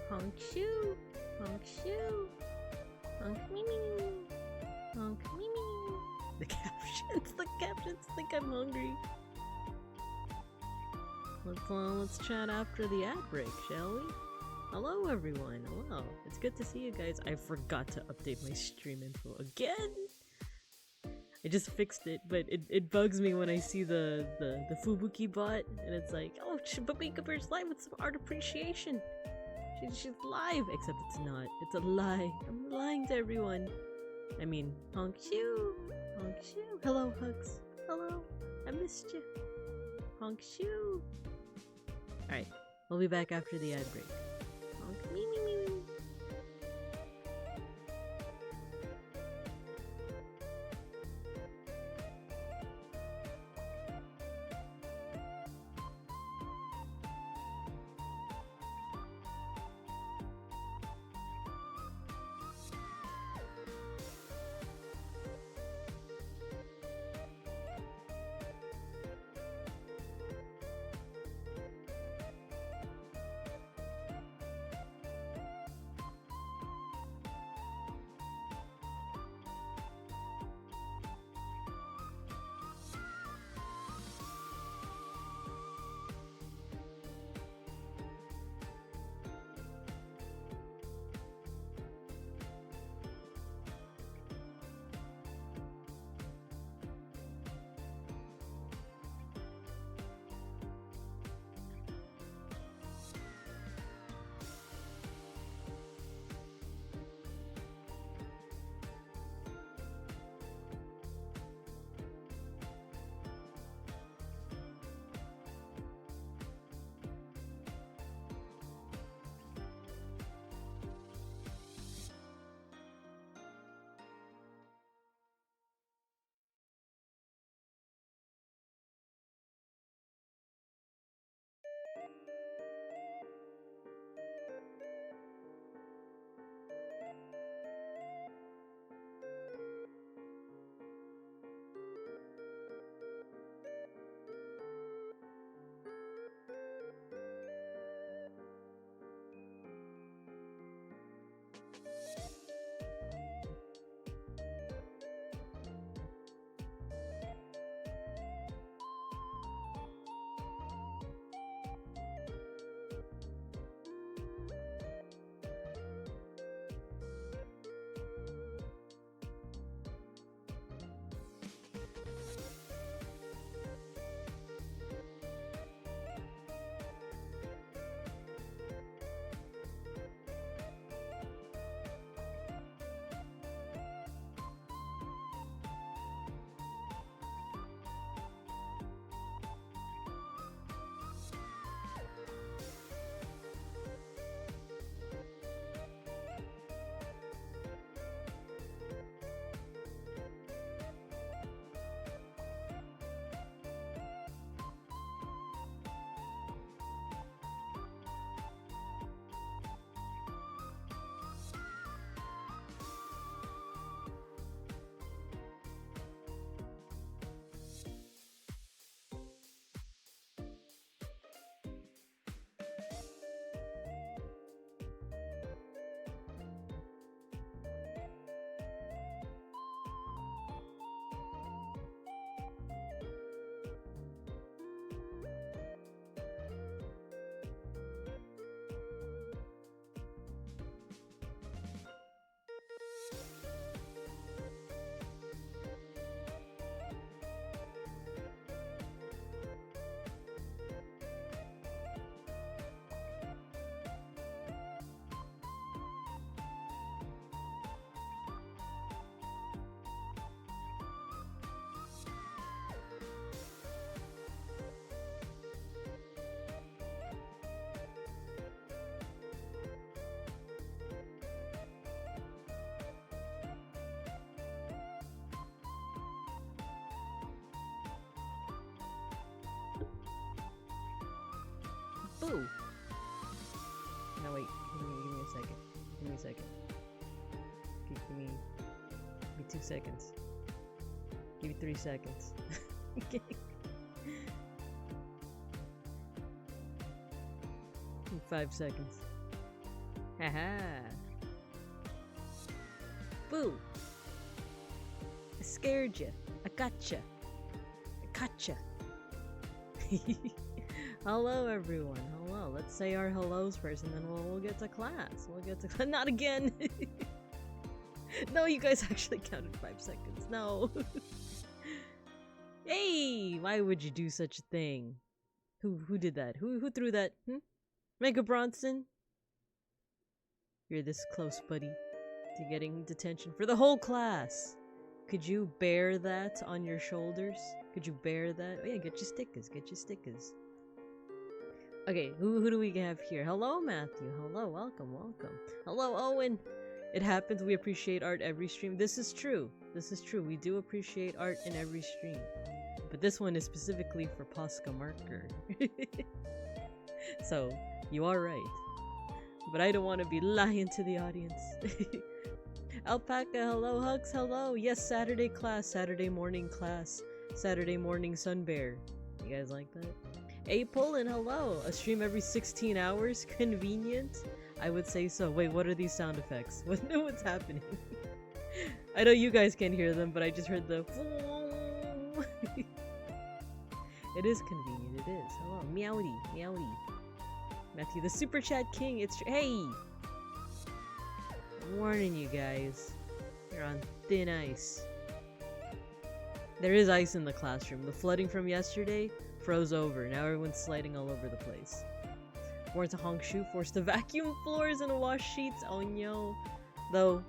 Honk shoo, honk shoo, honk me me, honk me me. The captions think I'm hungry. Let's chat after the ad break, shall we? Hello everyone, hello. It's good to see you guys. I forgot to update my stream info again. I just fixed it, but it bugs me when I see the Fubuki bot, and it's like, oh, Babikaber's live with some art appreciation. She's live, except it's not. It's a lie. I'm lying to everyone. I mean, honk shoo, honk shoo. Hello, Hugs. Hello, I missed you. Honk shoo. Alright, we'll be back after the ad break. Honk me me me. Boo! No, wait. Give me a second. Give me a second. Give me 2 seconds. Give me 3 seconds. Okay. Give me 5 seconds. Haha. Boo. I scared you. I gotcha. I gotcha. Hello, everyone. Hello. Let's say our hellos first, and then we'll get to class. We'll get to not again. No, you guys actually counted 5 seconds. No. Hey, why would you do such a thing? Who did that? Who threw that? Mega Bronson? You're this close, buddy, to getting detention for the whole class. Could you bear that on your shoulders? Could you bear that? Oh yeah, get your stickers. Get your stickers. Okay, who do we have here? Hello, Matthew. Hello, welcome, welcome. Hello, Owen. It happens. We appreciate art every stream. This is true. This is true. We do appreciate art in every stream. But this one is specifically for POSCA Marker. So, you are right. But I don't want to be lying to the audience. Alpaca, hello. Hugs, hello. Yes, Saturday class. Saturday morning class. Saturday morning sunbear. You guys like that? A Poland, hello. A stream every 16 hours? Convenient? I would say so. Wait, what are these sound effects? What's happening? I know you guys can't hear them, but I just heard the... It is convenient, it is. Hello, meowdy, meowdy. Matthew, the Super Chat King, it's... Hey! I'm warning you guys. You're on thin ice. There is ice in the classroom. The flooding from yesterday froze over. Now everyone's sliding all over the place. Born to Hongshu, forced to vacuum floors and wash sheets. Oh no. Though,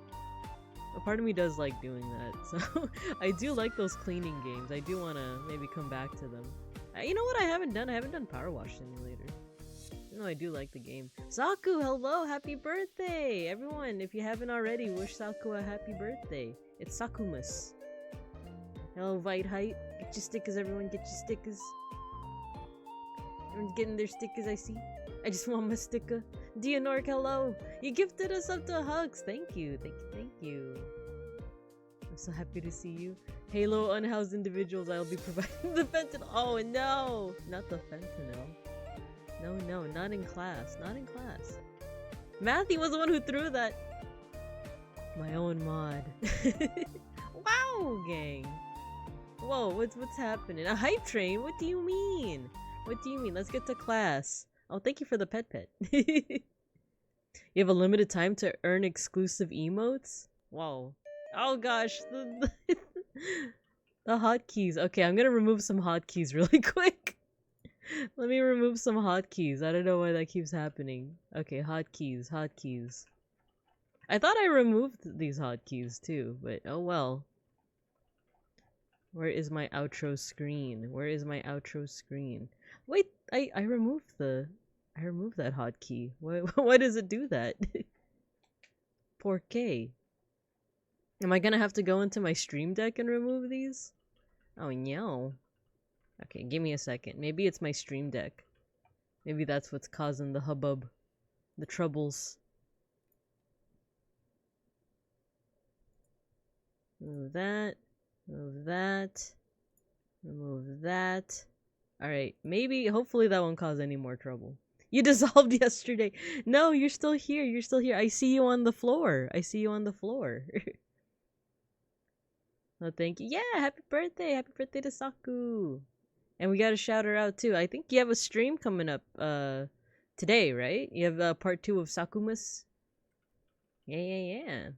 a part of me does like doing that. So, I do like those cleaning games. I do want to maybe come back to them. You know what I haven't done? I haven't done Power Wash Simulator. No, I do like the game. Saku, hello! Happy birthday! Everyone, if you haven't already, wish Saku a happy birthday. It's Sakumas. Hello, Vite Height. Get your stickers, everyone. Get your stickers. Everyone's getting their stickers, I see. I just want my sticker. Dianork, hello! You gifted us up to hugs! Thank you, thank you, thank you. I'm so happy to see you. Halo unhoused individuals, I'll be providing the fentanyl. Oh no! Not the fentanyl. No, no, not in class. Not in class. Matthew was the one who threw that. My own mod. Wow, gang. Whoa, what's happening? A hype train? What do you mean? What do you mean? Let's get to class. Oh, thank you for the pet. You have a limited time to earn exclusive emotes? Wow. Oh gosh. The hotkeys. Okay, I'm gonna remove some hotkeys really quick. Let me remove some hotkeys. I don't know why that keeps happening. Okay, hotkeys, hotkeys. I thought I removed these hotkeys too, but oh well. Where is my outro screen? Where is my outro screen? Wait, I removed that hotkey. Why does it do that? Por qué? Am I gonna have to go into my stream deck and remove these? Oh no. Okay, give me a second. Maybe it's my stream deck. Maybe that's what's causing the hubbub. The troubles. Remove that. Remove that. Remove that. Alright, maybe, hopefully that won't cause any more trouble. You dissolved yesterday. No, you're still here. You're still here. I see you on the floor. I see you on the floor. Oh, thank you. Yeah, happy birthday. Happy birthday to Saku. And we gotta shout her out too. I think you have a stream coming up today, right? You have part 2 of Sakumas. Yeah.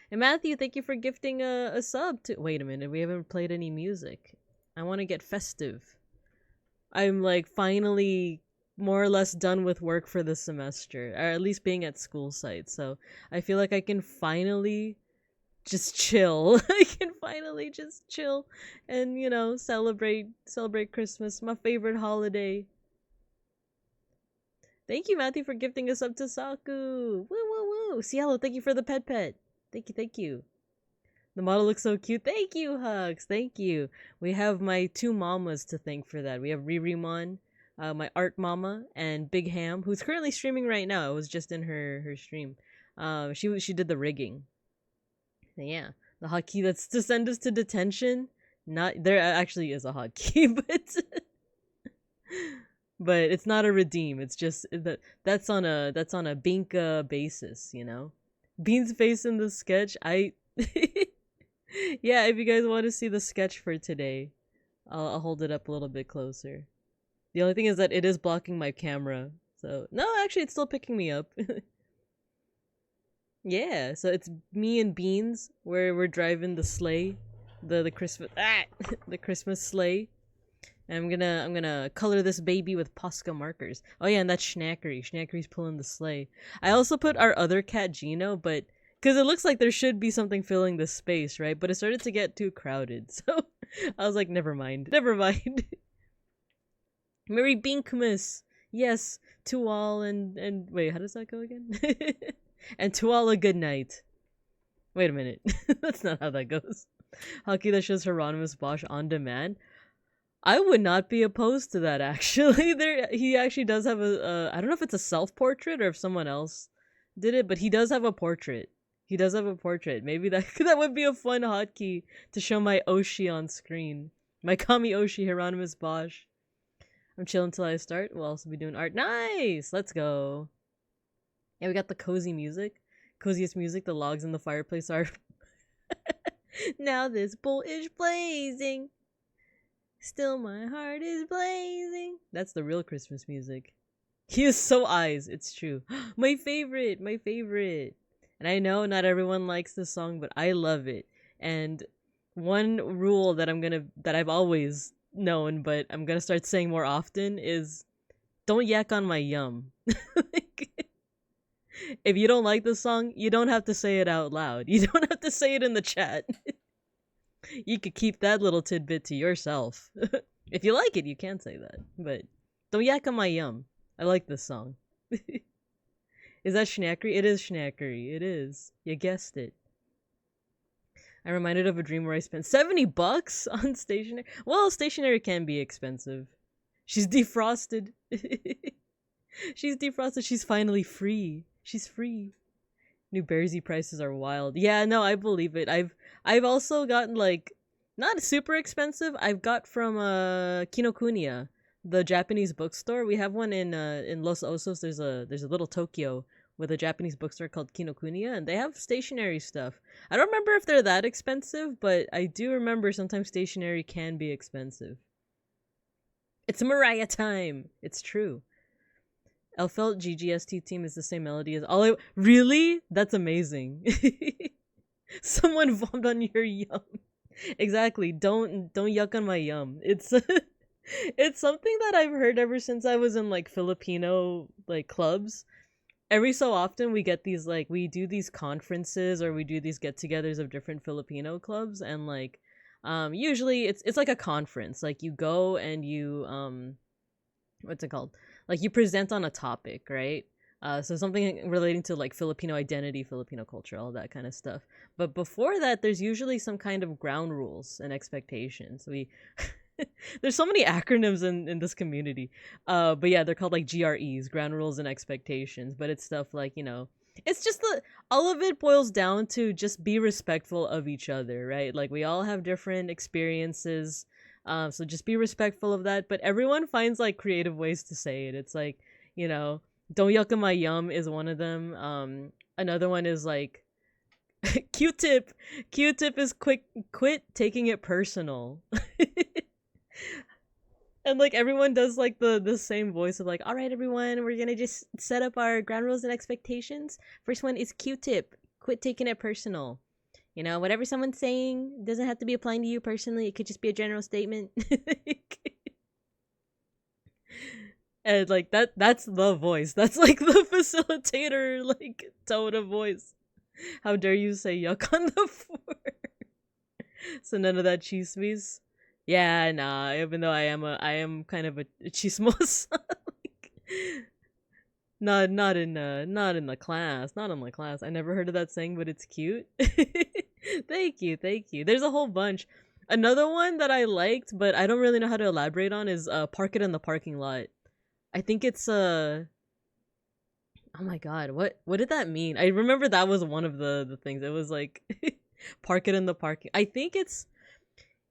And Matthew, thank you for gifting a sub to... Wait a minute, we haven't played any music. I want to get festive. I'm like finally more or less done with work for this semester, or at least being at school site. So I feel like I can finally just chill. I can finally just chill and, you know, celebrate Christmas, my favorite holiday. Thank you, Matthew, for gifting us up to Saku. Woo woo woo. Cielo, thank you for the pet. Thank you. The model looks so cute. Thank you, Hugs. Thank you. We have my 2 mamas to thank for that. We have Ririmon, my art mama, and Big Ham, who's currently streaming right now. I was just in her stream. She did the rigging. Yeah, the hotkey that's to send us to detention. Not there actually is a hotkey, but it's not a redeem. It's just that's on a Binka basis, you know. Bean's face in the sketch. Yeah, if you guys want to see the sketch for today, I'll hold it up a little bit closer. The only thing is that it is blocking my camera. So no, actually, it's still picking me up. Yeah, so it's me and Beans where we're driving the sleigh, the Christmas the Christmas sleigh. And I'm gonna color this baby with POSCA markers. Oh yeah, and that's Schnackery. Schnackery's pulling the sleigh. I also put our other cat Gino, but because it looks like there should be something filling this space, right? But it started to get too crowded, so I was like, never mind, never mind. Merry Binkmas, yes, to all, and wait, how does that go again? And to all a good night. Wait a minute, that's not how that goes. Hockey that shows Hieronymus Bosch on demand. I would not be opposed to that, actually. He actually does have I don't know if it's a self-portrait or if someone else did it, but he does have a portrait. He does have a portrait. Maybe that would be a fun hotkey to show my Oshi on screen. My Kami Oshi Hieronymus Bosch. I'm chilling until I start. We'll also be doing art. Nice! Let's go. Yeah, we got the cozy music. Coziest music. The logs in the fireplace are... Now this bowl is blazing. Still my heart is blazing. That's the real Christmas music. He is so eyes. It's true. My favorite. My favorite. And I know not everyone likes this song, but I love it. And one rule that I've always known, but I'm gonna start saying more often is don't yak on my yum. Like, if you don't like the song, you don't have to say it out loud. You don't have to say it in the chat. You could keep that little tidbit to yourself. If you like it, you can say that. But don't yak on my yum. I like this song. Is that Schnackery? It is Schnackery. It is. You guessed it. I'm reminded of a dream where I spent $70 on stationery. Well, stationery can be expensive. She's defrosted. She's defrosted. She's finally free. She's free. New Bearsy prices are wild. Yeah, no, I believe it. I've also gotten like not super expensive. I've got from Kinokuniya, the Japanese bookstore. We have one in Los Osos. There's a little Tokyo with a Japanese bookstore called Kinokuniya, and they have stationery stuff. I don't remember if they're that expensive, but I do remember sometimes stationery can be expensive. It's Mariah time. It's true. Elfelt GGST team is the same melody as all. Really? That's amazing. Someone vommed on your yum. Exactly. Don't yuck on my yum. It's it's something that I've heard ever since I was in like Filipino like clubs. Every so often we get these like we do these conferences or we do these get-togethers of different Filipino clubs, and like usually it's like a conference. Like you go and you what's it called? Like you present on a topic, right? So something relating to like Filipino identity, Filipino culture, all that kind of stuff. But before that, there's usually some kind of ground rules and expectations. There's so many acronyms in this community. But yeah, they're called like GREs, ground rules and expectations. But it's stuff like, you know, it's just all of it boils down to just be respectful of each other, right? Like we all have different experiences. So just be respectful of that. But everyone finds like creative ways to say it. It's like, you know, don't yuck on my yum is one of them. Another one is like Q-tip. Q-tip is quit taking it personal. And like everyone does like the same voice of like, all right, everyone, we're gonna just set up our ground rules and expectations. First one is Q-tip. Quit taking it personal. You know, whatever someone's saying doesn't have to be applying to you personally. It could just be a general statement. And like that's the voice. That's like the facilitator like tone of voice. How dare you say yuck on the floor? So none of that chismes. Yeah, nah. Even though I am kind of a chismosa. Like, not in the class. Not in the class. I never heard of that saying, but it's cute. Thank you. There's a whole bunch. Another one that I liked, but I don't really know how to elaborate on is park it in the parking lot. I think it's oh my god, what did that mean? I remember that was one of the things. It was like park it in the parking. I think it's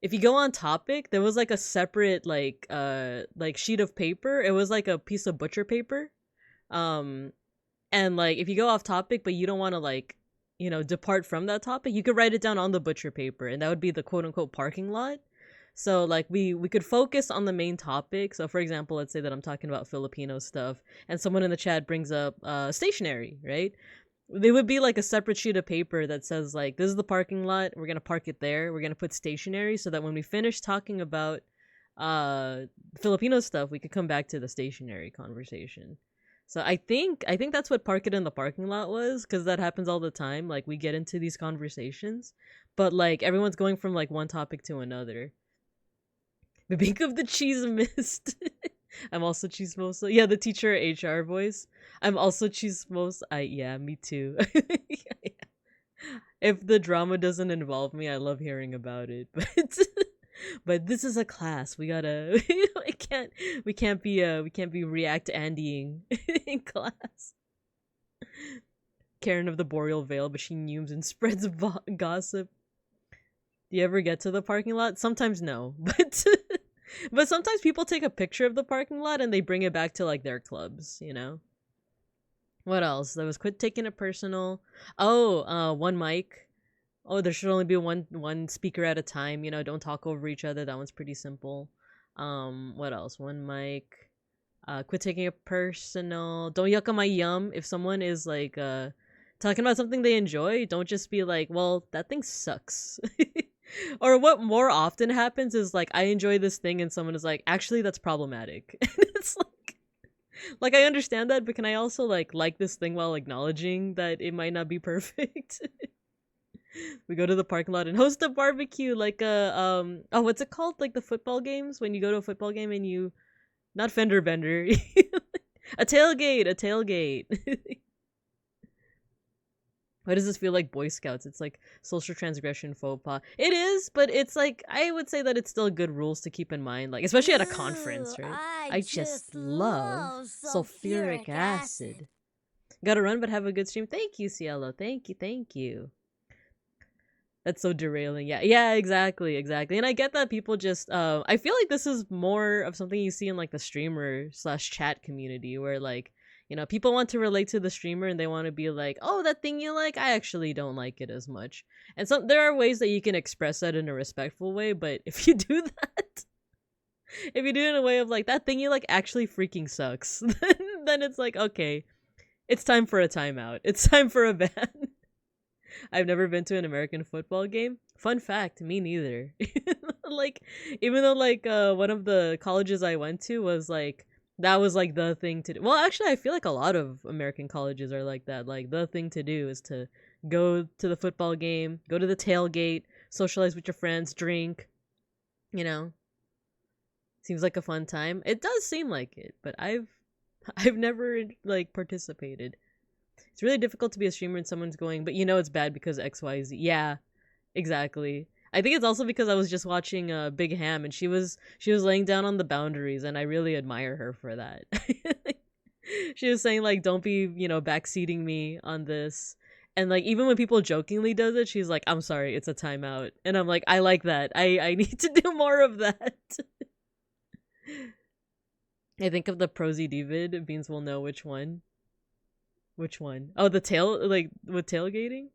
if you go on topic, there was like a separate like sheet of paper. It was like a piece of butcher paper. Um and like if you go off topic but you don't want to like, depart from that topic, you could write it down on the butcher paper, and that would be the quote unquote parking lot. So like we could focus on the main topic. So for example, let's say that I'm talking about Filipino stuff and someone in the chat brings up stationery, right? They would be like a separate sheet of paper that says like, this is the parking lot, we're gonna park it there, we're gonna put stationery, so that when we finish talking about Filipino stuff, we could come back to the stationery conversation. So I think that's what park it in the parking lot was, because that happens all the time. Like we get into these conversations, but like everyone's going from like one topic to another. The beak of the cheese mist. I'm also chismoso. Yeah, the teacher HR voice. I'm also chismoso. Yeah, me too. Yeah. If the drama doesn't involve me, I love hearing about it. But this is a class. We gotta. We can't be react Andying in class. Karen of the Boreal Veil, but she neumes and spreads gossip. Do you ever get to the parking lot? Sometimes no, but sometimes people take a picture of the parking lot and they bring it back to like their clubs, What else? There was quit taking it personal. Oh, one mic. Oh, there should only be one speaker at a time, don't talk over each other. That one's pretty simple. What else? One mic. Quit taking it personal. Don't yuck on my yum. If someone is like talking about something they enjoy, don't just be like, well, that thing sucks. Or what more often happens is like, I enjoy this thing and someone is like, actually that's problematic. And it's like I understand that, but can I also like this thing while acknowledging that it might not be perfect? We go to the parking lot and host a barbecue, like what's it called? Like the football games, when you go to a football game and you, not fender bender, a tailgate. Why does this feel like Boy Scouts? It's like social transgression faux pas. It is, but it's like, I would say that it's still good rules to keep in mind, like especially at a conference, right? I just love sulfuric acid. Gotta run, but have a good stream. Thank you, Cielo. Thank you. That's so derailing. Yeah, exactly. And I get that people just I feel like this is more of something you see in like the streamer/chat community, where like, people want to relate to the streamer and they want to be like, oh, that thing you like, I actually don't like it as much. And so there are ways that you can express that in a respectful way, but if you do that, if you do it in a way of like, that thing you like actually freaking sucks, then it's like, okay, it's time for a timeout. It's time for a ban. I've never been to an American football game. Fun fact, me neither. Like, even though like one of the colleges I went to was like, that was like the thing to do. Well, actually, I feel like a lot of American colleges are like that. Like, the thing to do is to go to the football game, go to the tailgate, socialize with your friends, drink. Seems like a fun time. It does seem like it, but I've never like participated. It's really difficult to be a streamer and someone's going, but it's bad because XYZ. Yeah, exactly. I think it's also because I was just watching Big Ham, and she was laying down on the boundaries, and I really admire her for that. She was saying like, don't be, backseating me on this. And like, even when people jokingly does it, she's like, I'm sorry, it's a timeout. And I'm like, I like that. I need to do more of that. I think of the Prosy David, Beans will know which one. Which one? Oh, the tail, like with tailgating?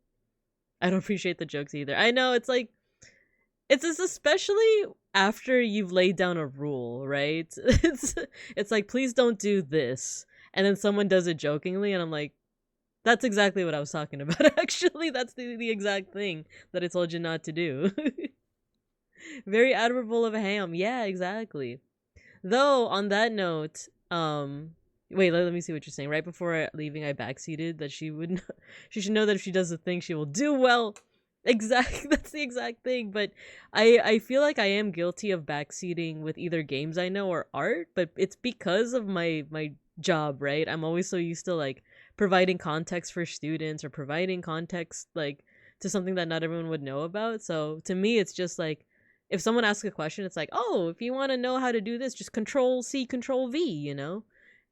I don't appreciate the jokes either. I know, it's like, it's especially after you've laid down a rule, right? It's like, please don't do this. And then someone does it jokingly, and I'm like, that's exactly what I was talking about. Actually, that's the exact thing that I told you not to do. Very admirable of a ham. Yeah, exactly. Though, on that note, wait, let me see what you're saying. Right before leaving, I backseated that she should know that if she does the thing, she will do well. Exactly, that's the exact thing. But I feel like I am guilty of backseating with either games I know or art, but it's because of my job, right? I'm always so used to like providing context for students, or providing context like to something that not everyone would know about. So to me, it's just like, if someone asks a question, it's like, oh, if you want to know how to do this, just Control C, Control V, and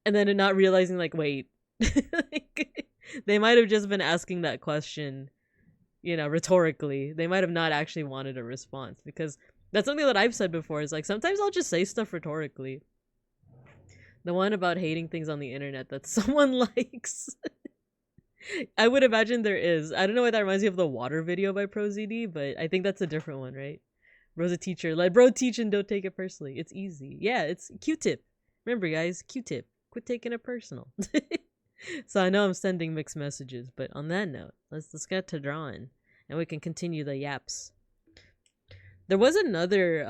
then not realizing like, wait, like, they might have just been asking that question, rhetorically. They might have not actually wanted a response, because That's something that I've said before. Is like sometimes I'll just say stuff rhetorically. The one about hating things on the internet that someone likes. I would imagine there is. I don't know why that reminds me of the water video by ProZD, but I think that's a different one, right? Bro's a teacher. Let bro teach and don't take it personally. It's easy. Yeah, it's Q-tip. Remember, guys, Q-tip. Quit taking it personal. So I know I'm sending mixed messages, but on that note, let's get to drawing, and we can continue the yaps. There was another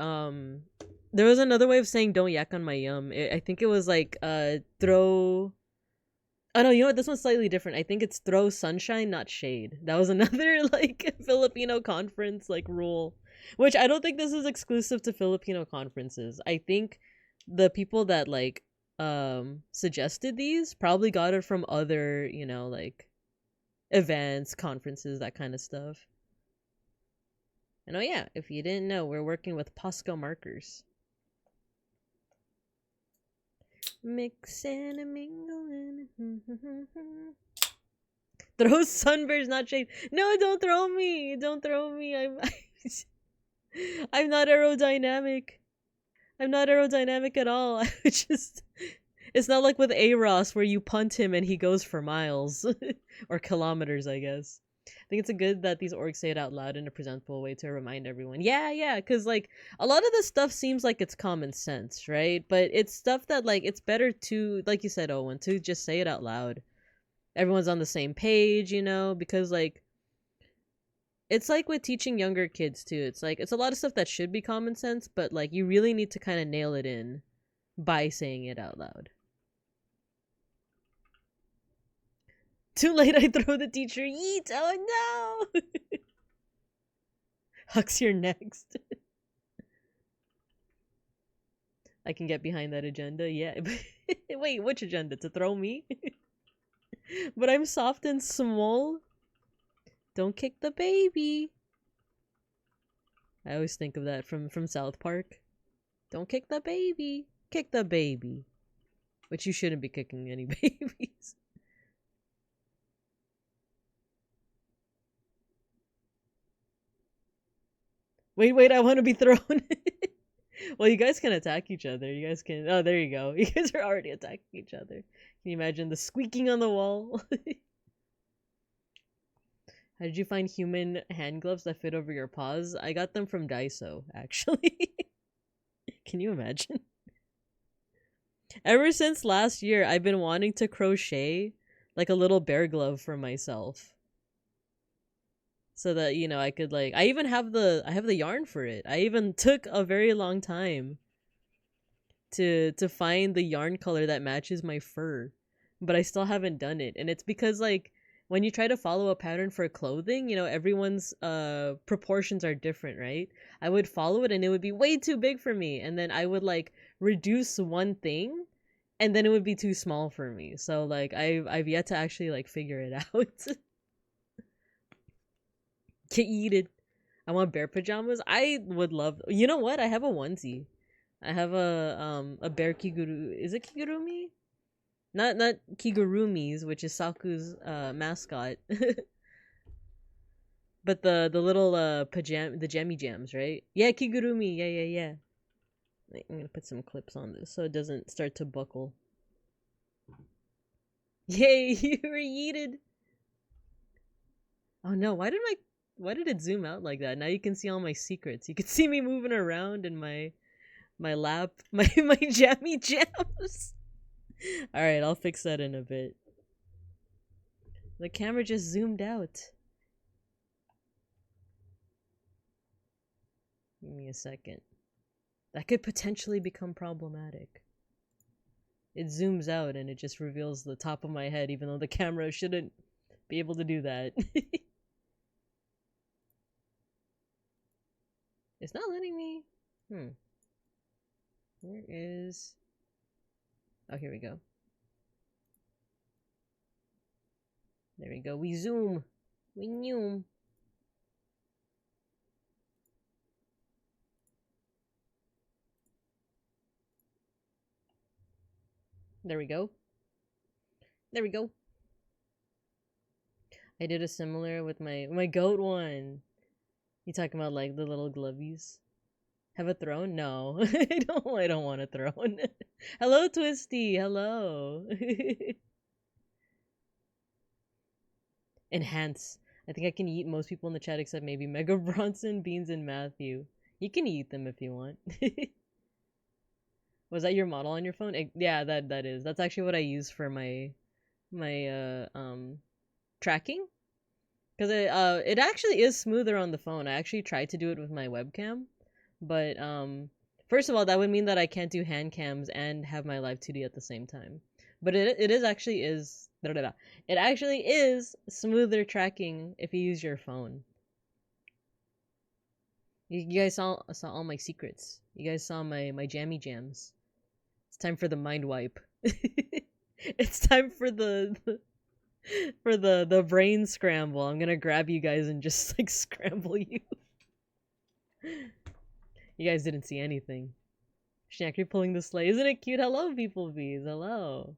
way of saying don't yak on my yum. I think it was like throw. Oh no, you know what? This one's slightly different. I think it's throw sunshine, not shade. That was another like Filipino conference like rule, which I don't think this is exclusive to Filipino conferences. I think the people that like suggested these probably got it from other, you know, like events, conferences, that kind of stuff. And oh yeah, if you didn't know, we're working with POSCA markers. Mixing and mingling. Throw sunburns, not shade. No, don't throw me. Don't throw me. I'm not aerodynamic. I'm not aerodynamic at all. It's not like with A-Ross where you punt him and he goes for miles. Or kilometers, I guess. I think it's good that these orgs say it out loud in a presentable way to remind everyone. Yeah, because, like, a lot of this stuff seems like it's common sense, right? But it's stuff that, like, it's better to, like you said, Owen, to just say it out loud. Everyone's on the same page, you know? Because, like, it's like with teaching younger kids, too. It's, like, it's a lot of stuff that should be common sense, but, like, you really need to kind of nail it in by saying it out loud. Too late, I throw the teacher. Yeet! Oh no! Hux, you're next. I can get behind that agenda, yeah. Wait, which agenda? To throw me? But I'm soft and small. Don't kick the baby. I always think of that from South Park. Don't kick the baby. Kick the baby. Which you shouldn't be kicking any babies. Wait, I want to be thrown. Well, you guys can attack each other. You guys can... Oh, there you go. You guys are already attacking each other. Can you imagine the squeaking on the wall? How did you find human hand gloves that fit over your paws? I got them from Daiso, actually. Can you imagine? Ever since last year, I've been wanting to crochet like a little bear glove for myself. So that, you know, I could like, I even have I have the yarn for it. I even took a very long time to find the yarn color that matches my fur, but I still haven't done it. And it's because like when you try to follow a pattern for clothing, you know, everyone's proportions are different, right? I would follow it and it would be way too big for me, and then I would like reduce one thing and then it would be too small for me. So like I've yet to actually like figure it out. Get yeeted. I want bear pajamas. I would love. You know what? I have a onesie. I have a bear kiguru. Is it kigurumi? Not kigurumis, which is Saku's mascot. But the little the jammy jams, right? Yeah, kigurumi. Yeah. I'm gonna put some clips on this so it doesn't start to buckle. Yay! You were yeeted. Oh no! Why did it zoom out like that? Now you can see all my secrets. You can see me moving around in my lap, my jammy jams. All right, I'll fix that in a bit. The camera just zoomed out. Give me a second. That could potentially become problematic. It zooms out and it just reveals the top of my head, even though the camera shouldn't be able to do that. It's not letting me. Where is... Oh, here we go. There we go. We zoom. We zoom. There we go. There we go. I did a similar with my goat one. You talking about like the little glovies? Have a throne? No. I don't want a throne. Hello, Twisty. Hello. Enhance. I think I can eat most people in the chat except maybe Mega Bronson, Beans, and Matthew. You can eat them if you want. Was that your model on your phone? Yeah, that is. That's actually what I use for my tracking. Because it actually is smoother on the phone. I actually tried to do it with my webcam, but first of all, that would mean that I can't do hand cams and have my live 2D at the same time. But it actually is smoother tracking if you use your phone. You guys saw all my secrets. You guys saw my jammy jams. It's time for the mind wipe. It's time for the brain scramble. I'm gonna grab you guys and just like scramble you. You guys didn't see anything. Snack, you're pulling the sleigh. Isn't it cute? Hello, beeplebees. Hello.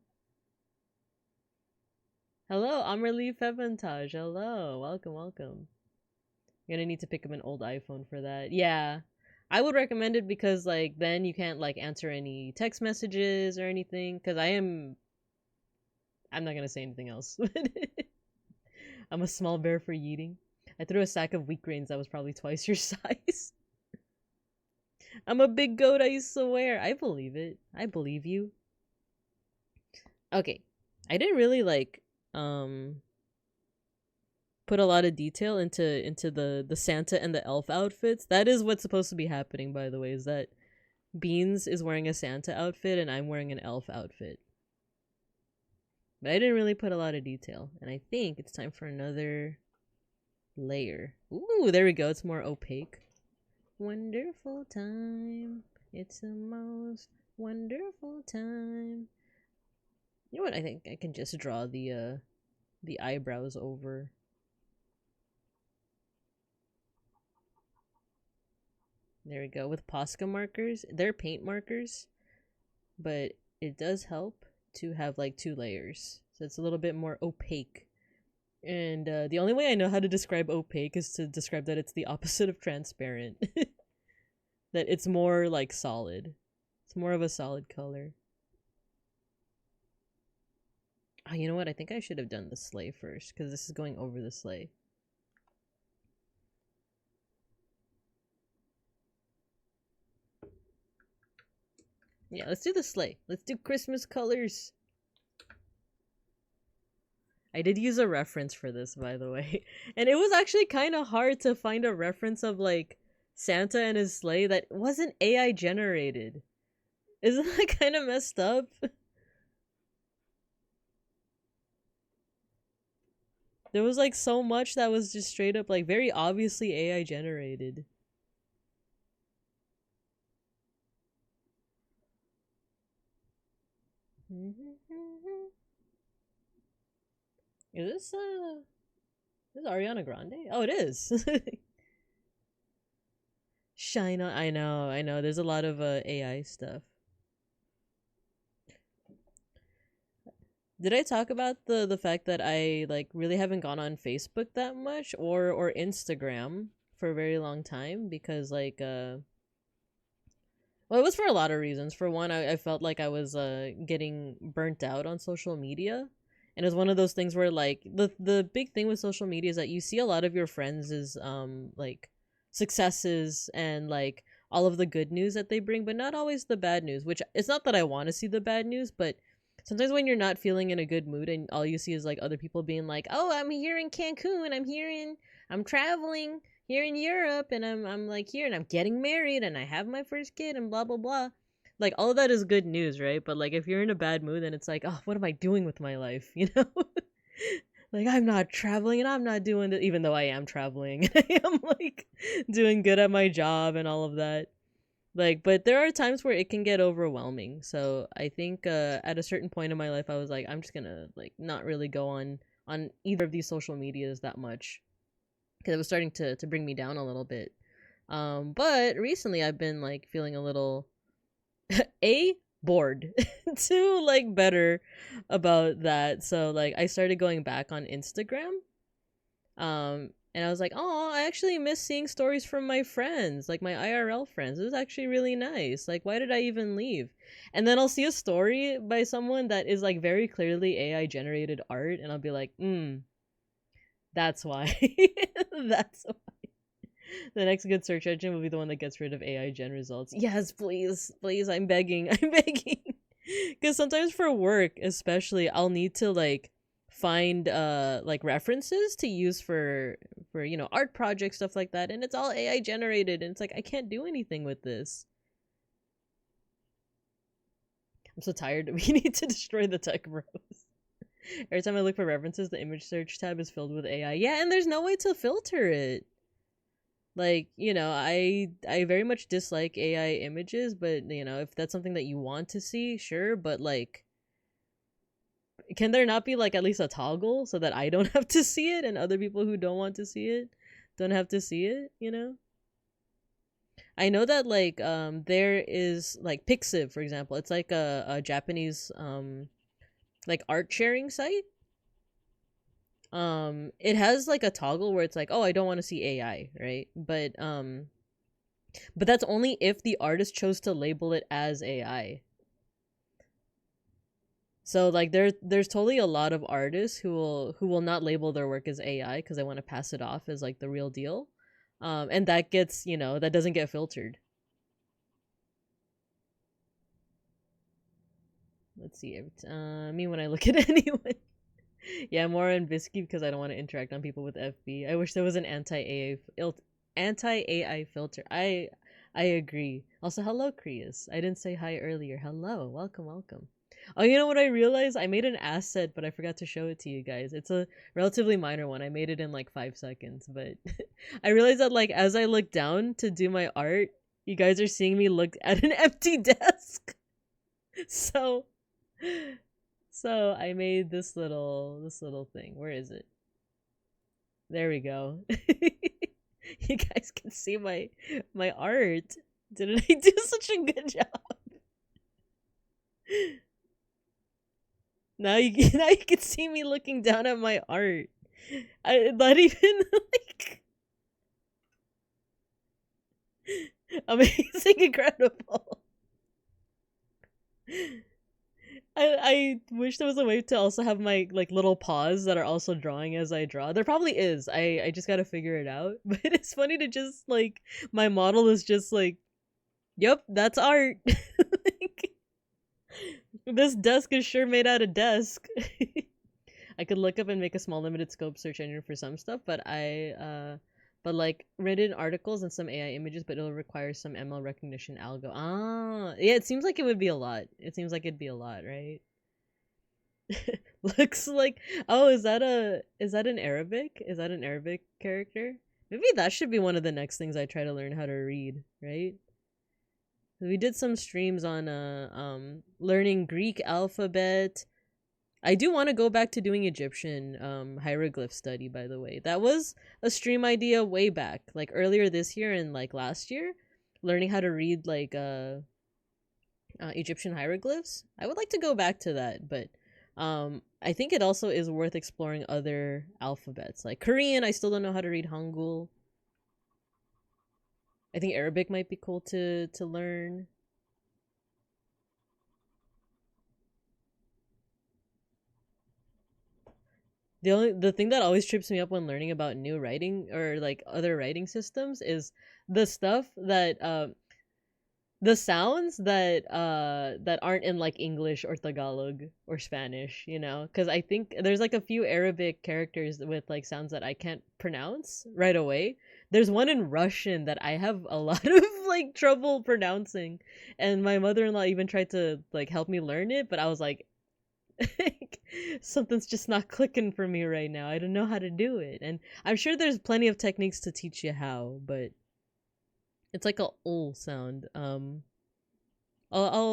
Hello, Amrali Feventage. Hello. Welcome, welcome. You're gonna need to pick up an old iPhone for that. Yeah. I would recommend it because like then you can't like answer any text messages or anything. Cause I'm not gonna say anything else. I'm a small bear for yeeting. I threw a sack of wheat grains that was probably twice your size. I'm a big goat, I swear. I believe it. I believe you. Okay. I didn't really like put a lot of detail into the Santa and the elf outfits. That is what's supposed to be happening, by the way, is that Beans is wearing a Santa outfit and I'm wearing an elf outfit. But I didn't really put a lot of detail. And I think it's time for another layer. Ooh, there we go. It's more opaque. Wonderful time. It's the most wonderful time. You know what? I think I can just draw the eyebrows over. There we go. With POSCA markers. They're paint markers. But it does help to have like 2 layers. So it's a little bit more opaque. And the only way I know how to describe opaque is to describe that it's the opposite of transparent. That it's more like solid. It's more of a solid color. Oh, you know what? I think I should have done the sleigh first because this is going over the sleigh. Yeah, let's do the sleigh. Let's do Christmas colors. I did use a reference for this, by the way. And it was actually kind of hard to find a reference of, like, Santa and his sleigh that wasn't AI generated. Isn't that kind of messed up? There was, like, so much that was just straight up, like, very obviously AI generated. Is this Ariana Grande? Oh, it is. Shine on. I know. There's a lot of AI stuff. Did I talk about the fact that I like really haven't gone on Facebook that much or Instagram for a very long time because like well, it was for a lot of reasons. For one, I felt like I was getting burnt out on social media. And it was one of those things where like the big thing with social media is that you see a lot of your friends' like successes and like all of the good news that they bring, but not always the bad news, which it's not that I want to see the bad news, but sometimes when you're not feeling in a good mood and all you see is like other people being like, "Oh, I'm here in Cancun, I'm traveling here in Europe and I'm like here and I'm getting married and I have my first kid and blah blah blah." Like all of that is good news, right? But like if you're in a bad mood then it's like, "Oh, what am I doing with my life?" You know? Like I'm not traveling and I'm not doing it even though I am traveling. I am like doing good at my job and all of that. Like, but there are times where it can get overwhelming. So I think at a certain point in my life, I was like, I'm just gonna like not really go on either of these social medias that much because it was starting to bring me down a little bit. But recently I've been like feeling a little bored to like better about that. So like I started going back on Instagram. And I was like, oh, I actually miss seeing stories from my friends, like my IRL friends. It was actually really nice. Like, why did I even leave? And then I'll see a story by someone that is like very clearly AI generated art, and I'll be like, that's why. That's why. The next good search engine will be the one that gets rid of AI gen results. Yes, please, please, I'm begging. I'm begging. Because sometimes for work, especially, I'll need to like find like references to use for art projects, stuff like that, and it's all AI generated, and it's like I can't do anything with this. I'm so tired. We need to destroy the tech bros. Every time I look for references, the image search tab is filled with AI. Yeah, and there's no way to filter it. Like, I very much dislike AI images, but if that's something that you want to see, sure, but like, can there not be like at least a toggle so that I don't have to see it and other people who don't want to see it don't have to see it, I know that like there is like Pixiv, for example. It's like a Japanese like art sharing site. It has like a toggle where it's like, oh, I don't want to see AI, right? But that's only if the artist chose to label it as AI. So like there's totally a lot of artists who will not label their work as AI because they want to pass it off as like the real deal. And that gets, that doesn't get filtered. Let's see. Me when I look at anyone. Yeah, more on Visky because I don't want to interact on people with FB. I wish there was an anti-AI filter. I agree. Also, hello, Krius. I didn't say hi earlier. Hello, welcome. Oh, you know what I realized? I made an asset, but I forgot to show it to you guys. It's a relatively minor one. I made it in like 5 seconds, but I realized that like as I look down to do my art, you guys are seeing me look at an empty desk. So I made this little thing. Where is it? There we go. You guys can see my art. Didn't I do such a good job? Now you can see me looking down at my art. Not even like amazing, incredible. I wish there was a way to also have my like little paws that are also drawing as I draw. There probably is. I just gotta figure it out. But it's funny to just like my model is just like, yep, that's art. Like, this desk is sure made out of desk. I could look up and make a small limited scope search engine for some stuff, but but like written articles and some AI images, but it'll require some ML recognition algo. Ah, yeah, it seems like it would be a lot. It seems like it'd be a lot, right? Looks like, oh, is that an Arabic? Is that an Arabic character? Maybe that should be one of the next things I try to learn how to read, right? We did some streams on learning Greek alphabet. I do want to go back to doing Egyptian hieroglyph study, by the way. That was a stream idea way back, like earlier this year and like last year, learning how to read like Egyptian hieroglyphs. I would like to go back to that, but I think it also is worth exploring other alphabets. Like Korean, I still don't know how to read Hangul. I think Arabic might be cool to learn. The thing that always trips me up when learning about new writing or like other writing systems is the stuff that the sounds that aren't in like English or Tagalog or Spanish, because I think there's like a few Arabic characters with like sounds that I can't pronounce right away. There's one in Russian that I have a lot of like trouble pronouncing, and my mother-in-law even tried to like help me learn it, but I was like something's just not clicking for me right now. I don't know how to do it. And I'm sure there's plenty of techniques to teach you how, but it's like a ul sound. I'll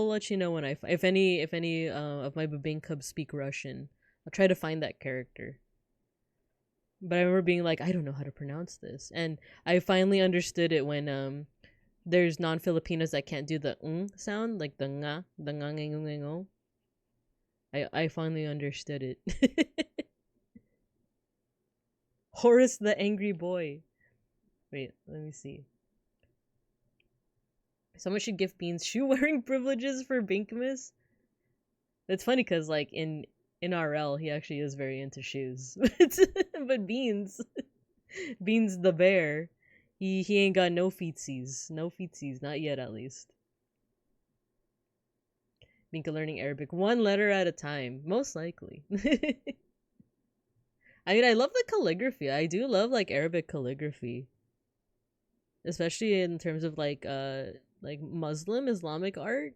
let you know when if any of my Babing Cubs speak Russian. I'll try to find that character. But I remember being like, I don't know how to pronounce this. And I finally understood it when there's non-Filipinos that can't do the sound, like the nga, the. I finally understood it. Horace the Angry Boy. Wait, let me see. Someone should give Beans shoe-wearing privileges for Binkmas. It's funny because, like, in RL, he actually is very into shoes. But Beans the bear, he ain't got no feetsies. No feetsies, not yet at least. Binka learning Arabic one letter at a time, most likely. I mean, I love the calligraphy. I do love, like, Arabic calligraphy. Especially in terms of, like Islamic art.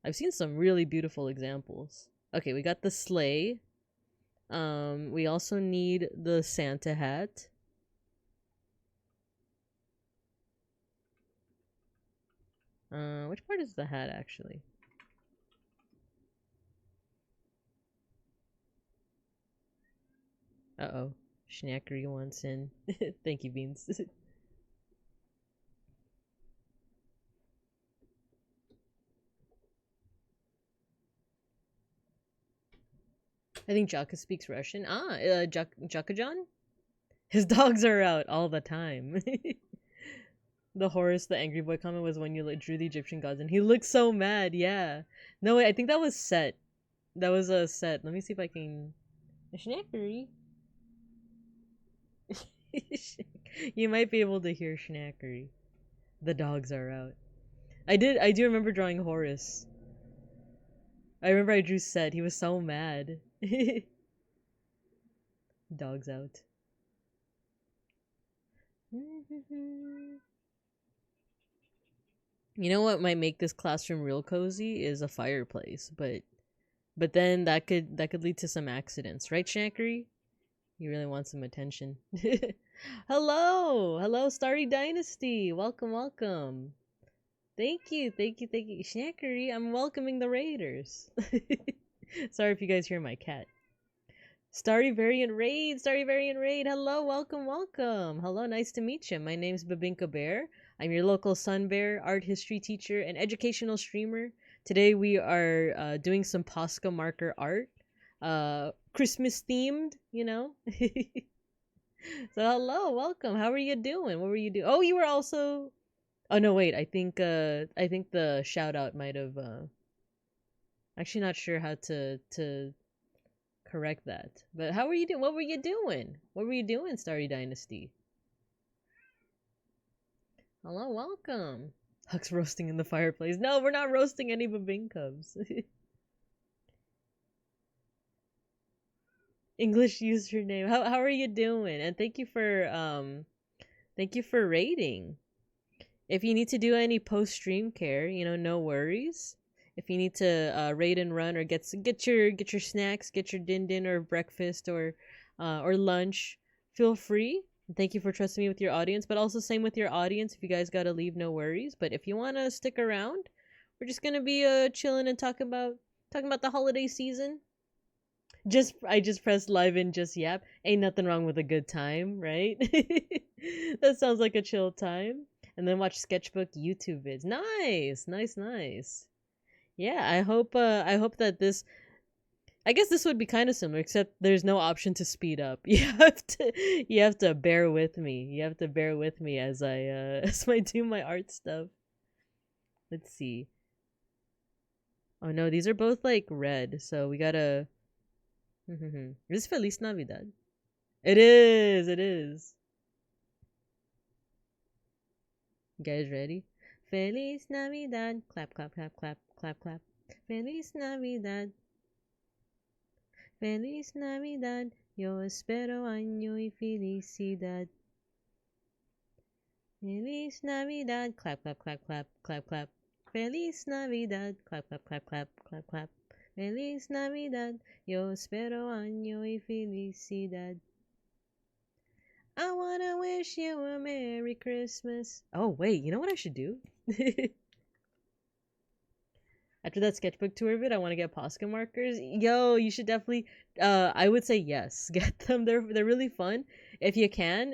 I've seen some really beautiful examples. Okay, we got the sleigh. We also need the Santa hat. Which part is the hat, actually? Uh-oh. Schnackery wants in. Thank you, Beans. I think Jaka speaks Russian. Jakajan? His dogs are out all the time. The Horace the Angry Boy comment was when you drew the Egyptian gods and he looked so mad, yeah. No, wait, I think that was set. That was a set. Let me see if I can... Schnackery? You might be able to hear Schnackery. The dogs are out. I do remember drawing Horace. I remember I drew Set. He was so mad. Dogs out. You know what might make this classroom real cozy is a fireplace, but then that could lead to some accidents, right, Shankery? You really want some attention. Hello, Starry Dynasty. Welcome. Thank you. Shankery, I'm welcoming the Raiders. Sorry if you guys hear my cat. Starry Variant Raid. Hello, welcome. Hello, nice to meet you. My name's Babinka Bear. I'm your local Sun Bear art history teacher and educational streamer. Today we are doing some POSCA marker art. Christmas themed, you know. So hello, welcome. How are you doing? What were you doing? Oh, you were also... Oh no, wait. I think the shout out might have actually not sure how to correct that. But how were you doing? What were you doing, Starry Dynasty? Hello, welcome. Huck's roasting in the fireplace. No, we're not roasting any Babinkubs. English username. How are you doing? And thank you for rating. If you need to do any post stream care, no worries. If you need to raid and run or get your snacks, get your din or breakfast or lunch, feel free. Thank you for trusting me with your audience, but also same with your audience. If you guys gotta leave, no worries. But if you wanna stick around, we're just gonna be chilling and talking about the holiday season. I just pressed live in just yap. Ain't nothing wrong with a good time, right? That sounds like a chill time. And then watch sketchbook YouTube vids. Nice. Yeah, I hope that this... I guess this would be kind of similar, except there's no option to speed up. You have to bear with me. You have to bear with me as I do my art stuff. Let's see. Oh no, these are both like red, so we gotta... Is this Feliz Navidad? It is. You guys ready? Feliz Navidad. Clap. Feliz Navidad. Feliz Navidad. Yo espero año y felicidad. Feliz Navidad. Clap. Feliz Navidad. Clap. Feliz Navidad. Yo espero año y felicidad. I wanna wish you a Merry Christmas. Oh, wait, you know what I should do? After that sketchbook tour vid, I want to get POSCA markers. Yo, you should definitely, I would say yes. Get them. They're really fun. If you can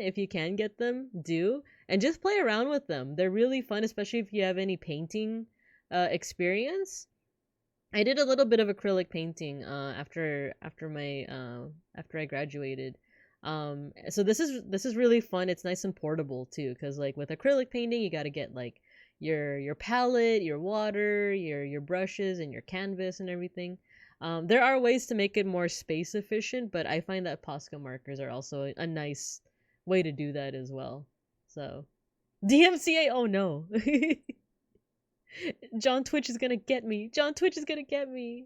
get them, do. And just play around with them. They're really fun, especially if you have any painting experience. I did a little bit of acrylic painting after I graduated. So this is really fun. It's nice and portable too, because like with acrylic painting, you got to get like your palette, your water, your brushes, and your canvas and everything. There are ways to make it more space efficient, but I find that Posca markers are also a nice way to do that as well. So DMCA, oh no. John Twitch is gonna get me. John Twitch is gonna get me.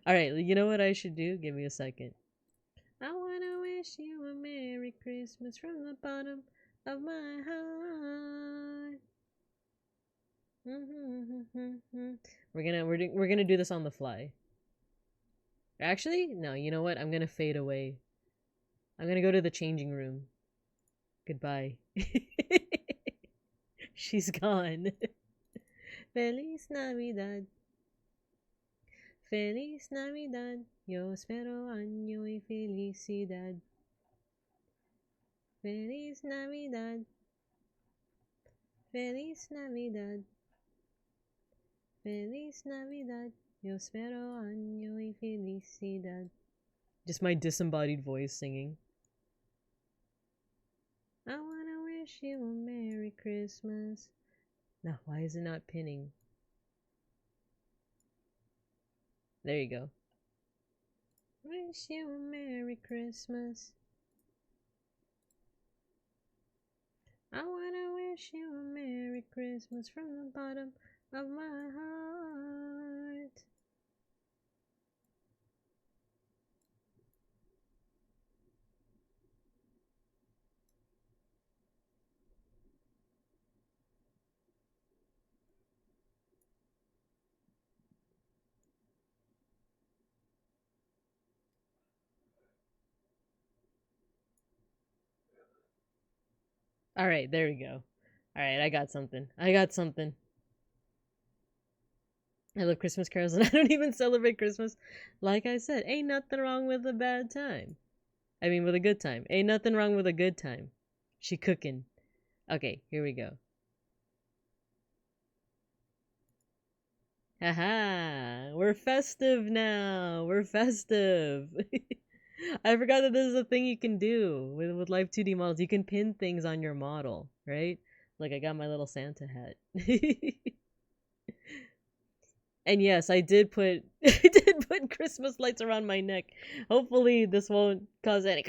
Alright, you know what I should do? Give me a second. I wanna wish you a Merry Christmas from the bottom of my heart. We're gonna do this on the fly. Actually, no, you know what? I'm gonna fade away. I'm gonna go to the changing room. Goodbye. She's gone. Feliz Navidad. Feliz Navidad. Yo espero año y felicidad. Feliz Navidad. Feliz Navidad. Feliz Navidad. Yo espero año y felicidad. Just my disembodied voice singing. I wanna wish you a Merry Christmas. Now, why is it not pinning? There you go. Wish you a Merry Christmas. I wanna wish you a Merry Christmas from the bottom of my heart. Alright, there we go. Alright, I got something. I got something. I love Christmas carols and I don't even celebrate Christmas. Like I said, ain't nothing wrong with a bad time. I mean, with a good time. Ain't nothing wrong with a good time. She cooking. Okay, here we go. Haha, we're festive now. We're festive. I forgot that this is a thing you can do with live 2D models. You can pin things on your model, right? Like I got my little Santa hat. And yes, I did put Christmas lights around my neck. Hopefully this won't cause any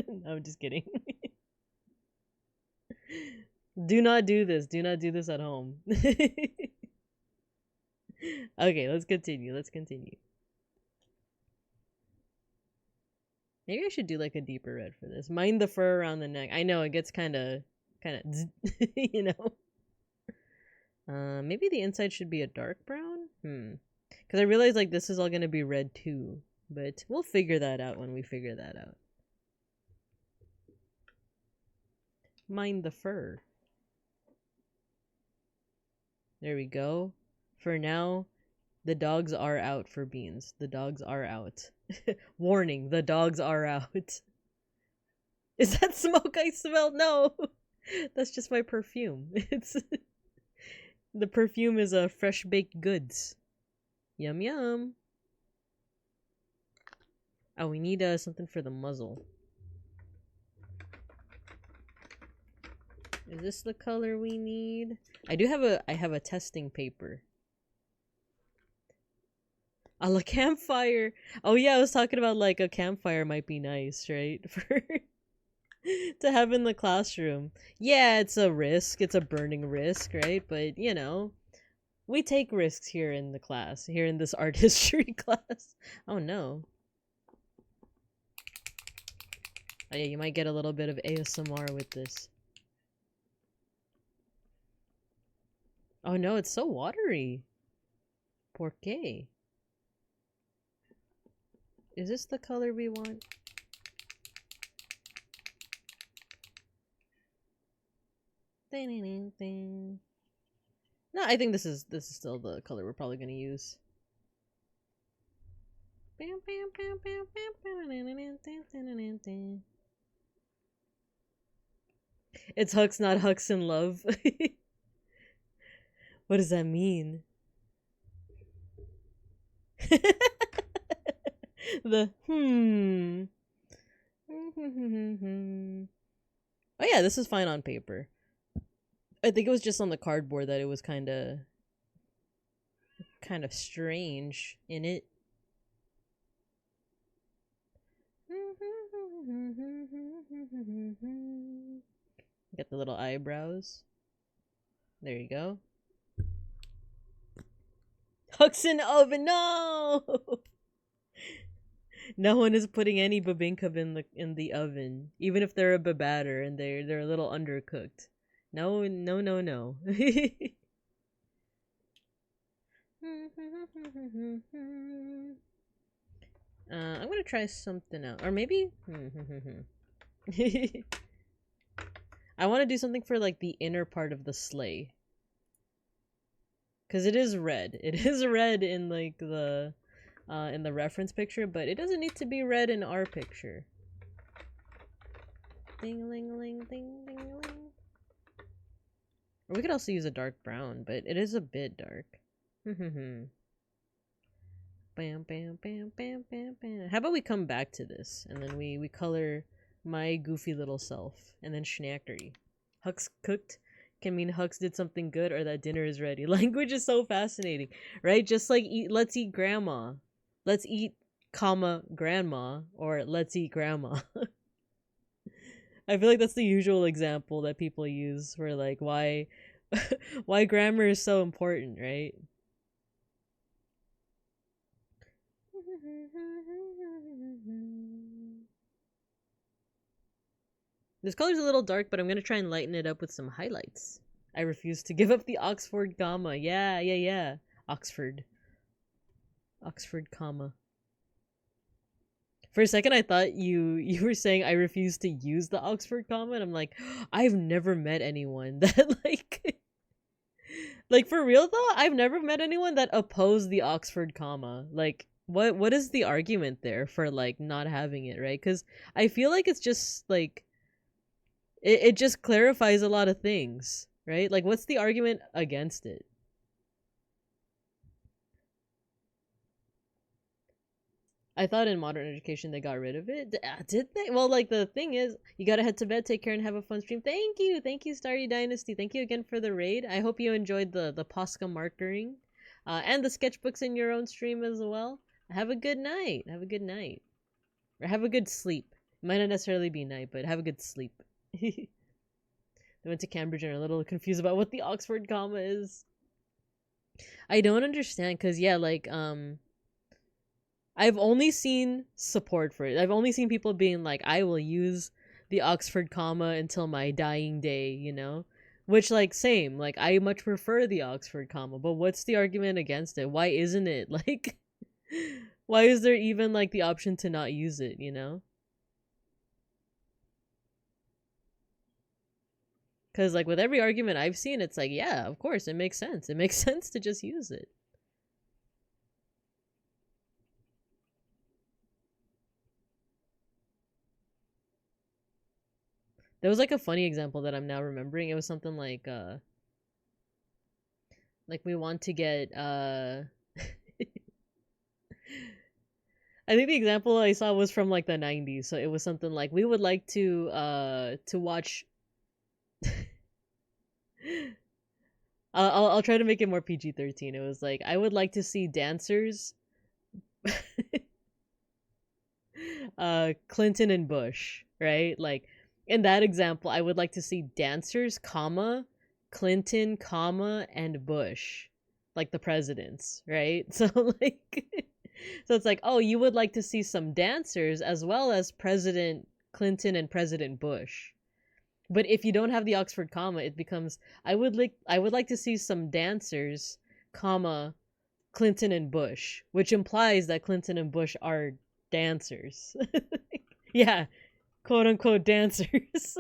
No, I'm just kidding. Do not do this. Do not do this at home. Okay, let's continue. Let's continue. Maybe I should do like a deeper red for this. Mind the fur around the neck. I know it gets kind of, you know. Maybe the inside should be a dark brown. Because I realize like this is all gonna be red too, but we'll figure that out when we figure that out. Mind the fur. There we go. For now, the dogs are out for beans. The dogs are out. Warning, the dogs are out. Is that smoke I smell? No! That's just my perfume. It's the perfume is a fresh baked goods. Yum yum. Oh, we need something for the muzzle. Is this the color we need? I have a testing paper. A campfire. Oh yeah, I was talking about like a campfire might be nice, right? For to have in the classroom. Yeah, it's a risk. It's a burning risk, right? But, you know, we take risks here in the class, here in this art history class. Oh no. Oh yeah, you might get a little bit of ASMR with this. Oh no, it's so watery. ¿Por qué? Is this the color we want? No, I think this is still the color we're probably gonna use. It's Hux, not Hux in love. What does that mean? The Oh yeah, this is fine on paper. I think it was just on the cardboard that it was kind of strange in it. Get the little eyebrows. There you go. Huck's in the oven. No. No one is putting any bebinka in the oven, even if they're a babatter and they're a little undercooked. No, no, no, no. I'm gonna try something out, or maybe. I want to do something for like the inner part of the sleigh, cause it is red. It is red in like the in the reference picture, but it doesn't need to be red in our picture. Ding-a-ling-a-ling, ding-ding-a-ling. Or we could also use a dark brown, but it is a bit dark. Bam, bam, bam, bam, bam, bam. How about we come back to this, and then we color my goofy little self, and then schnackery. Huck's cooked can mean Huck's did something good or that dinner is ready. Language is so fascinating, right? Just like let's eat grandma. Let's eat, comma, grandma, or let's eat grandma. I feel like that's the usual example that people use for like why why grammar is so important, right? This color's a little dark, but I'm gonna try and lighten it up with some highlights. I refuse to give up the Oxford comma. Yeah. Oxford, comma. For a second, I thought you were saying I refuse to use the Oxford comma, and I'm like, I've never met anyone that like for real though, I've never met anyone that opposed the Oxford comma. Like, what is the argument there for like not having it, right? Because I feel like it's just like it just clarifies a lot of things, right? Like, what's the argument against it? I thought in modern education they got rid of it. Did they? Well, like, the thing is, you gotta head to bed, take care, and have a fun stream. Thank you, Starry Dynasty. Thank you again for the raid. I hope you enjoyed the POSCA markering, and the sketchbooks in your own stream as well. Have a good night. Have a good night, or have a good sleep. It might not necessarily be night, but have a good sleep. They went to Cambridge and are a little confused about what the Oxford comma is. I don't understand, because yeah, like I've only seen support for it. I've only seen people being like, I will use the Oxford comma until my dying day, you know? Which, like, same. Like, I much prefer the Oxford comma, but what's the argument against it? Why isn't it? Like, why is there even, like, the option to not use it, you know? Because, like, with every argument I've seen, it's like, yeah, of course, it makes sense. It makes sense to just use it. There was, like, a funny example that I'm now remembering. It was something like we want to get, I think the example I saw was from, like, the 90s. So it was something like, we would like to watch... I'll try to make it more PG-13. It was like, I would like to see dancers, Clinton and Bush, right? Like, in that example, I would like to see dancers, comma, Clinton, comma, and Bush, like the presidents, right? So like, so it's like, oh, you would like to see some dancers as well as President Clinton and President Bush. But if you don't have the Oxford comma, it becomes, I would like to see some dancers, comma, Clinton and Bush, which implies that Clinton and Bush are dancers. Yeah, quote unquote dancers.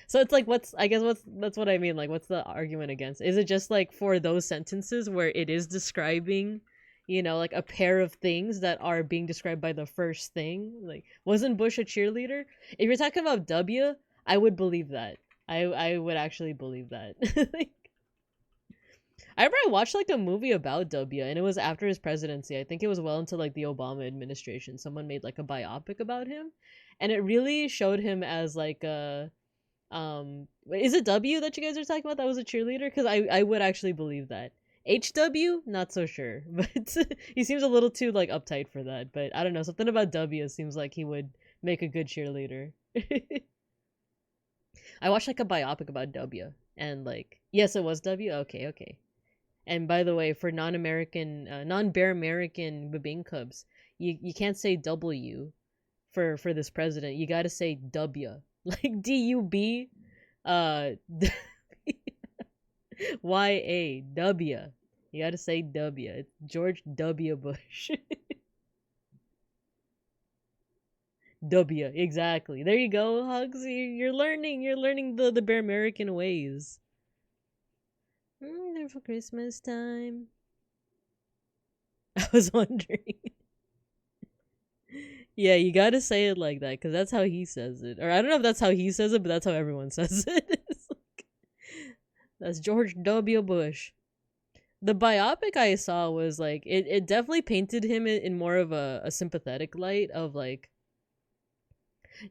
So it's like, that's what I mean. Like, what's the argument against? Is it just like for those sentences where it is describing, you know, like a pair of things that are being described by the first thing? Like, wasn't Bush a cheerleader? If you're talking about W, I would believe that. I would actually believe that. Like, I remember I watched like a movie about W, and it was after his presidency. I think it was well into like the Obama administration. Someone made like a biopic about him, and it really showed him as like a is it W that you guys are talking about that was a cheerleader? Because I would actually believe that. HW, not so sure, but he seems a little too like uptight for that. But I don't know, something about W seems like he would make a good cheerleader. I watched like a biopic about W, and like yes, it was W. Okay, okay. And by the way, for non-American, non-Bear American Babing Cubs, you can't say W for this president. You got to say W, like DUB, uh, YA. You got to say W. It's George W. Bush. W, exactly. There you go, Hugs. You're learning. You're learning the Bear American ways. There for Christmas time. I was wondering. Yeah, you gotta say it like that, because that's how he says it. Or I don't know if that's how he says it, but that's how everyone says it. Like, that's George W. Bush. The biopic I saw was like, it definitely painted him in more of a sympathetic light of like,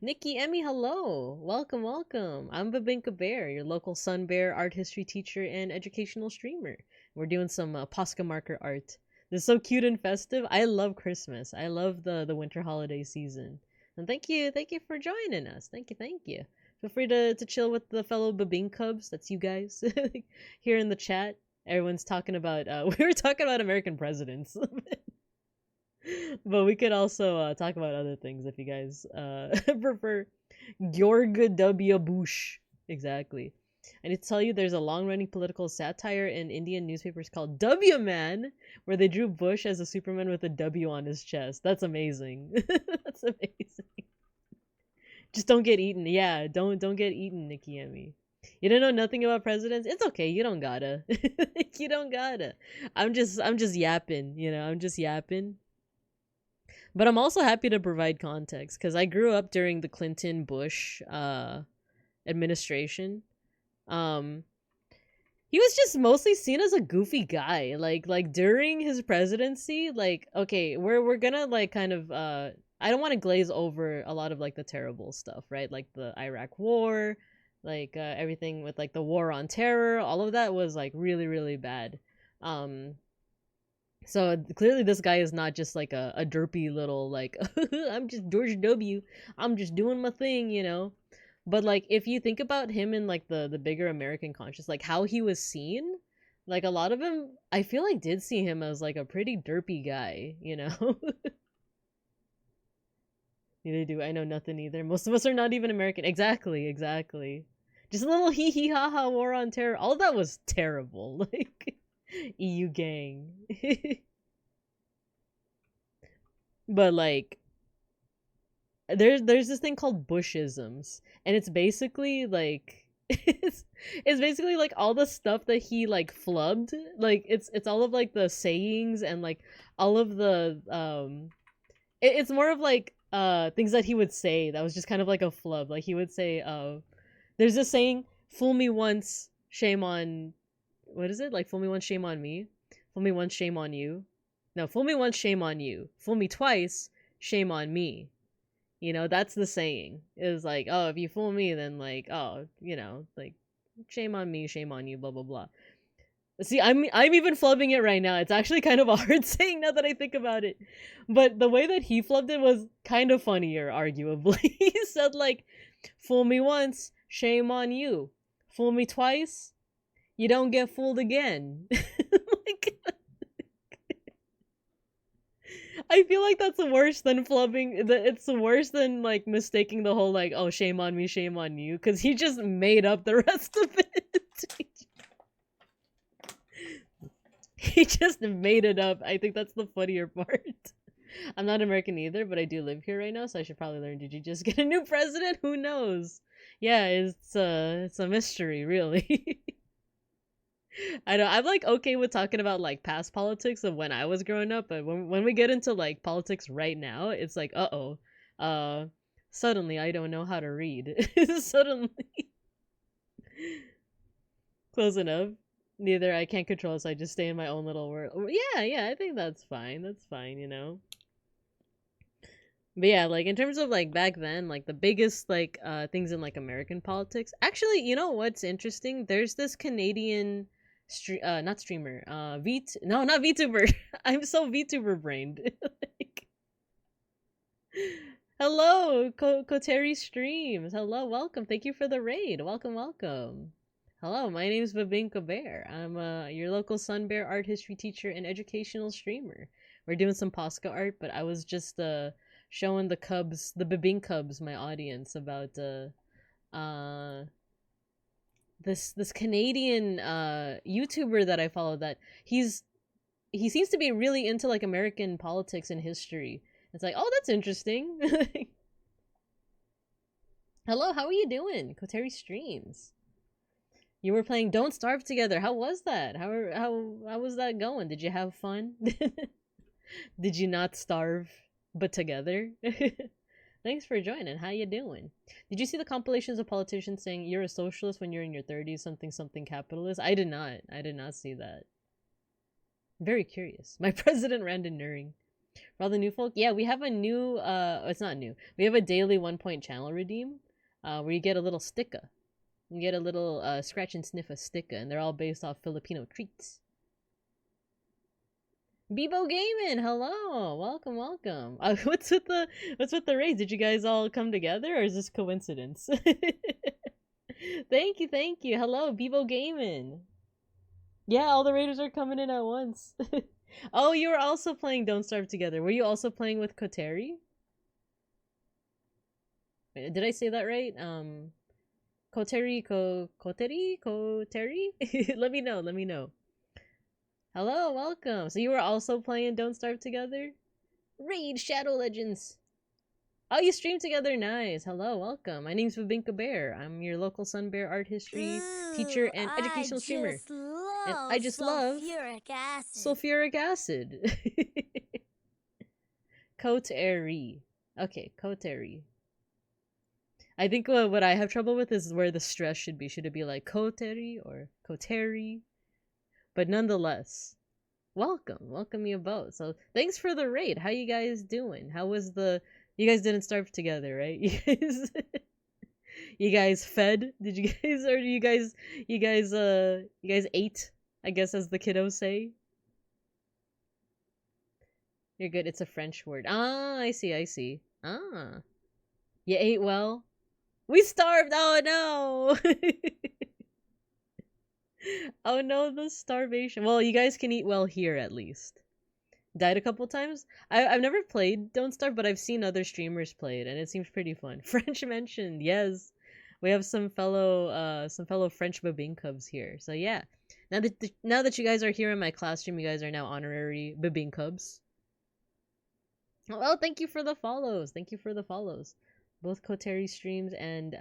Nikki Emmy, hello. Welcome, welcome. I'm Babinka Bear, your local Sun Bear art history teacher and educational streamer. We're doing some POSCA marker art. This is so cute and festive. I love Christmas. I love the winter holiday season. And thank you for joining us. Thank you. Feel free to chill with the fellow Babing Cubs. That's you guys here in the chat. Everyone's talking about we were talking about American presidents. But we could also talk about other things if you guys prefer. Georg W. Bush. Exactly. I need to tell you there's a long-running political satire in Indian newspapers called W Man, where they drew Bush as a Superman with a W on his chest. That's amazing. That's amazing. Just don't get eaten. Yeah, don't get eaten, Nikki Emmy. You don't know nothing about presidents? It's okay. You don't gotta. You don't gotta. I'm just yapping, you know. I'm just yapping. But I'm also happy to provide context because I grew up during the Clinton Bush administration. He was just mostly seen as a goofy guy. Like during his presidency, like okay, we're gonna like kind of I don't want to glaze over a lot of like the terrible stuff, right? Like the Iraq war, like everything with like the war on terror, all of that was like really, really bad. So clearly this guy is not just like a derpy little like I'm just George W. I'm just doing my thing, you know. But like if you think about him in like the bigger American conscious, like how he was seen, like a lot of him I feel like did see him as like a pretty derpy guy, you know. Neither do I know nothing either. Most of us are not even American. Exactly. Just a little hee hee ha ha war on terror. All that was terrible. Like EU gang. But like there's this thing called Bushisms, and it's basically like it's basically like all the stuff that he like flubbed. Like it's all of like the sayings and like all of the it's more of like things that he would say that was just kind of like a flub. Like he would say there's this saying, fool me once, shame on, what is it? Like fool me once, shame on me. Fool me once, shame on you. No, fool me once, shame on you. Fool me twice, shame on me. You know, that's the saying. Is like, oh, if you fool me, then like, oh, you know, like, shame on me, shame on you, blah blah blah. See, I'm even flubbing it right now. It's actually kind of a hard saying now that I think about it. But the way that he flubbed it was kind of funnier, arguably. He said like, fool me once, shame on you. Fool me twice, you don't get fooled again. Like, I feel like that's worse than flubbing. It's worse than like mistaking the whole like, oh, shame on me, shame on you, because he just made up the rest of it. He just made it up. I think that's the funnier part. I'm not American either, but I do live here right now, so I should probably learn. Did you just get a new president? Who knows? Yeah, it's a mystery, really. I know I'm like okay with talking about like past politics of when I was growing up, but when we get into like politics right now, it's like suddenly I don't know how to read. Suddenly. Close enough. Neither I can't control it, so I just stay in my own little world. Yeah, I think that's fine. That's fine, you know. But yeah, like in terms of like back then, like the biggest like things in like American politics. Actually, you know what's interesting? There's this Canadian not streamer, no, not VTuber. I'm so VTuber brained. Like, hello, Koteri Streams. Hello, welcome. Thank you for the raid. Welcome, welcome. Hello, my name is Babinka Bear. I'm your local Sun Bear art history teacher and educational streamer. We're doing some POSCA art, but I was just showing the cubs, the Babin cubs, my audience about this Canadian YouTuber that I follow. That he seems to be really into like American politics and history. It's like, oh, that's interesting. Hello, how are you doing? Koteri Streams. You were playing Don't Starve together. How was that? How was that going? Did you have fun? Did you not starve but together? Thanks for joining. How you doing? Did you see the compilations of politicians saying you're a socialist when you're in your 30s, something capitalist? I did not. I did not see that. Very curious. My president Randon Nuring. For all the new folk, yeah, we have a new it's not new. We have a daily 1 point channel redeem where you get a little sticker. You get a little scratch and sniff a sticker, and they're all based off Filipino treats. Bebo Gaming, hello, welcome. What's with the raids? Did you guys all come together, or is this coincidence? Thank you. Hello, Bebo Gaming. Yeah, all the raiders are coming in at once. Oh, you were also playing Don't Starve together. Were you also playing with Koteri? Did I say that right? Koteri. Let me know. Hello, welcome. So you were also playing Don't Starve together? Raid Shadow Legends. Oh, you stream together. Nice. Hello, welcome. My name's Babinka Bear. I'm your local Sun Bear art history teacher and educational streamer. And I just love sulfuric acid. Koteri. Okay, Koteri. I think what I have trouble with is where the stress should be. Should it be like Koteri or Koteri? But nonetheless, welcome you both. So thanks for the raid. How you guys doing? How was you guys didn't starve together, right? You guys fed? Did you guys, or you guys ate? I guess, as the kiddos say. You're good. It's a French word. Ah, I see. Ah, you ate well. We starved. Oh no. Oh no, the starvation. Well, you guys can eat well here at least. Died a couple times. I've never played Don't Starve, but I've seen other streamers play it, and it seems pretty fun. French mentioned, yes. We have some fellow French Babin cubs here. So yeah, now that you guys are here in my classroom, you guys are now honorary Babin cubs. Well, thank you for the follows. Both Koteri Streams and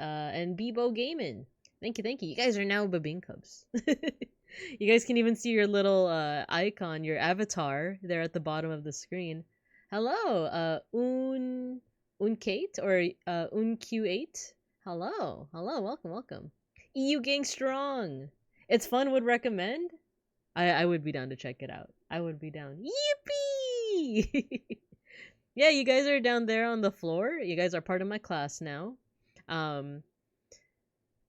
Bebo Gaming. Thank you. You guys are now Babin cubs. You guys can even see your little icon, your avatar there at the bottom of the screen. Hello, Kate or Q8. Hello, welcome. EU Gang Strong. It's fun. Would recommend. I would be down to check it out. I would be down. Yippee! Yeah, you guys are down there on the floor. You guys are part of my class now.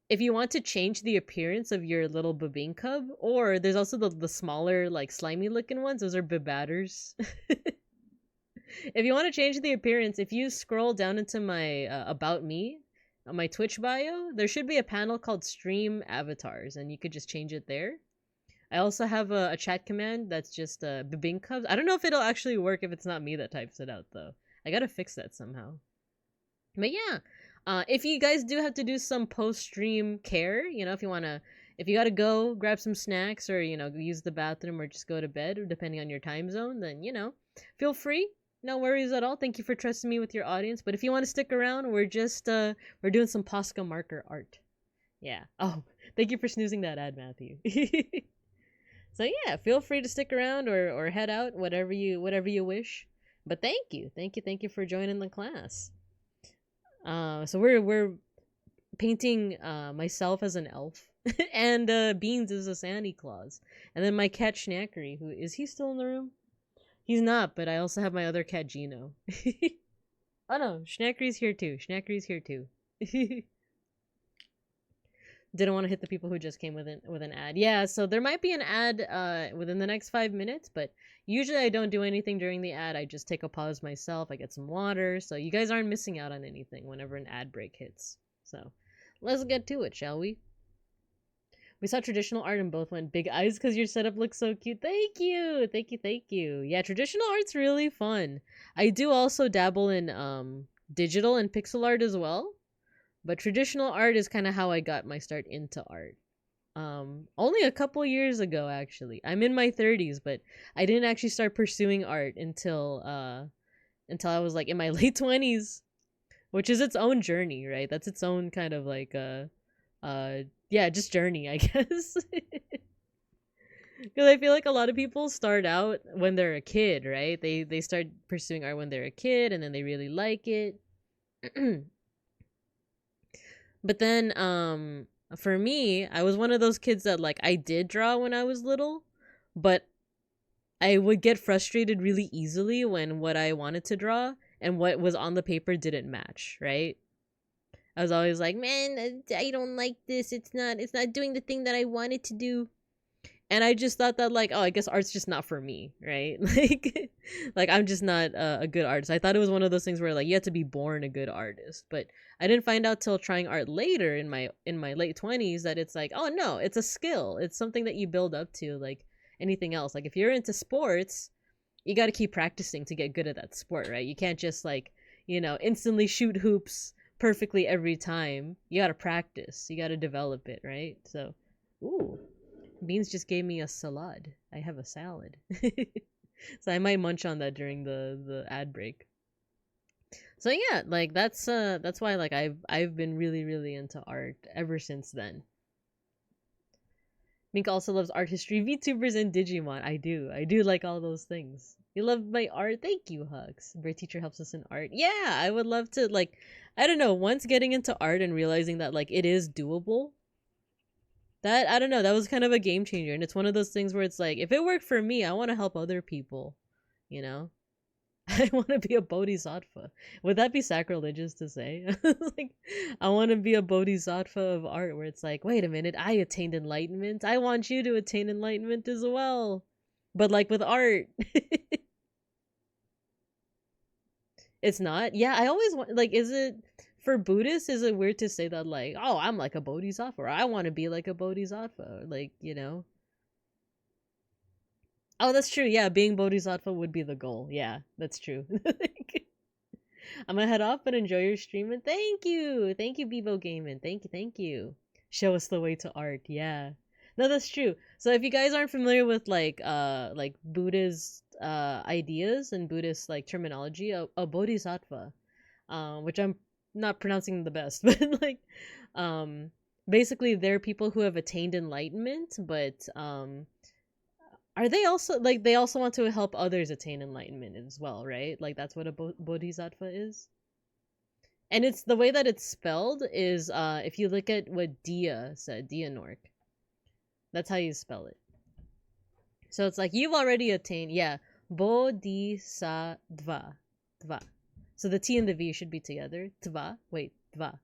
If you want to change the appearance of your little Babin cub, or there's also the smaller, like, slimy looking ones, those are Bibatters. If you want to change the appearance, if you scroll down into my About Me, my Twitch bio, there should be a panel called Stream Avatars, and you could just change it there. I also have a chat command that's just Babin cubs. I don't know if it'll actually work if it's not me that types it out, though. I gotta fix that somehow. But yeah. If you guys do have to do some post-stream care, you know, if you gotta go grab some snacks or, you know, use the bathroom or just go to bed, depending on your time zone, then, you know, feel free. No worries at all. Thank you for trusting me with your audience. But if you want to stick around, we're doing some POSCA marker art. Yeah. Oh, thank you for snoozing that ad, Matthew. So yeah, feel free to stick around or head out, whatever you wish. But thank you for joining the class. So we're painting myself as an elf. and Beans is a Santa Claus. And then my cat Schnackery, who is he still in the room? He's not, but I also have my other cat Gino. Oh no, Schnackery's here too. Schnackery's here too. Didn't want to hit the people who just came with an ad. Yeah, so there might be an ad within the next 5 minutes, but usually I don't do anything during the ad. I just take a pause myself. I get some water, so you guys aren't missing out on anything whenever an ad break hits. So let's get to it, shall we? We saw traditional art and both went big eyes because your setup looks so cute. Thank you. Thank you. Thank you. Yeah, traditional art's really fun. I do also dabble in digital and pixel art as well. But traditional art is kind of how I got my start into art. Only a couple years ago, actually. I'm in my 30s, but I didn't actually start pursuing art until I was like in my late 20s, which is its own journey, right? That's its own kind of like yeah, just journey, I guess. Because I feel like a lot of people start out when they're a kid, right? They start pursuing art when they're a kid, and then they really like it. But then for me, I was one of those kids that like I did draw when I was little, but I would get frustrated really easily when what I wanted to draw and what was on the paper didn't match, right? I was always like, "Man, I don't like this. It's not doing the thing that I wanted to do." And I just thought that like, oh, I guess art's just not for me, right? Like I'm just not a good artist. I thought it was one of those things where like you have to be born a good artist, but I didn't find out till trying art later in my late 20s that it's like, oh no, it's a skill. It's something that you build up to like anything else. Like if you're into sports, you got to keep practicing to get good at that sport, right? You can't just like, instantly shoot hoops perfectly every time. You got to practice. You got to develop it, right? So, ooh. Beans just gave me a salad. I have a salad. So I might munch on that during the ad break. So yeah, like that's why like I've been really, really into art ever since then. Mink also loves art history, VTubers, and Digimon. I do like all those things. You love my art? Thank you, Hugs. Bird teacher helps us in art. Yeah, I would love to like, I don't know, once getting into art and realizing that like it is doable, that, I don't know, that was kind of a game changer. And it's one of those things where it's like, if it worked for me, I want to help other people, you know? I want to be a bodhisattva. Would that be sacrilegious to say? Like, I want to be a bodhisattva of art where it's like, wait a minute, I attained enlightenment. I want you to attain enlightenment as well. But like with art. It's not? Yeah, I always want, like, is it, for Buddhists, is it weird to say that, like, oh, I'm like a bodhisattva, or I want to be like a bodhisattva, like, Oh, that's true. Yeah, being bodhisattva would be the goal. Yeah, that's true. I'm gonna head off, but enjoy your stream, and thank you, Bebo Gaming. Thank you. Show us the way to art. Yeah, no, that's true. So if you guys aren't familiar with like Buddhist ideas and Buddhist like terminology, a bodhisattva, which I'm not pronouncing the best, but like basically they're people who have attained enlightenment, but are they also like, they also want to help others attain enlightenment as well, right? Like that's what a bodhisattva is. And it's the way that it's spelled is if you look at what Dia said, Dia Nork, that's how you spell it. So it's like you've already attained, yeah, bodhisattva, dva. So the T and the V should be together. Tva, wait, dva.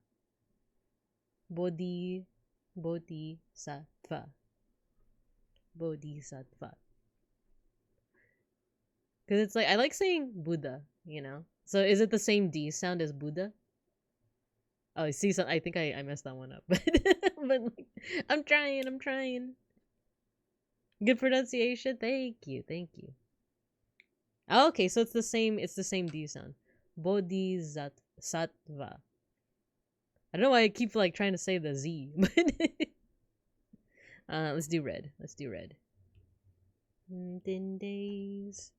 Bodhisattva. Bodhisattva. Because it's like, I like saying Buddha, So is it the same D sound as Buddha? Oh, see, so I think I messed that one up. But like, I'm trying. Good pronunciation. Thank you. Oh, okay, so it's the same D sound. Bodhisattva. I don't know why I keep like trying to say the Z, but let's do red. 10 days.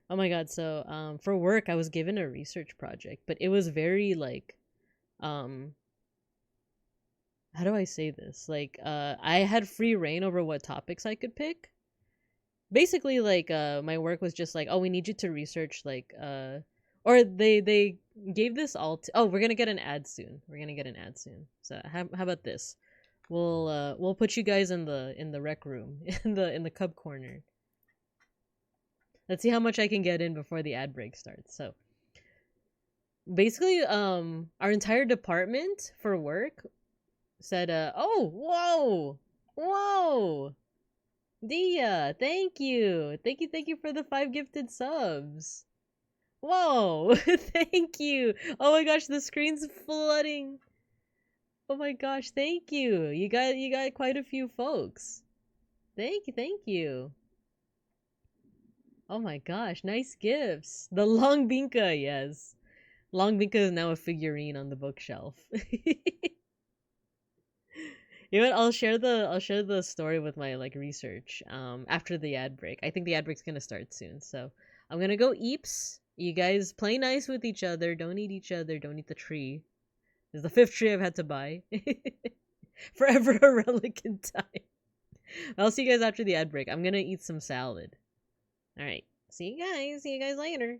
Oh my god, so for work I was given a research project, but it was very like how do I say this? Like I had free reign over what topics I could pick. Basically like my work was just like, oh, we need you to research like Or they gave this all to. Oh, we're gonna get an ad soon. We're gonna get an ad soon. So how about this? We'll put you guys in the rec room in the cub corner. Let's see how much I can get in before the ad break starts. So basically, our entire department for work said, oh, whoa, Dia, thank you, thank you for the 5 gifted subs. Whoa, thank you. Oh my gosh, the screen's flooding. Oh my gosh, thank you. You got quite a few folks. Thank you. Oh my gosh, nice gifts. The Long Binka, yes. Long Binka is now a figurine on the bookshelf. You know what? I'll share the story with my like research after the ad break. I think the ad break's gonna start soon. So I'm gonna go eeps. You guys play nice with each other. Don't eat each other. Don't eat the tree. This is the 5th tree I've had to buy. Forever a relic in time. I'll see you guys after the ad break. I'm gonna eat some salad. Alright. See you guys. See you guys later.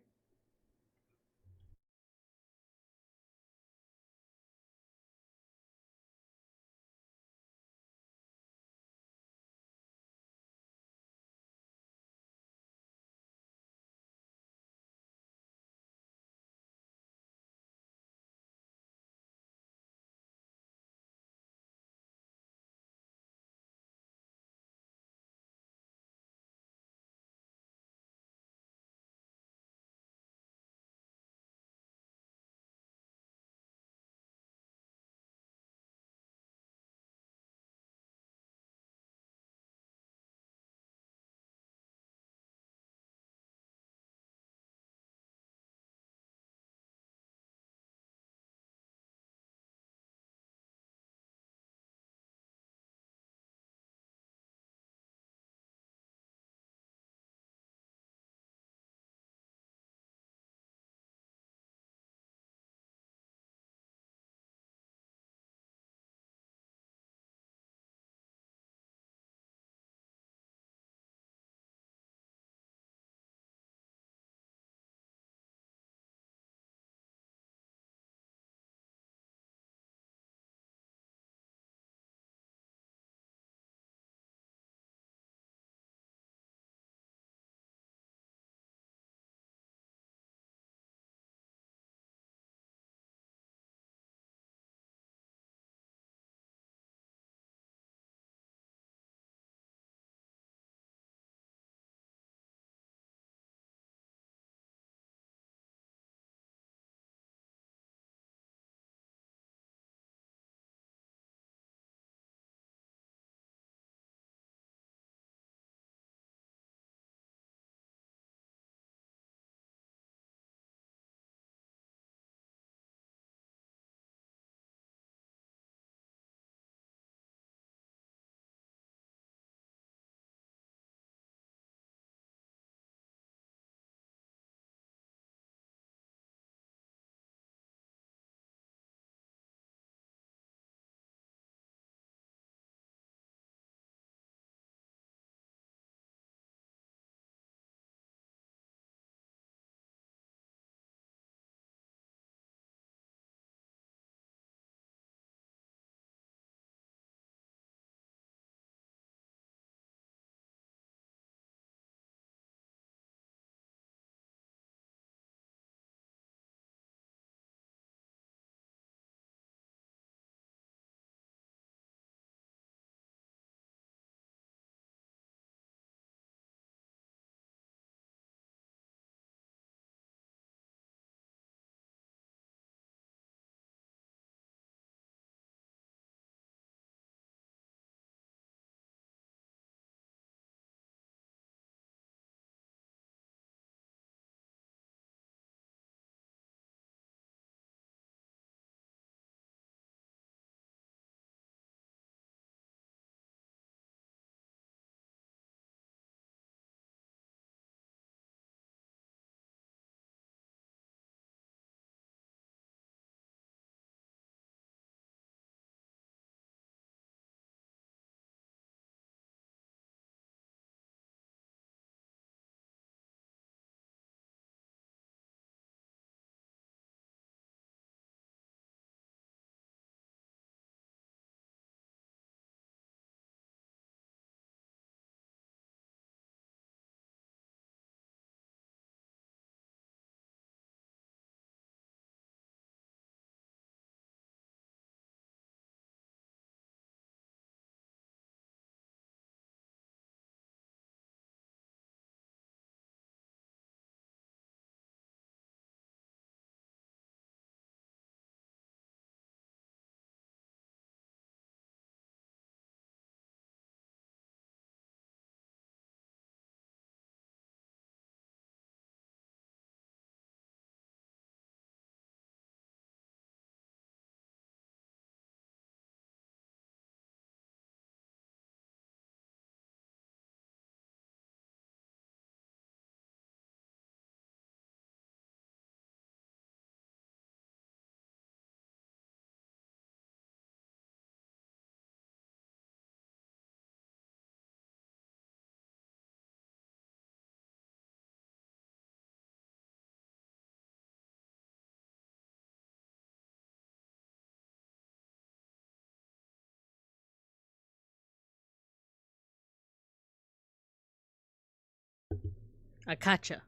I gotcha.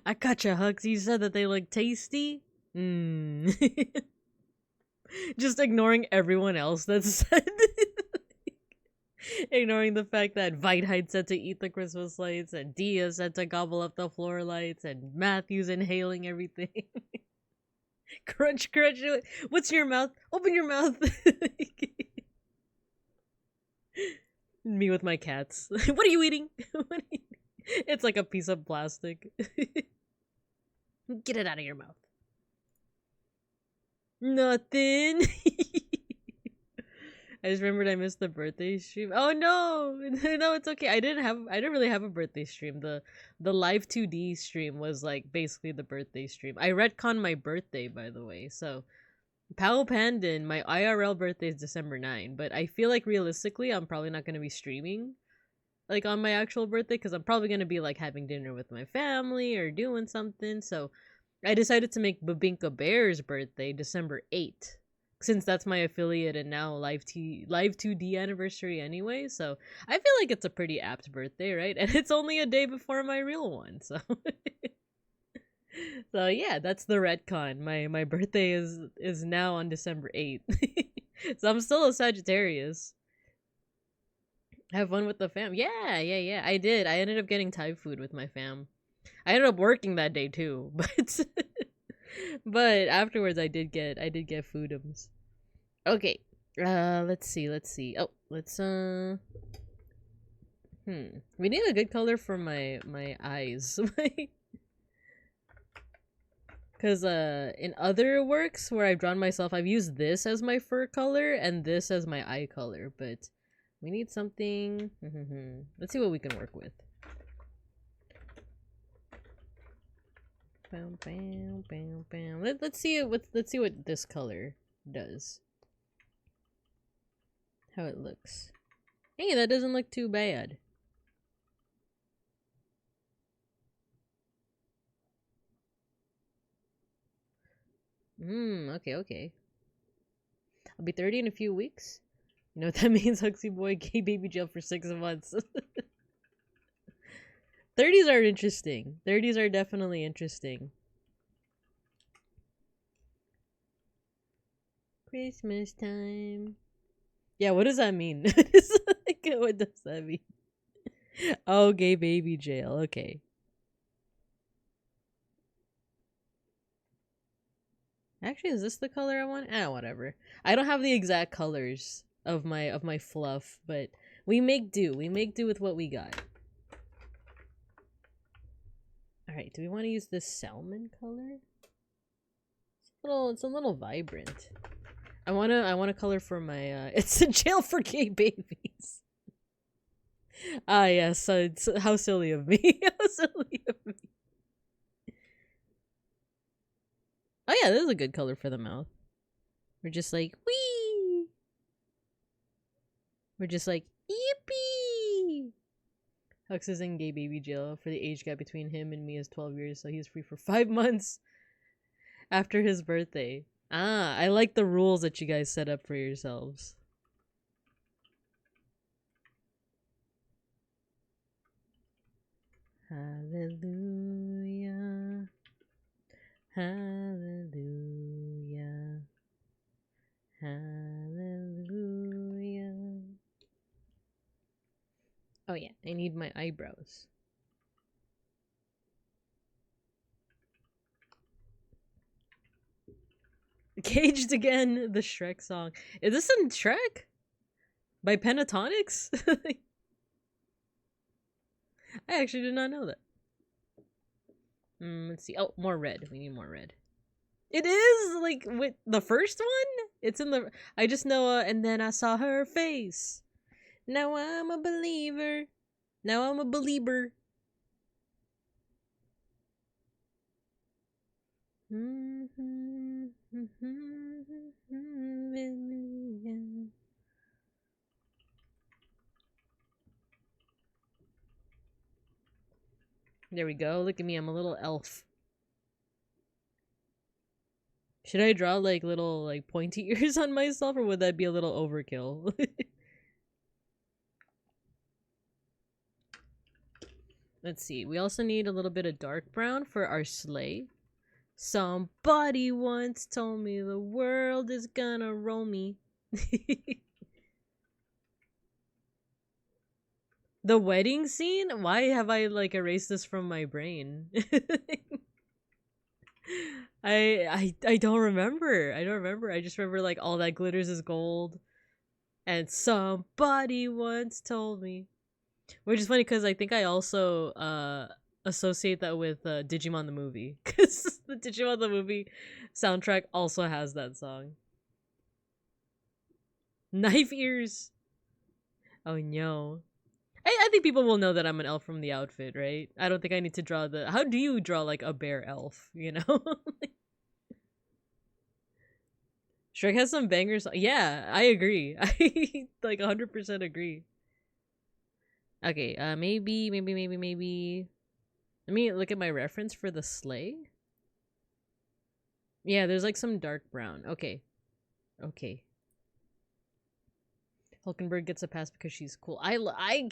I gotcha, Hugs. You said that they look tasty? Mmm. Just ignoring everyone else that said ignoring the fact that Whitehead said to eat the Christmas lights, and Dia said to gobble up the floor lights, and Matthew's inhaling everything. Crunch, crunch. What's in your mouth? Open your mouth. Me with my cats. What are you eating? It's like a piece of plastic. Get it out of your mouth. Nothing. I just remembered I missed the birthday stream. Oh no, no, it's okay. I didn't really have a birthday stream. The live 2D stream was like basically the birthday stream. I retconned my birthday, by the way. So, Pao Pandan, my IRL birthday is December 9, but I feel like realistically, I'm probably not gonna be streaming like on my actual birthday because I'm probably gonna be like having dinner with my family or doing something. So, I decided to make Babinka Bear's birthday December 8. Since that's my affiliate and now live 2D anniversary anyway, so I feel like it's a pretty apt birthday, right? And it's only a day before my real one, so so yeah, that's the retcon. My birthday is now on December 8th. So I'm still a Sagittarius. Have fun with the fam. Yeah. I did. I ended up getting Thai food with my fam. I ended up working that day too, but but afterwards I did get foodums. Okay. Let's see. Oh, let's we need a good color for my eyes. Cuz in other works where I've drawn myself, I've used this as my fur color and this as my eye color, but we need something. Let's see what we can work with. Bam, bam, bam, bam. Let's see what this color does. How it looks. Hey, that doesn't look too bad. Okay. I'll be 30 in a few weeks. You know what that means, Huxley boy? Gay baby jail for 6 months. 30s are interesting. 30s are definitely interesting. Christmas time. Yeah, what does that mean? What does that mean? Oh, gay baby jail. Okay. Actually, is this the color I want? Whatever. I don't have the exact colors of my fluff, but we make do. We make do with what we got. Alright, do we want to use this salmon color? It's a little vibrant. I want a color for my it's a jail for gay babies. Yes, so it's how silly of me. How silly of me. Oh yeah, this is a good color for the mouth. We're just like, wee. We're just like, yippee. Hux is in gay baby jail for the age gap between him and me is 12 years, so he's free for 5 months after his birthday. I like the rules that you guys set up for yourselves. Hallelujah. Hallelujah. Hallelujah. Oh yeah, I need my eyebrows. Caged again, the Shrek song. Is this in Shrek? By Pentatonics? I actually did not know that. Let's see. Oh, more red. We need more red. It is like with the first one. It's in the. I just know. And then I saw her face. Now I'm a believer. Now I'm a believer. There we go. Look at me. I'm a little elf. Should I draw like little like pointy ears on myself, or would that be a little overkill? Let's see. We also need a little bit of dark brown for our sleigh. Somebody once told me the world is gonna roll me. The wedding scene? Why have I like erased this from my brain? I don't remember. I don't remember. I just remember like all that glitters is gold. And somebody once told me. Which is funny because I think I also associate that with Digimon the movie. Because the Digimon the movie soundtrack also has that song. Knife ears. Oh no. I think people will know that I'm an elf from the outfit, right? I don't think I need to draw the... How do you draw, like, a bear elf, you know? Shrek has some bangers. Yeah, I agree. I, like, 100% agree. Okay, maybe... Let me look at my reference for the sleigh. Yeah, there's, like, some dark brown. Okay. Okay. Hulkenberg gets a pass because she's cool. I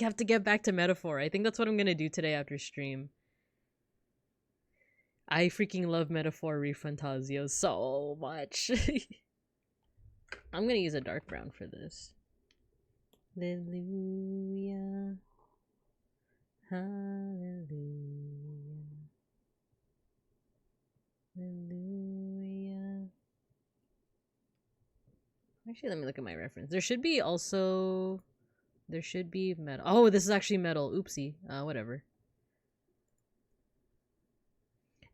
have to get back to metaphor. I think that's what I'm gonna do today after stream. I freaking love metaphor Refantasio so much. I'm gonna use a dark brown for this. Hallelujah. Hallelujah. Hallelujah. Actually, let me look at my reference. There should be also... There should be metal. Oh, this is actually metal. Oopsie. Whatever.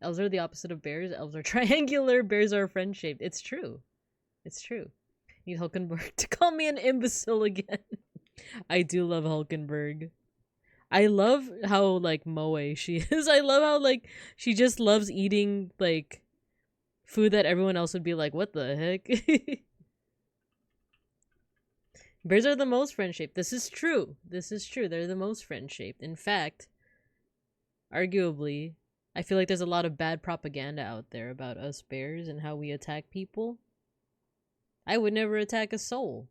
Elves are the opposite of bears. Elves are triangular. Bears are friend-shaped. It's true. It's true. Need Hulkenberg to call me an imbecile again. I do love Hulkenberg. I love how, like, moe she is. I love how, like, she just loves eating, like, food that everyone else would be like, what the heck? Bears are the most friend-shaped. This is true. This is true. They're the most friend-shaped. In fact, arguably, I feel like there's a lot of bad propaganda out there about us bears and how we attack people. I would never attack a soul.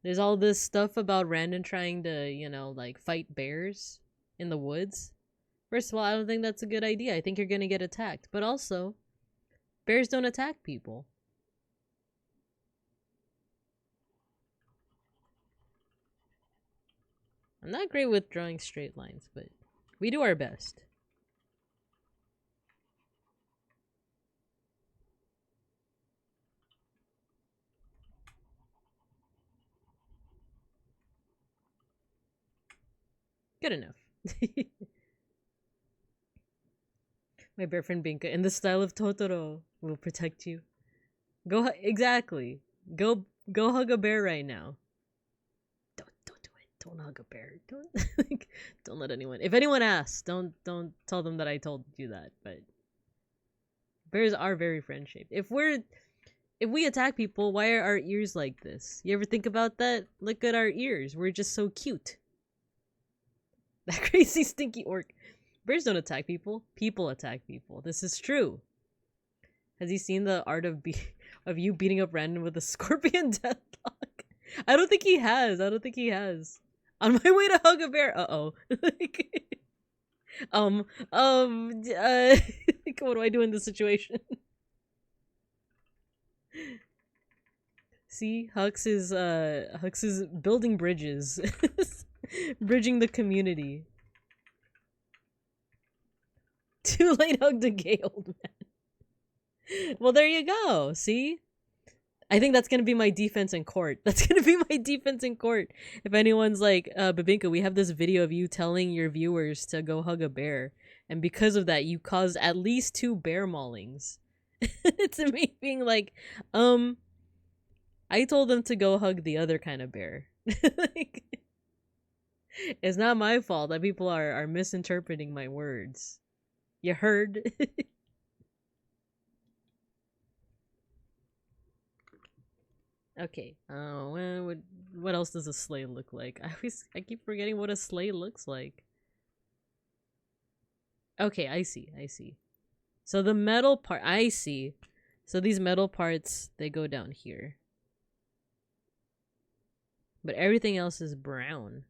There's all this stuff about Randon trying to, you know, like, fight bears in the woods. First of all, I don't think that's a good idea. I think you're gonna get attacked. But also, bears don't attack people. I'm not great with drawing straight lines, but we do our best. Good enough. My bear friend Binka, in the style of Totoro, will protect you. Exactly. Go hug a bear right now. Don't do it. Don't hug a bear. Don't don't let anyone. If anyone asks, don't tell them that I told you that. But bears are very friend shaped. If we attack people, why are our ears like this? You ever think about that? Look at our ears. We're just so cute. That crazy stinky orc. Bears don't attack people. People attack people. This is true. Has he seen the art of you beating up Random with a scorpion deathlock? I don't think he has. I don't think he has. On my way to hug a bear. Uh-oh. What do I do in this situation? See, Hux is building bridges. Bridging the community. Too late, hugged a gay old man. Well, there you go. See? I think that's gonna be my defense in court. That's gonna be my defense in court. If anyone's like, Babinka, we have this video of you telling your viewers to go hug a bear. And because of that, you caused at least 2 bear maulings. It's me being like, I told them to go hug the other kind of bear. Like, it's not my fault that people are misinterpreting my words. You heard? Okay. What else does a sleigh look like? I keep forgetting what a sleigh looks like. Okay, I see. So the metal part, I see. So these metal parts, they go down here. But everything else is brown.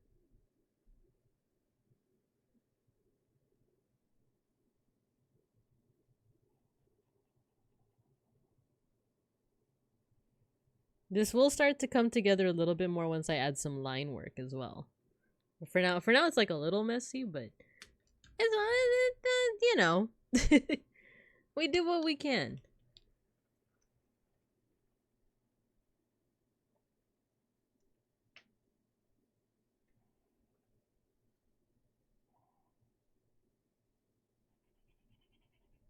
This will start to come together a little bit more once I add some line work as well. For now, it's like a little messy, but it's you know, we do what we can.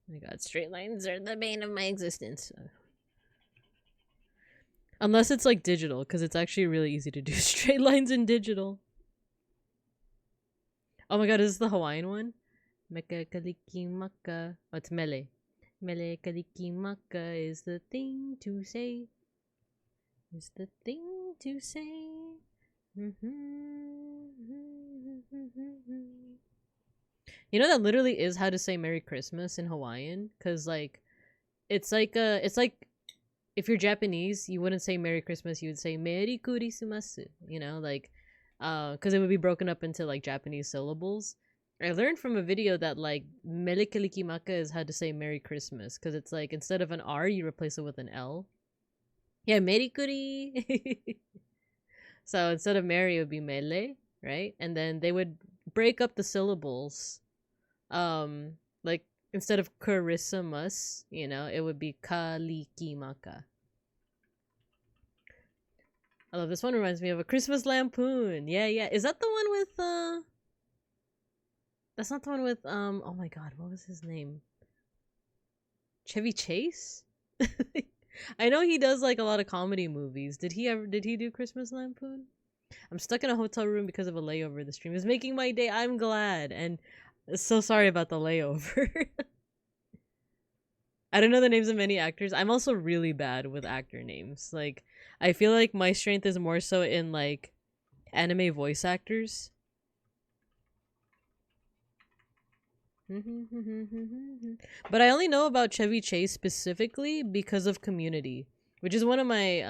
Oh my god, straight lines are the bane of my existence. Unless it's like digital, because it's actually really easy to do straight lines in digital. Oh my god, is this the Hawaiian one? Meka kaliki maka. Oh, it's mele. Mele kaliki maka is the thing to say. Is the thing to say. You know that literally is how to say Merry Christmas in Hawaiian, cause like, it's like if you're Japanese, you wouldn't say Merry Christmas, you would say Merry Kurisumasu. You know, like, cause it would be broken up into like Japanese syllables. I learned from a video that like Melekalikimaka is how to say Merry Christmas, cause it's like instead of an R, you replace it with an L. Yeah, Merry Kuri. So instead of Merry, it would be Mele, right? And then they would break up the syllables. Like instead of Christmas, you know, it would be Kalikimaka. I love this one. Reminds me of A Christmas Lampoon. Yeah, yeah. Is that the one with That's not the one with oh my god, what was his name? Chevy Chase? I know he does like a lot of comedy movies. Did he do Christmas Lampoon? I'm stuck in a hotel room because of a layover. The stream is making my day. I'm glad. And so sorry about the layover. I don't know the names of many actors. I'm also really bad with actor names. Like, I feel like my strength is more so in like anime voice actors. But I only know about Chevy Chase specifically because of Community, which is one of my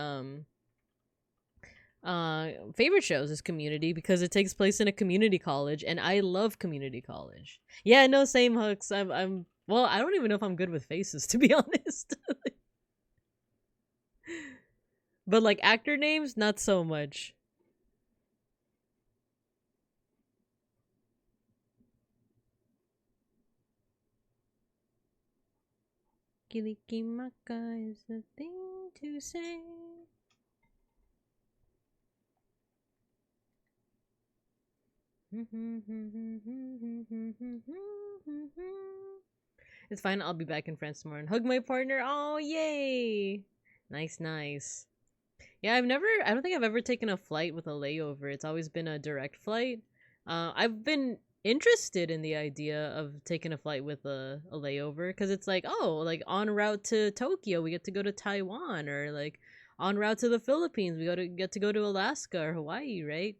favorite shows is Community because it takes place in a community college and I love community college. Yeah, no, same Hooks. I'm well, I don't even know if I'm good with faces to be honest. But like actor names, not so much. Kilikimaka is the thing to say. It's fine, I'll be back in France tomorrow and hug my partner. Oh, yay! Nice, nice. Yeah, I don't think I've ever taken a flight with a layover. It's always been a direct flight. I've been interested in the idea of taking a flight with a layover because it's like, oh, like en route to Tokyo, we get to go to Taiwan, or like en route to the Philippines, we get to go to Alaska or Hawaii, right?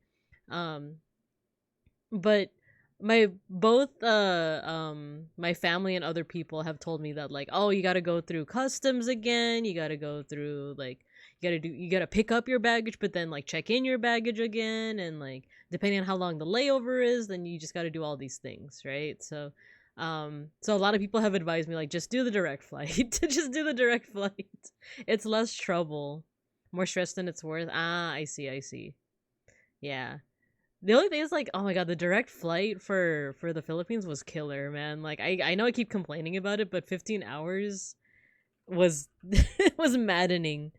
But my family and other people have told me that like, oh, you got to go through customs again, you got to go through like you gotta pick up your baggage but then like check in your baggage again, and like depending on how long the layover is, then you just got to do all these things, right? So so a lot of people have advised me like, just do the direct flight. Just do the direct flight. It's less trouble, more stress than it's worth. I see. Yeah. The only thing is like, oh my god, the direct flight for the Philippines was killer, man. Like I know I keep complaining about it, but 15 hours was was maddening.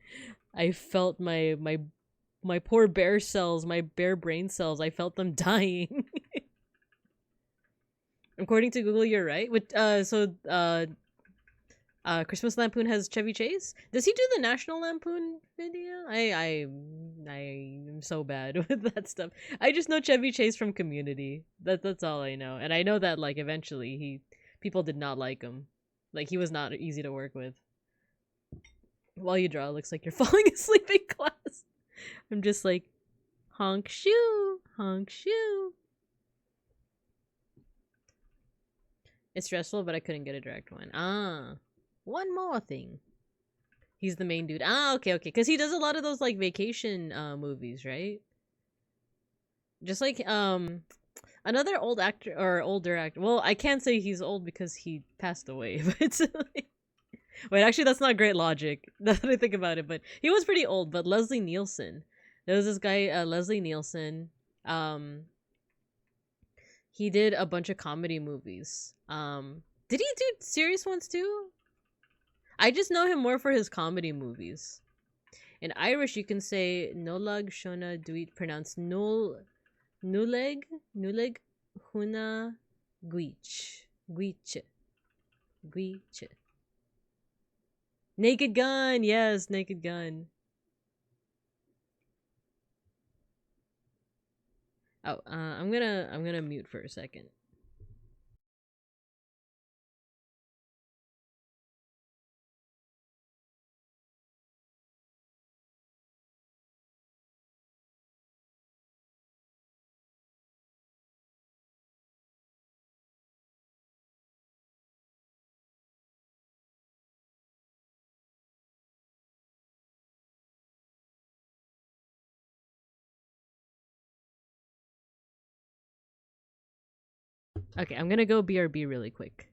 I felt my poor bear cells, my bear brain cells, I felt them dying. According to Google, you're right. Christmas Lampoon has Chevy Chase. Does he do the National Lampoon video? I'm so bad with that stuff. I just know Chevy Chase from Community. That's all I know. And I know that like eventually people did not like him. Like he was not easy to work with. While you draw, it looks like you're falling asleep in class. I'm just like, honk shoe, honk shoe. It's stressful, but I couldn't get a direct one. One more thing. He's the main dude. Okay. Because he does a lot of those like vacation movies, right? Just like another old actor or older actor. Well, I can't say he's old because he passed away, but Wait, actually, that's not great logic. Now that I think about it, but he was pretty old. But Leslie Nielsen, there was this guy, Leslie Nielsen. He did a bunch of comedy movies. Did he do serious ones too? I just know him more for his comedy movies. In Irish, you can say Nolag Shona Duit, pronounced Nuleg Huna Guich. Guich. Naked Gun, yes, Naked Gun. Oh, I'm gonna mute for a second. Okay, I'm gonna go BRB really quick.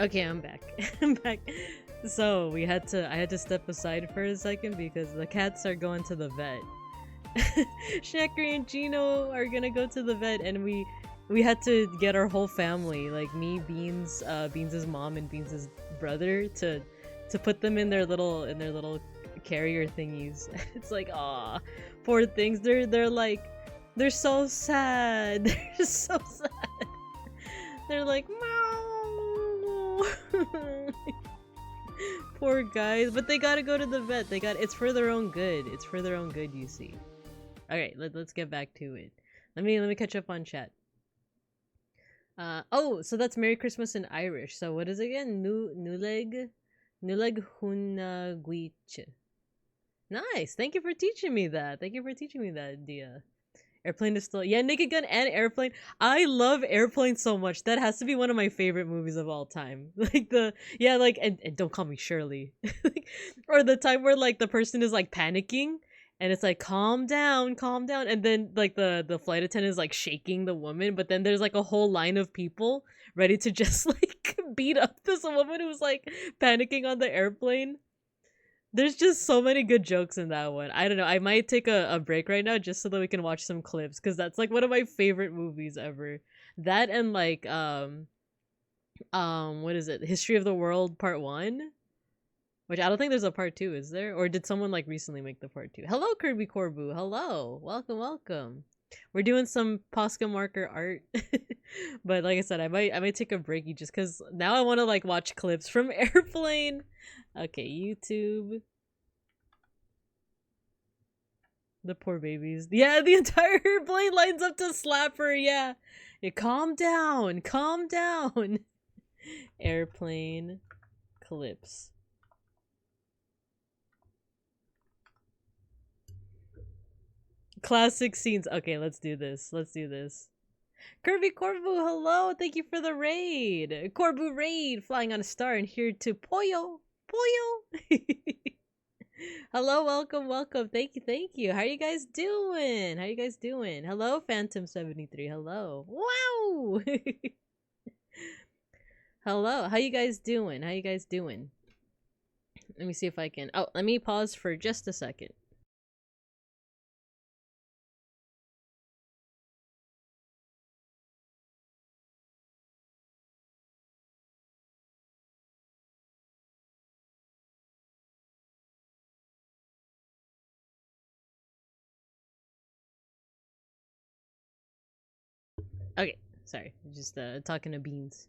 Okay, I'm back. I'm back. So I had to step aside for a second because the cats are going to the vet. Shakri and Gino are gonna go to the vet, and we had to get our whole family, like me, Beans, Beans' mom, and Beans' brother, to put them in their little carrier thingies. It's like, aw, poor things. They're so sad. They're so sad. They're like, meow. Poor guys, but they gotta go to the vet. It's for their own good. It's for their own good, you see. Alright, let's get back to it. Let me catch up on chat. Oh, so that's Merry Christmas in Irish. So what is it again? Nuleg Hunagwich. Nice. Thank you for teaching me that. Dia. Airplane is still, yeah, Naked Gun and Airplane. I love Airplane so much. That has to be one of my favorite movies of all time. Like and Don't Call Me Shirley. Or the time where like the person is like panicking and it's like calm down, and then like the flight attendant is like shaking the woman, but then there's like a whole line of people ready to just like beat up this woman who's like panicking on the airplane. There's just so many good jokes in that one. I don't know. I might take a break right now just so that we can watch some clips, because that's like one of my favorite movies ever. That and like what is it? History of the World Part 1? Which I don't think there's a Part 2, is there? Or did someone like recently make the Part 2? Hello, Kirby Corbu. Hello. Welcome. We're doing some Posca marker art. But like I said, I might take a breaky just because now I want to like watch clips from Airplane. Okay, YouTube. The poor babies. Yeah, the entire airplane lines up to slap her. Yeah. Calm down. Calm down. Airplane clips. Classic scenes. Okay, let's do this. Let's do this. Kirby Corbu, hello. Thank you for the raid. Corbu raid, flying on a star and here to Poyo. Poyo. Hello, welcome, welcome. Thank you, thank you. How are you guys doing? How are you guys doing? Hello, Phantom73. Hello. Wow. Hello. How you guys doing? How you guys doing? Let me see if I can. Oh, let me pause for just a second. Okay, sorry. Just talking to Beans.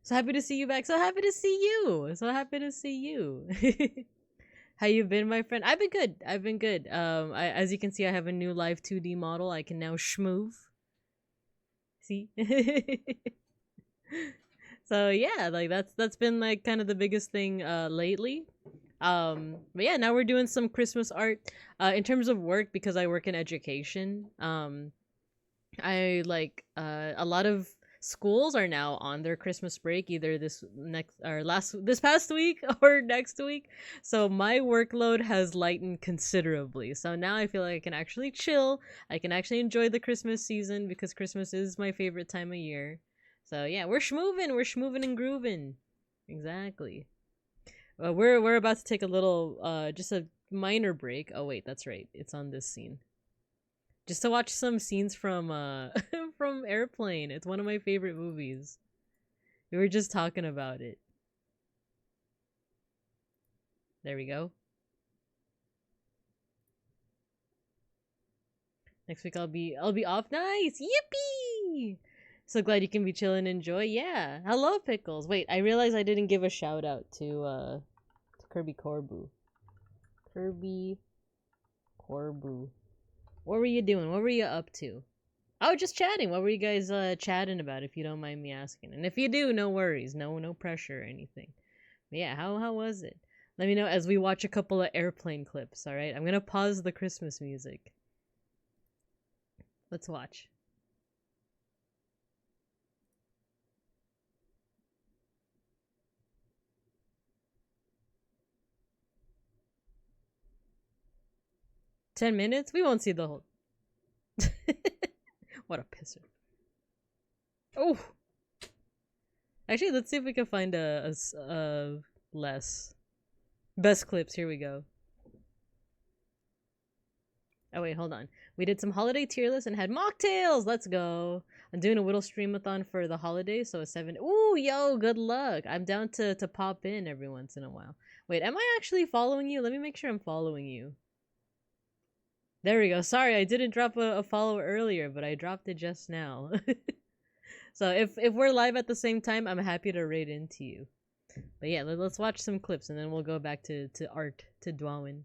So happy to see you back. So happy to see you. So happy to see you. How you been, my friend? I've been good. I've been good. As you can see, I have a new live 2D model. I can now schmoove. See? So yeah, like that's been like kind of the biggest thing lately. But yeah, now we're doing some Christmas art. In terms of work, because I work in education, I like a lot of schools are now on their Christmas break, either this past week or next week. So my workload has lightened considerably. So now I feel like I can actually chill. I can actually enjoy the Christmas season because Christmas is my favorite time of year. So yeah, we're schmoovin' and grooving. Exactly. We're about to take a little just a minor break. Oh wait, that's right. It's on this scene. Just to watch some scenes from from Airplane. It's one of my favorite movies. We were just talking about it. There we go. Next week I'll be off. Nice. Yippee! So glad you can be chilling and enjoy. Yeah. Hello, Pickles. Wait, I realized I didn't give a shout out to Kirby Corbu. Kirby Corbu. What were you doing? What were you up to? Oh, just chatting. What were you guys chatting about, if you don't mind me asking? And if you do, no worries. No pressure or anything. But yeah, how was it? Let me know as we watch a couple of Airplane clips, alright? I'm gonna pause the Christmas music. Let's watch. $10? We won't see the whole... What a pisser. Oh! Actually, let's see if we can find a less... Best clips, here we go. Oh wait, hold on. We did some holiday tier lists and had mocktails! Let's go! I'm doing a Whittle streamathon for the holidays, so a 7... Ooh, yo, good luck! I'm down to pop in every once in a while. Wait, am I actually following you? Let me make sure I'm following you. There we go. Sorry, I didn't drop a follow earlier, but I dropped it just now. So if we're live at the same time, I'm happy to raid into you. But yeah, let's watch some clips and then we'll go back to art, to Dwawin.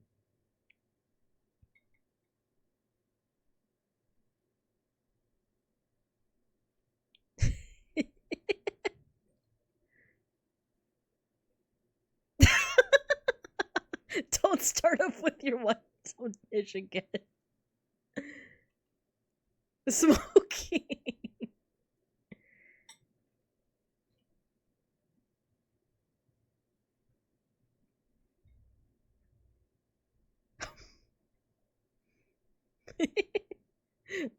Don't start off with your one tone ish again. Smoking.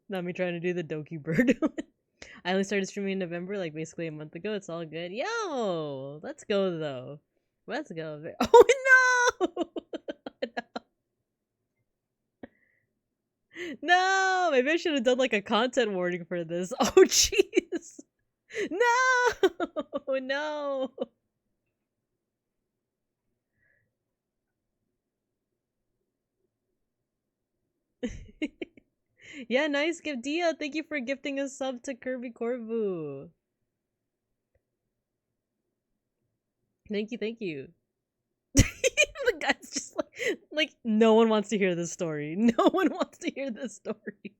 Not me trying to do the Doki Bird. I only started streaming in November, like basically a month ago. It's all good. Yo, let's go though. Let's go. Oh no! No, maybe I should have done like a content warning for this. Oh jeez. No, no. Yeah, nice gift. Dia, thank you for gifting a sub to Kirby Corvu. Thank you, thank you. The guy's just like, no one wants to hear this story. No one wants to hear this story.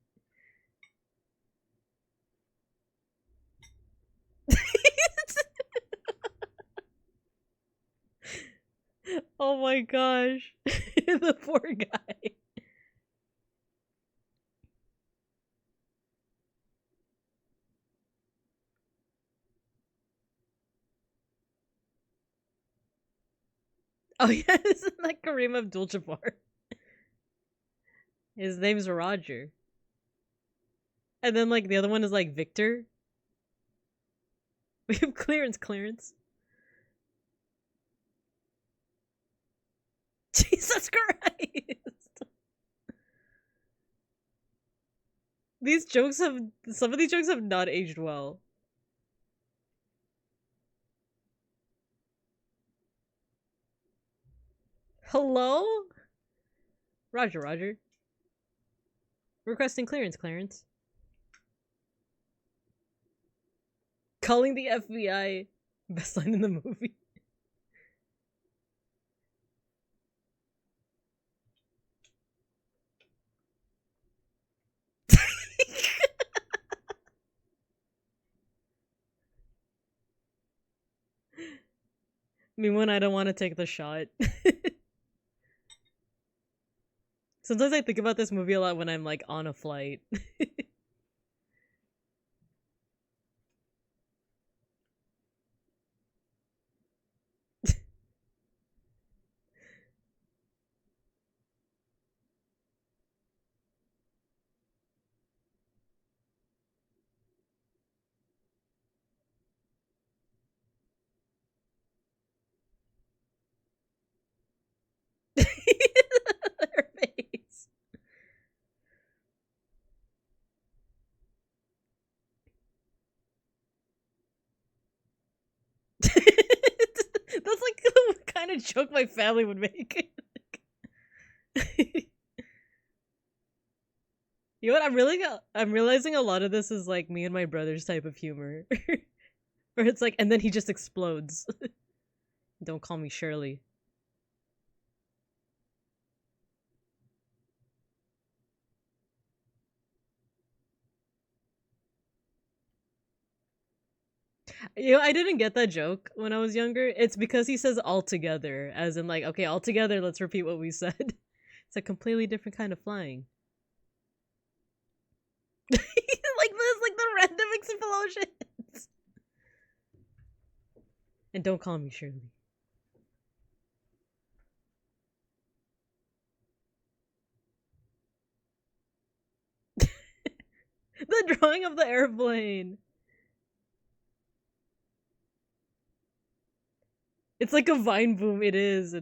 Oh my gosh. The poor guy. Oh yeah, isn't that Kareem Abdul-Jabbar? His name's Roger. And then like the other one is like Victor. We have Clarence. Jesus Christ. Some of these jokes have not aged well. Hello? Roger. Requesting clearance. Calling the FBI. Best line in the movie. I mean, when I don't want to take the shot. Sometimes I think about this movie a lot when I'm like on a flight. Her face. That's like the kind of joke my family would make. You know what? I'm realizing a lot of this is like me and my brother's type of humor. Where it's like, and then he just explodes. Don't call me Shirley. You know, I didn't get that joke when I was younger. It's because he says all together, as in like, okay, all together, let's repeat what we said. It's a completely different kind of flying. Like this, like the random explosions. And don't call me Shirley. The drawing of the airplane. It's like a vine boom. It is.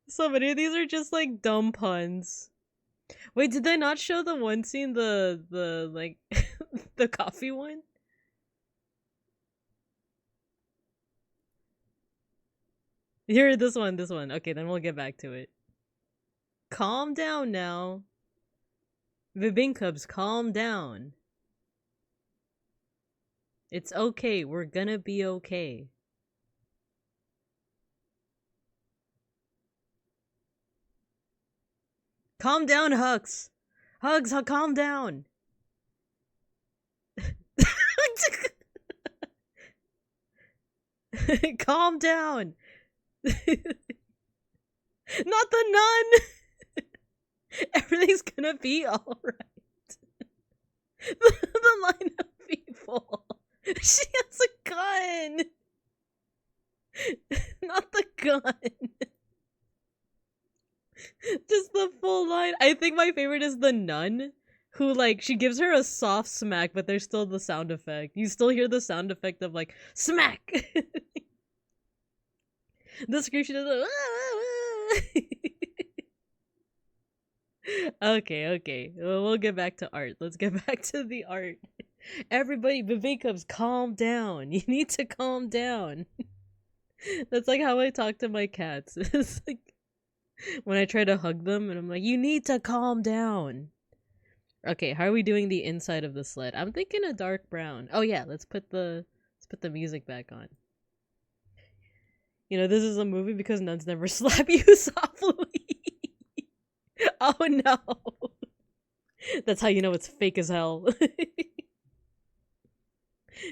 So many of these are just like dumb puns. Wait, did they not show the one scene, the like the coffee one? Here, this one. Okay, then we'll get back to it. Calm down now. Vibin Cubs, calm down. It's okay, we're gonna be okay. Calm down, Hux. Hugs, calm down. Calm down. Not the nun. Everything's gonna be alright. The line of people. She has a gun. Not the gun. Just the full line. I think my favorite is the nun, who like she gives her a soft smack, but there's still the sound effect. You still hear the sound effect of like smack. The screech is okay. Well, we'll get back to art. Let's get back to the art. Everybody, Vivekums, calm down. You need to calm down. That's like how I talk to my cats. It's like when I try to hug them and I'm like, you need to calm down. Okay, how are we doing the inside of the sled? I'm thinking a dark brown. Oh yeah, let's put the music back on. You know, this is a movie because nuns never slap you softly. Oh no. That's how you know it's fake as hell.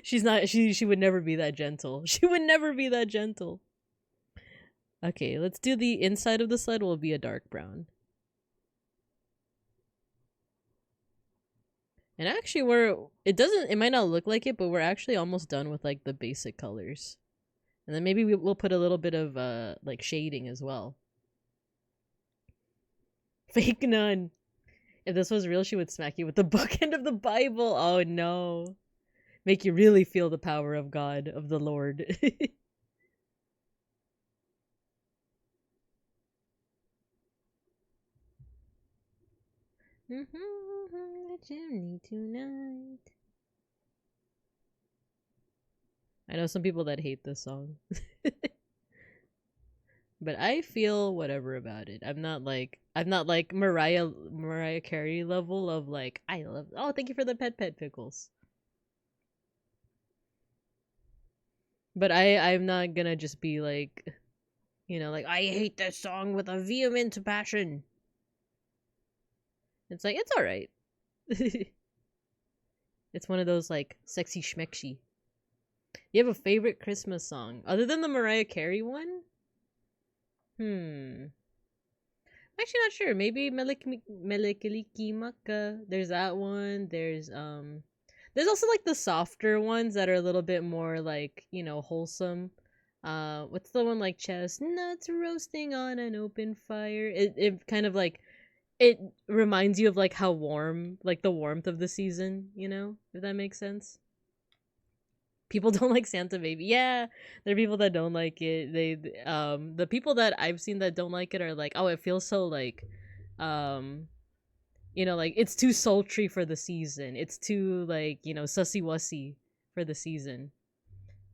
She's not she would never be that gentle. She would never be that gentle. Okay, let's do the inside of the sled will be a dark brown. And actually it might not look like it, but we're actually almost done with like the basic colors. And then maybe we'll put a little bit of like shading as well. Fake nun. If this was real, she would smack you with the bookend of the Bible. Oh no. Make you really feel the power of God, of the Lord. The chimney tonight. I know some people that hate this song. But I feel whatever about it. I'm not like Mariah Carey level of like I love. Oh, thank you for the pet pickles. But I'm not gonna just be like, you know, like I hate this song with a vehement passion. It's like it's all right. It's one of those like sexy schmexy. You have a favorite Christmas song other than the Mariah Carey one? I'm actually not sure. Maybe Melekiliki Maka. There's that one. There's also like the softer ones that are a little bit more like, you know, wholesome. What's the one like chestnuts roasting on an open fire? It kind of like it reminds you of like how warm, like the warmth of the season, you know, if that makes sense. People don't like Santa Baby. Yeah, there are people that don't like it. The people that I've seen that don't like it are like, oh, it feels so like, you know, like it's too sultry for the season. It's too like, you know, sussy wussy for the season.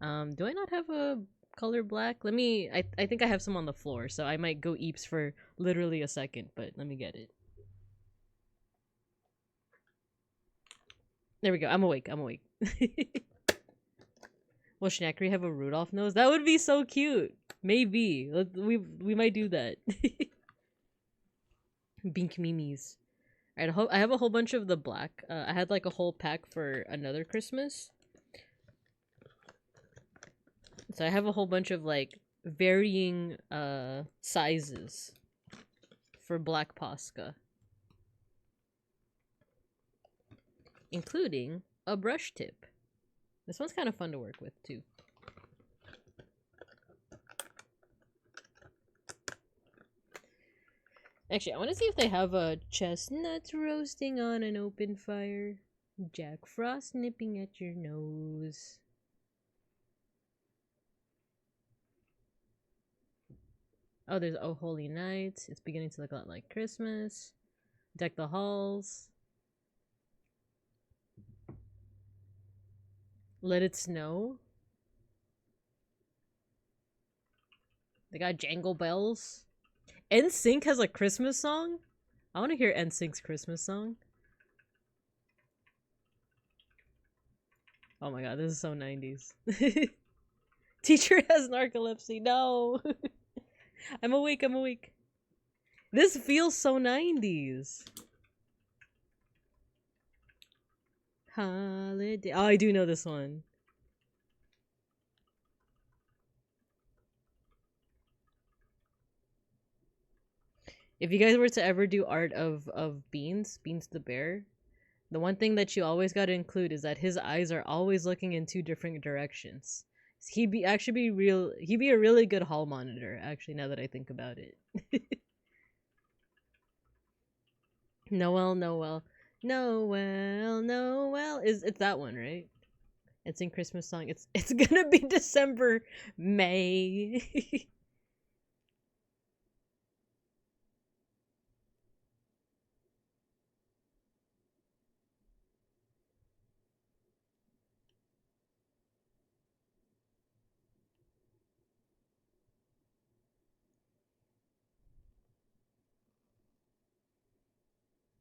Do I not have a color black? I think I have some on the floor, so I might go eeps for literally a second, but let me get it. There we go. I'm awake. Will Schnackery have a Rudolph nose? That would be so cute. Maybe. We might do that. Bink memes. Alright, I have a whole bunch of the black. I had like a whole pack for another Christmas. So I have a whole bunch of like varying sizes for black POSCA. Including a brush tip. This one's kind of fun to work with, too. Actually, I want to see if they have a chestnuts roasting on an open fire. Jack Frost nipping at your nose. Oh, there's Oh Holy Night. It's beginning to look a lot like Christmas. Deck the halls. Let It Snow. They got Jangle Bells. NSYNC has a Christmas song? I want to hear NSYNC's Christmas song. Oh my god, this is so 90s. Teacher has narcolepsy. No. I'm awake. This feels so 90s. Holiday. Oh, I do know this one. If you guys were to ever do art of Beans the bear, the one thing that you always got to include is that his eyes are always looking in two different directions. He'd be a really good hall monitor, actually, now that I think about it. Noel. It's that one, right? It's in Christmas song. It's gonna be December, May.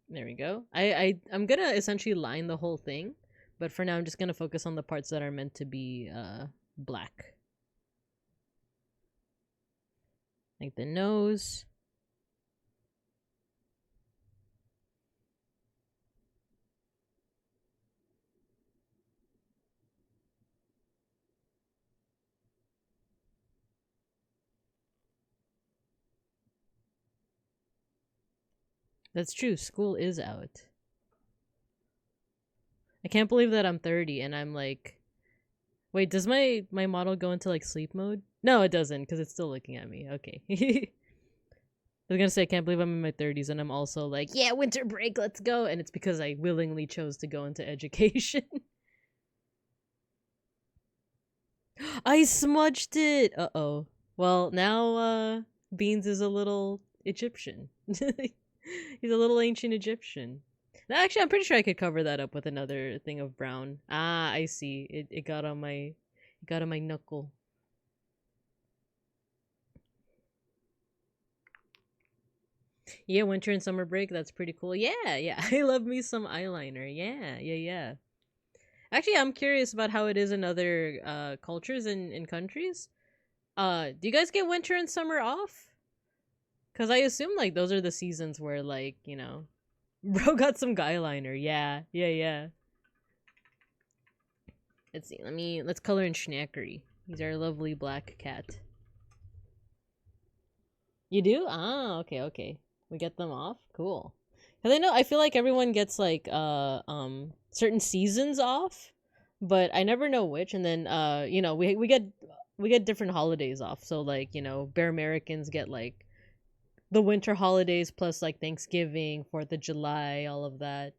There we go. I'm gonna essentially line the whole thing, but for now I'm just gonna focus on the parts that are meant to be black. Like the nose. That's true. School is out. I can't believe that I'm 30 and I'm like, wait, does my model go into like sleep mode? No, it doesn't because it's still looking at me. Okay. I was gonna say I can't believe I'm in my 30s and I'm also like, yeah, winter break, let's go. And it's because I willingly chose to go into education. I smudged it. Uh-oh. Well, now Beans is a little Egyptian. He's a little ancient Egyptian. Actually, I'm pretty sure I could cover that up with another thing of brown. Ah, I see. It got on my knuckle. Yeah, winter and summer break, that's pretty cool. Yeah. I love me some eyeliner. Yeah. Actually, I'm curious about how it is in other cultures and countries. Do you guys get winter and summer off? Cause I assume like those are the seasons where like, you know, bro got some eyeliner. Yeah. Let's see. Let's color in Schnackery. He's our lovely black cat. You do? Ah, okay. We get them off? Cool. Cause I feel like everyone gets like certain seasons off, but I never know which. And then you know, we get different holidays off. So like, you know, Bear Americans get like the winter holidays plus like Thanksgiving, 4th of July, all of that.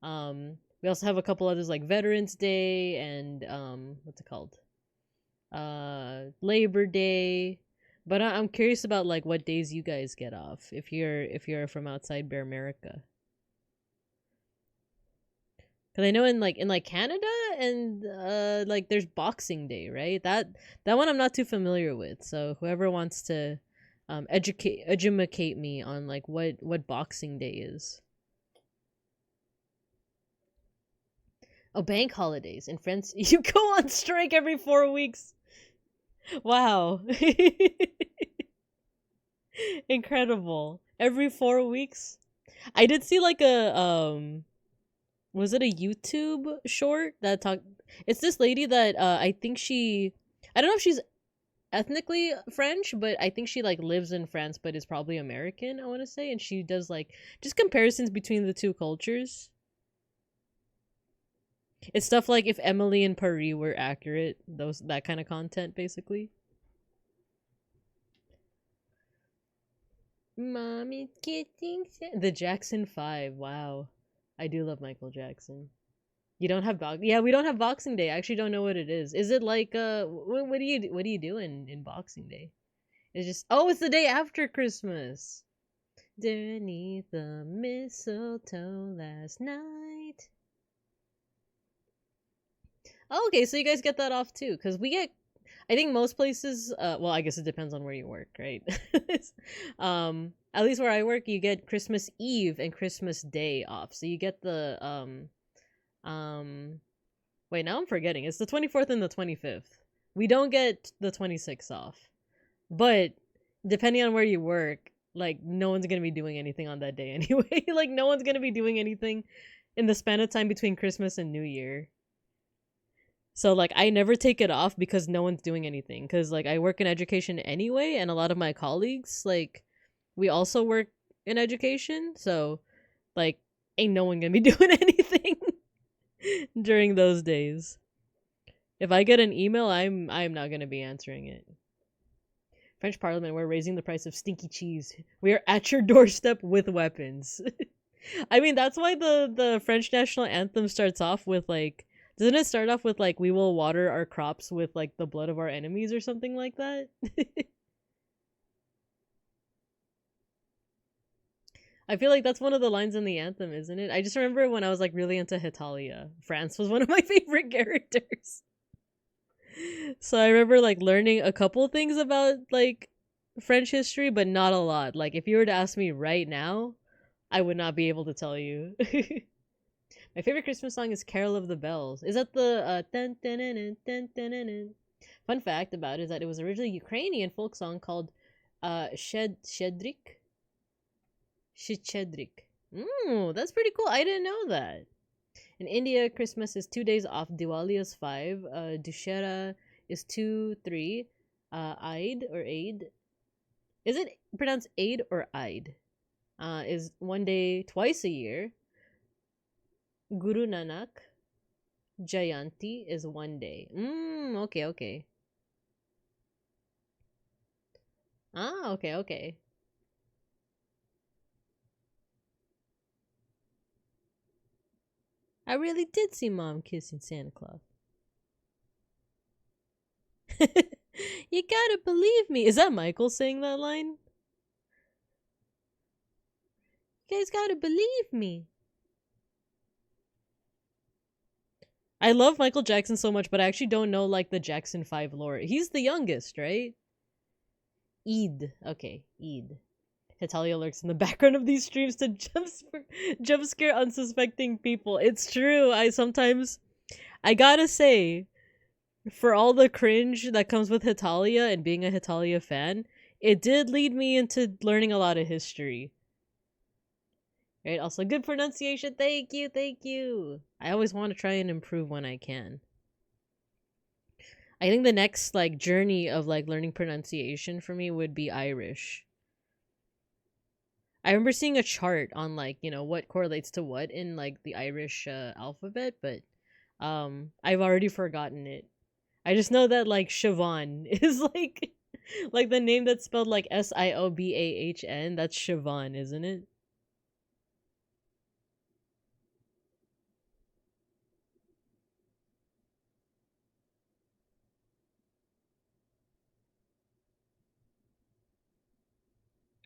We also have a couple others like Veterans Day and what's it called? Labor Day. But I'm curious about like what days you guys get off if you're from outside Bear America. Cause I know in like Canada and like there's Boxing Day, right? That one I'm not too familiar with. So whoever wants to educate me on like what Boxing Day is. Oh, bank holidays in France. You go on strike every 4 weeks. Wow. Incredible. Every 4 weeks. I did see like a was it a YouTube short that talked, it's this lady that I think I don't know if she's ethnically French, but I think she like lives in France but is probably American, I want to say, and she does like just comparisons between the two cultures. It's stuff like if Emily in Paris were accurate, that kind of content basically. Mommy getting the Jackson 5. Wow. I do love Michael Jackson. You don't have yeah, we don't have Boxing Day. I actually don't know what it is. Is it like what do you do in Boxing Day? It's just, oh, it's the day after Christmas. Underneath the mistletoe last night. Oh, okay, so you guys get that off too, because we get, I think most places, well, I guess it depends on where you work, right? At least where I work, you get Christmas Eve and Christmas Day off. So you get the, wait, now I'm forgetting. It's the 24th and the 25th. We don't get the 26th off. But depending on where you work, like, no one's gonna be doing anything on that day anyway. Like, no one's gonna be doing anything in the span of time between Christmas and New Year. So, like, I never take it off because no one's doing anything. Because, like, I work in education anyway, and a lot of my colleagues, like, we also work in education. So, like, ain't no one gonna be doing anything during those days. If I get an email, I'm not gonna be answering it. French Parliament, we're raising the price of stinky cheese. We are at your doorstep with weapons. I mean, that's why the French national anthem starts off with, like, doesn't it start off with, like, we will water our crops with, like, the blood of our enemies or something like that? I feel like that's one of the lines in the anthem, isn't it? I just remember when I was, like, really into Hetalia. France was one of my favorite characters. So I remember, like, learning a couple things about, like, French history, but not a lot. Like, if you were to ask me right now, I would not be able to tell you. My favorite Christmas song is Carol of the Bells. Is that the dun, dun, dun, dun, dun, dun, dun, dun. Fun fact about it is that it was originally a Ukrainian folk song called Shchedrik. Shchedrik. That's pretty cool. I didn't know that. In India, Christmas is 2 days off. Diwali is 5. Dussehra is 2, 3. Eid or Eid. Is it pronounced Eid or Eid? Is 1 day twice a year. Guru Nanak Jayanti is 1 day. Okay, okay. Okay, okay. I really did see Mom kissing Santa Claus. You gotta believe me. Is that Michael saying that line? You guys gotta believe me. I love Michael Jackson so much, but I actually don't know like the Jackson 5 lore. He's the youngest, right? Eid. Okay, Eid. Hitalia lurks in the background of these streams to jump scare unsuspecting people. It's true. I gotta say, for all the cringe that comes with Hitalia and being a Hitalia fan, it did lead me into learning a lot of history. Right? Also, good pronunciation. Thank you, thank you. I always want to try and improve when I can. I think the next like journey of like learning pronunciation for me would be Irish. I remember seeing a chart on like, you know, what correlates to what in like the Irish alphabet, but I've already forgotten it. I just know that like Siobhan is like the name that's spelled like Siobahn. That's Siobhan, isn't it?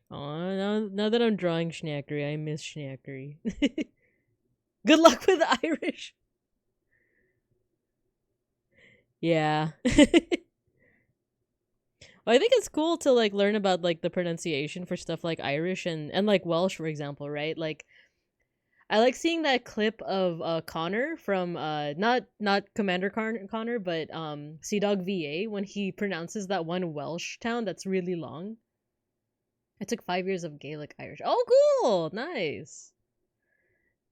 Oh, now that I'm drawing Schnackery, I miss Schnackery. Good luck with Irish. Yeah. Well, I think it's cool to like learn about like the pronunciation for stuff like Irish and like Welsh, for example, right? Like I like seeing that clip of Connor from not Commander Connor, but Sea Dog VA when he pronounces that one Welsh town that's really long. I took 5 years of Gaelic Irish. Oh, cool! Nice.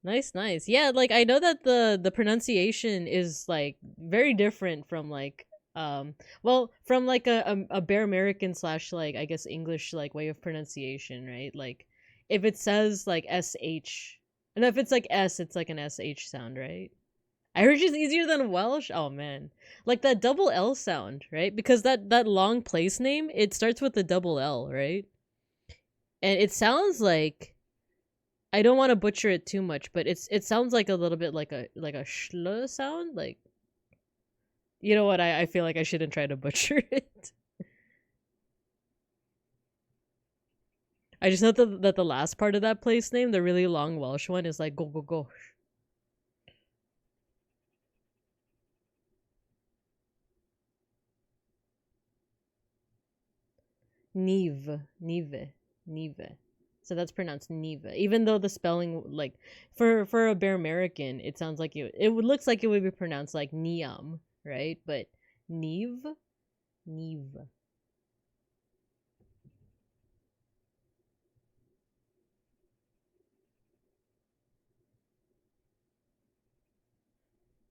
Nice. Yeah, like I know that the pronunciation is like very different from like well from like a Bear American slash like I guess English like way of pronunciation, right? Like if it says like SH, and if it's like S, it's like an SH sound, right? Irish is easier than Welsh. Oh man, like that double L sound, right? Because that long place name it starts with the double L, right? And it sounds like I don't want to butcher it too much, but it sounds like a little bit like a shl sound. Like, you know what? I feel like I shouldn't try to butcher it. I just know that the last part of that place name, the really long Welsh one, is like go go go. Neve. So that's pronounced Neve. Even though the spelling, like, for a Bear American, it sounds like looks like it would be pronounced like Niam, right? But Neve.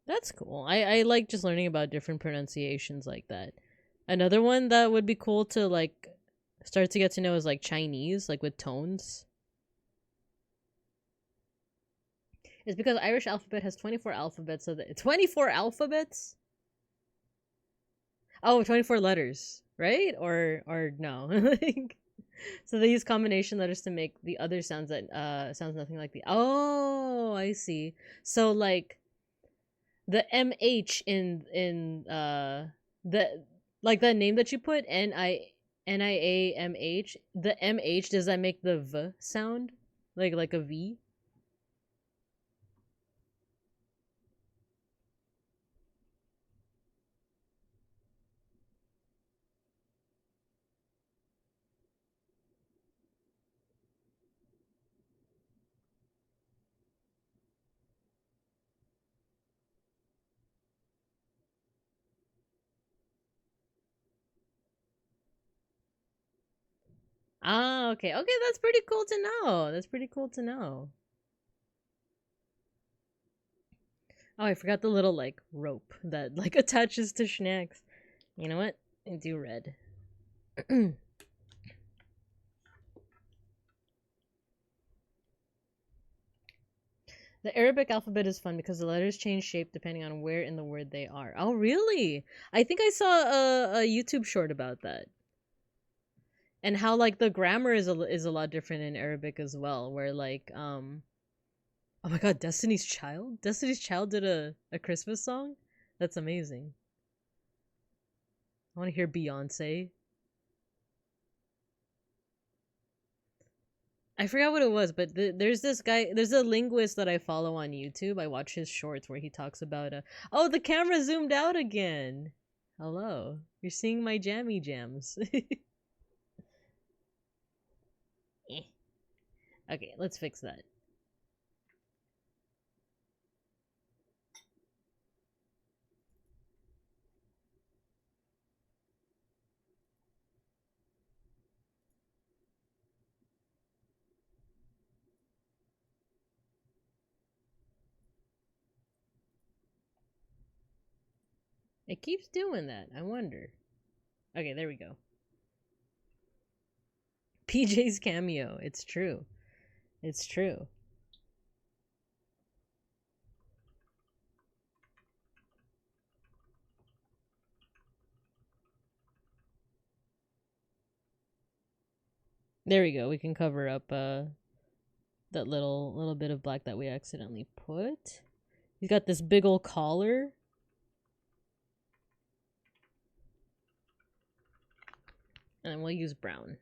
That's cool. I like just learning about different pronunciations like that. Another one that would be cool to like start to get to know is like Chinese, like with tones. It's because Irish alphabet has 24 alphabets, so 24 alphabets? Oh, 24 letters, right? Or no. Like so they use combination letters to make the other sounds that sounds nothing like the Oh, I see. So like the MH in the like that name that you put NIAMH, the MH, does that make the V sound? Like a V? Ah, okay. Okay, that's pretty cool to know. That's pretty cool to know. Oh, I forgot the little, like, rope that, like, attaches to snacks. You know what? I do red. The Arabic alphabet is fun because the letters change shape depending on where in the word they are. Oh, really? I think I saw a YouTube short about that. And how, like, the grammar is a lot different in Arabic as well, where, like, oh my god, Destiny's Child? Destiny's Child did a Christmas song? That's amazing. I want to hear Beyonce. I forgot what it was, but there's this guy, there's a linguist that I follow on YouTube. I watch his shorts where he talks about oh, the camera zoomed out again. Hello. You're seeing my jammy jams. Okay, let's fix that. It keeps doing that. I wonder. Okay, there we go. PJ's cameo. It's true. It's true. There we go. We can cover up that little bit of black that we accidentally put. He's got this big old collar. And we'll use brown.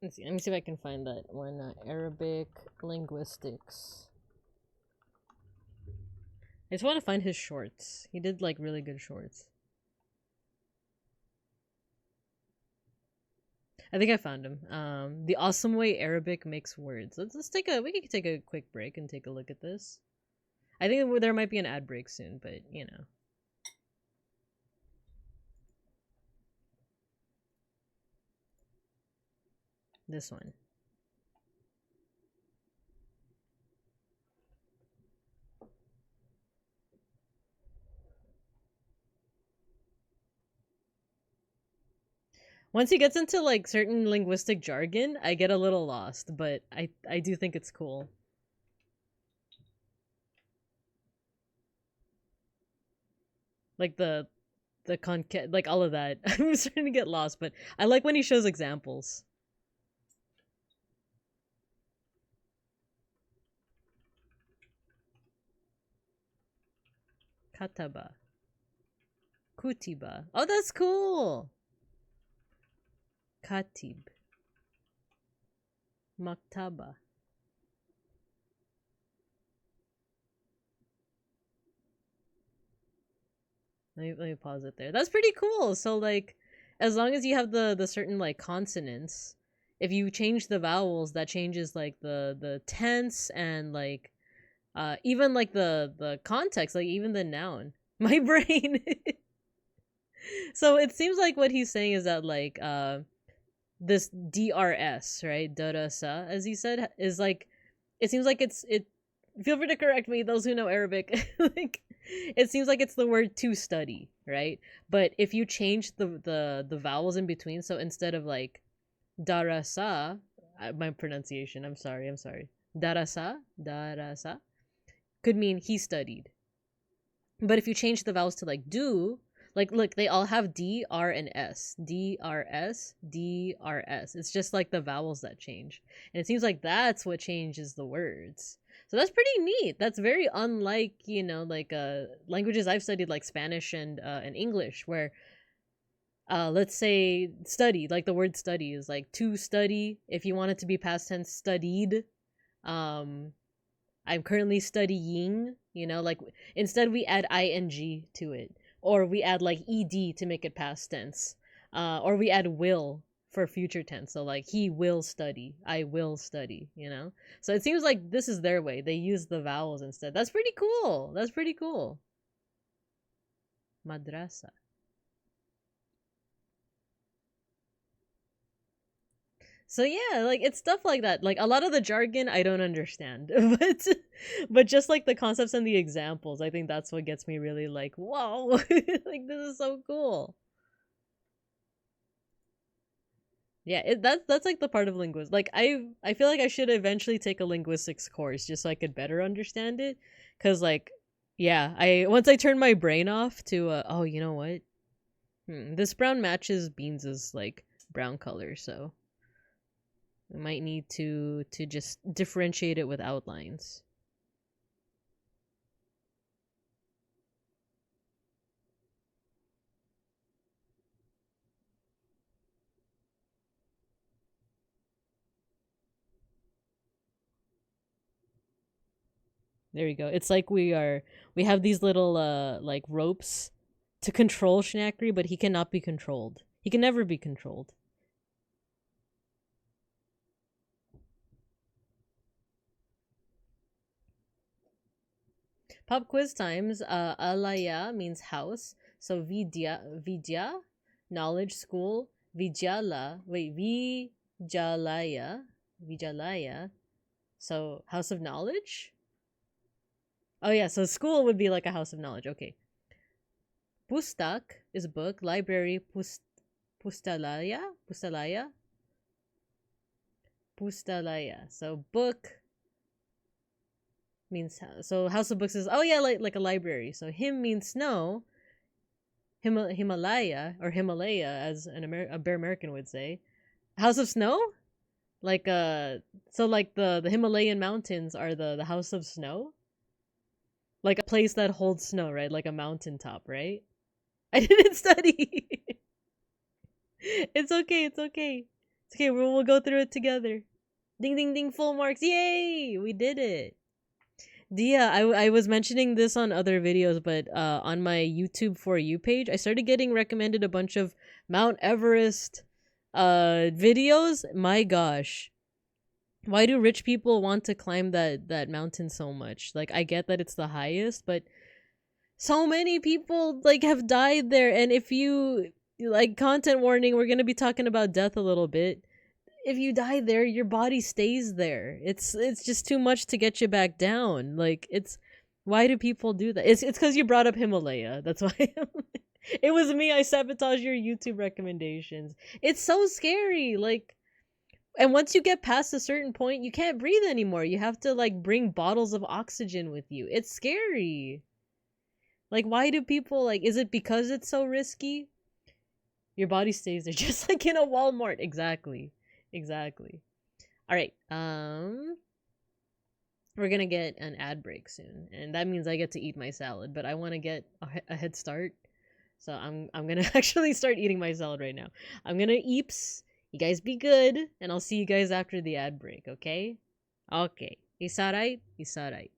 Let's see. Let me see if I can find that one. Arabic linguistics. I just want to find his shorts. He did like really good shorts. I think I found him. The awesome way Arabic makes words. Let's take a we can take a quick break and take a look at this. I think there might be an ad break soon, but you know. This one. Once he gets into like certain linguistic jargon, I get a little lost, but I do think it's cool. Like the like all of that. I'm starting to get lost, but I like when he shows examples. Kataba. Kutiba. Oh, that's cool. Katib. Maktaba. Let me pause it there. That's pretty cool. So like, as long as you have the certain like consonants, if you change the vowels, that changes like the tense and like even like the context, like even the noun. My brain. So it seems like what he's saying is that like this DRS, right? Darasa, as he said, is like it seems like it feel free to correct me, those who know Arabic. Like it seems like it's the word to study, right? But if you change the vowels in between, so instead of like darasa, my pronunciation, I'm sorry. Darasa could mean he studied. But if you change the vowels to like do, like look, they all have D, R, and S. D, R, S, D, R, S. It's just like the vowels that change. And it seems like that's what changes the words. So that's pretty neat. That's very unlike, you know, like languages I've studied like Spanish and English, where let's say study, like the word study is like to study. If you want it to be past tense, studied. I'm currently studying, you know, like instead we add ing to it, or we add like ed to make it past tense, or we add will for future tense. So like he will study, I will study, you know? So it seems like this is their way. They use the vowels instead. That's pretty cool. That's pretty cool. Madrasa. So yeah, like it's stuff like that. Like a lot of the jargon I don't understand. But just like the concepts and the examples, I think that's what gets me really like, whoa, like this is so cool. Yeah, that's like the part of linguistics. Like I feel like I should eventually take a linguistics course just so I could better understand it. Cause like, yeah, I once I turned my brain off to oh, you know what? This brown matches Beans's like brown color, so we might need to just differentiate it with outlines. There we go. It's like we have these little like ropes to control Schnackery, but he cannot be controlled. He can never be controlled. Pop quiz times. Alaya means house. So vidya, knowledge, school. Vijalaya. So house of knowledge. Oh yeah, so school would be like a house of knowledge. Okay. Pustak is book. Library. Pustalaya. So book means so house of books is oh yeah like a library. So him means snow. Himalaya or Himalaya as a Bear American would say. House of snow? Like so like the Himalayan mountains are the house of snow? Like a place that holds snow, right? Like a mountaintop, right? I didn't study. It's okay, it's okay. It's okay, we'll go through it together. Ding ding ding, full marks. Yay! We did it. Dia, I was mentioning this on other videos, but on my YouTube For You page, I started getting recommended a bunch of Mount Everest videos. My gosh. Why do rich people want to climb that mountain so much? Like I get that it's the highest, but so many people like have died there, and if you like, content warning, we're going to be talking about death a little bit. If you die there, your body stays there. It's just too much to get you back down. Like it's why do people do that? It's because you brought up Himalaya. That's why. It was me. I sabotaged your YouTube recommendations. It's so scary. Like, and once you get past a certain point, you can't breathe anymore. You have to like bring bottles of oxygen with you. It's scary. Like, why do people like? Is it because it's so risky? Your body stays there, just like in a Walmart. Exactly. Exactly. All right. We're gonna get an ad break soon, and that means I get to eat my salad. But I want to get a head start, so I'm gonna actually start eating my salad right now. I'm gonna eeps. You guys be good, and I'll see you guys after the ad break. Okay? Okay. Is that right? Is that right?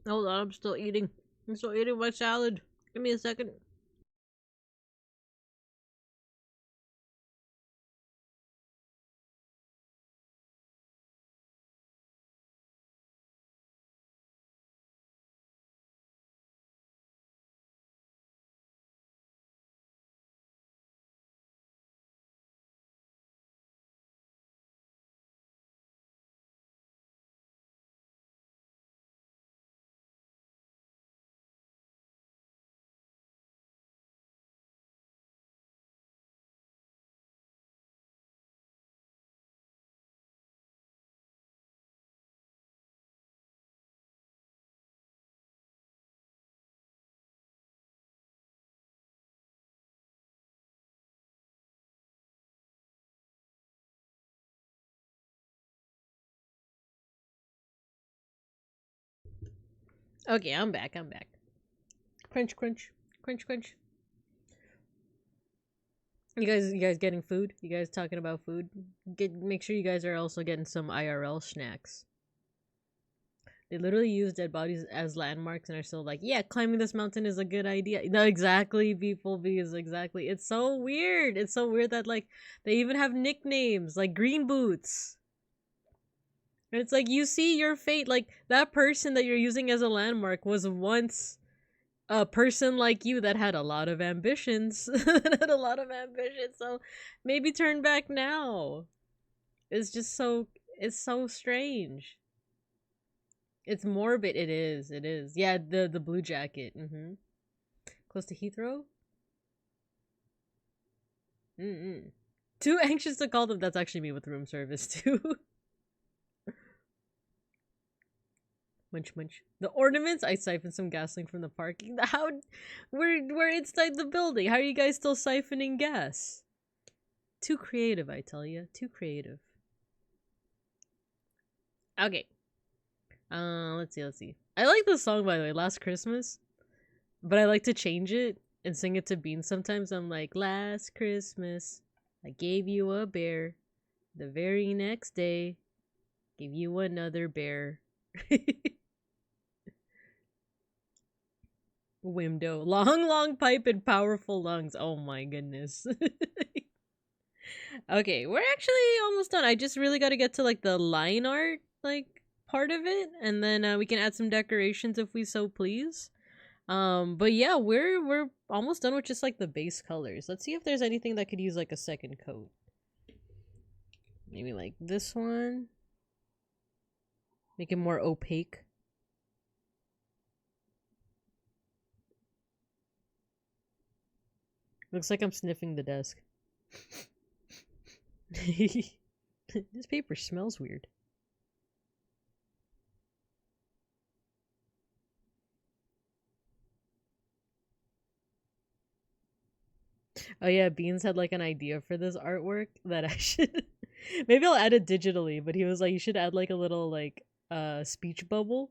Hold on, I'm still eating. I'm still eating my salad. Give me a second. Okay, I'm back. I'm back. Crunch, crunch, crunch, crunch. You guys getting food? You guys talking about food? Make sure you guys are also getting some IRL snacks. They literally use dead bodies as landmarks and are still like, yeah, climbing this mountain is a good idea. No, exactly, beeplebees, exactly. It's so weird. It's so weird that like they even have nicknames like Green Boots. And it's like you see your fate. Like that person that you're using as a landmark was once a person like you that had a lot of ambitions. Had a lot of ambitions. So maybe turn back now. It's just so it's so strange. It's morbid. It is. It is. Yeah, the blue jacket. Mm-hmm. Close to Heathrow. Mm-mm. Too anxious to call them. That's actually me with room service too. Munch munch. The ornaments. I siphoned some gasoline from the parking. How? We're inside the building. How are you guys still siphoning gas? Too creative, I tell you. Too creative. Okay. Let's see. Let's see. I like this song by the way. Last Christmas, but I like to change it and sing it to Bean sometimes. I'm like, last Christmas, I gave you a bear. The very next day, gave you another bear. Window. Long, long pipe and powerful lungs. Oh my goodness. Okay, we're actually almost done. I just really got to get to like the line art like part of it, and then we can add some decorations if we so please. But yeah, we're almost done with just like the base colors. Let's see if there's anything that could use like a second coat. Maybe like this one. Make it more opaque. Looks like I'm sniffing the desk. This paper smells weird. Oh yeah, Beans had like an idea for this artwork that I should maybe I'll add it digitally, but he was like you should add like a little like speech bubble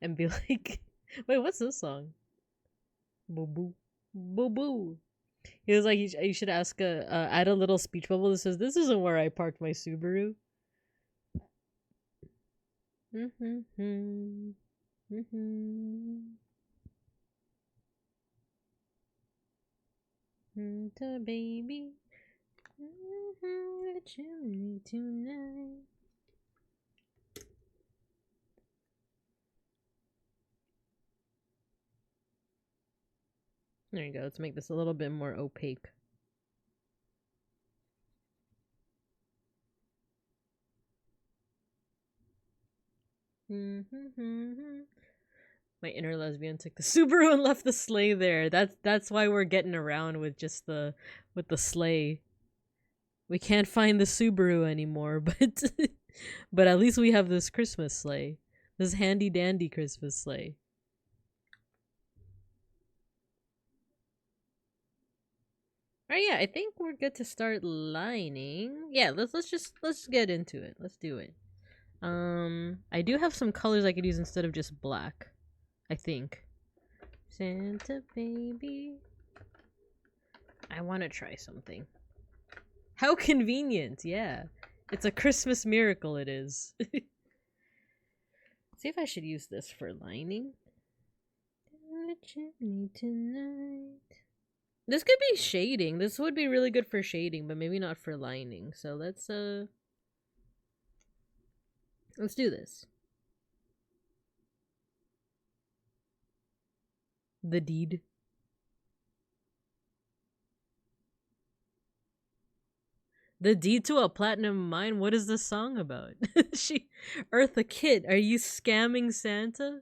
and be like wait, what's this song? Boo boo. Boo boo. He was like you should ask add a little speech bubble that says this isn't where I parked my Subaru. Mm-hmm. Mm-hmm. The baby. The chimney tonight. There you go. Let's make this a little bit more opaque. My inner lesbian took the Subaru and left the sleigh there. That's why we're getting around with just the sleigh. We can't find the Subaru anymore, but but at least we have this Christmas sleigh. This handy dandy Christmas sleigh. Alright, yeah, I think we're good to start lining. Yeah, let's get into it. Let's do it. I do have some colors I could use instead of just black. I think. Santa baby. I want to try something. How convenient, yeah. It's a Christmas miracle, it is. See if I should use this for lining. chimney tonight. This could be shading. This would be really good for shading, but maybe not for lining. So let's do this. The deed. The deed to a platinum mine? What is this song about? Eartha Kitt, are you scamming Santa?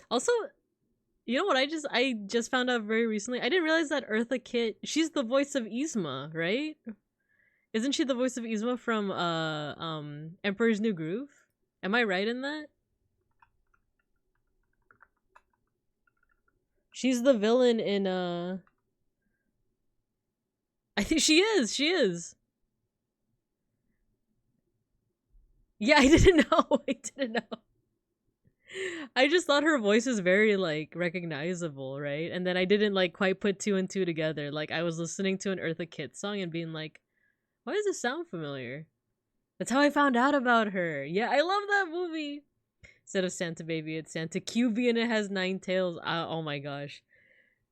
Also, you know what I just found out very recently? I didn't realize that Eartha Kitt, she's the voice of Yzma, right? Isn't she the voice of Yzma from Emperor's New Groove? Am I right in that? She's the villain in I think she is. Yeah, I didn't know. I just thought her voice was very like recognizable, right? And then I didn't like quite put two and two together. Like I was listening to an Eartha Kitt song and being like, why does this sound familiar? That's how I found out about her. Yeah, I love that movie. Instead of Santa Baby, it's Santa QB and it has 9 tails. Oh my gosh.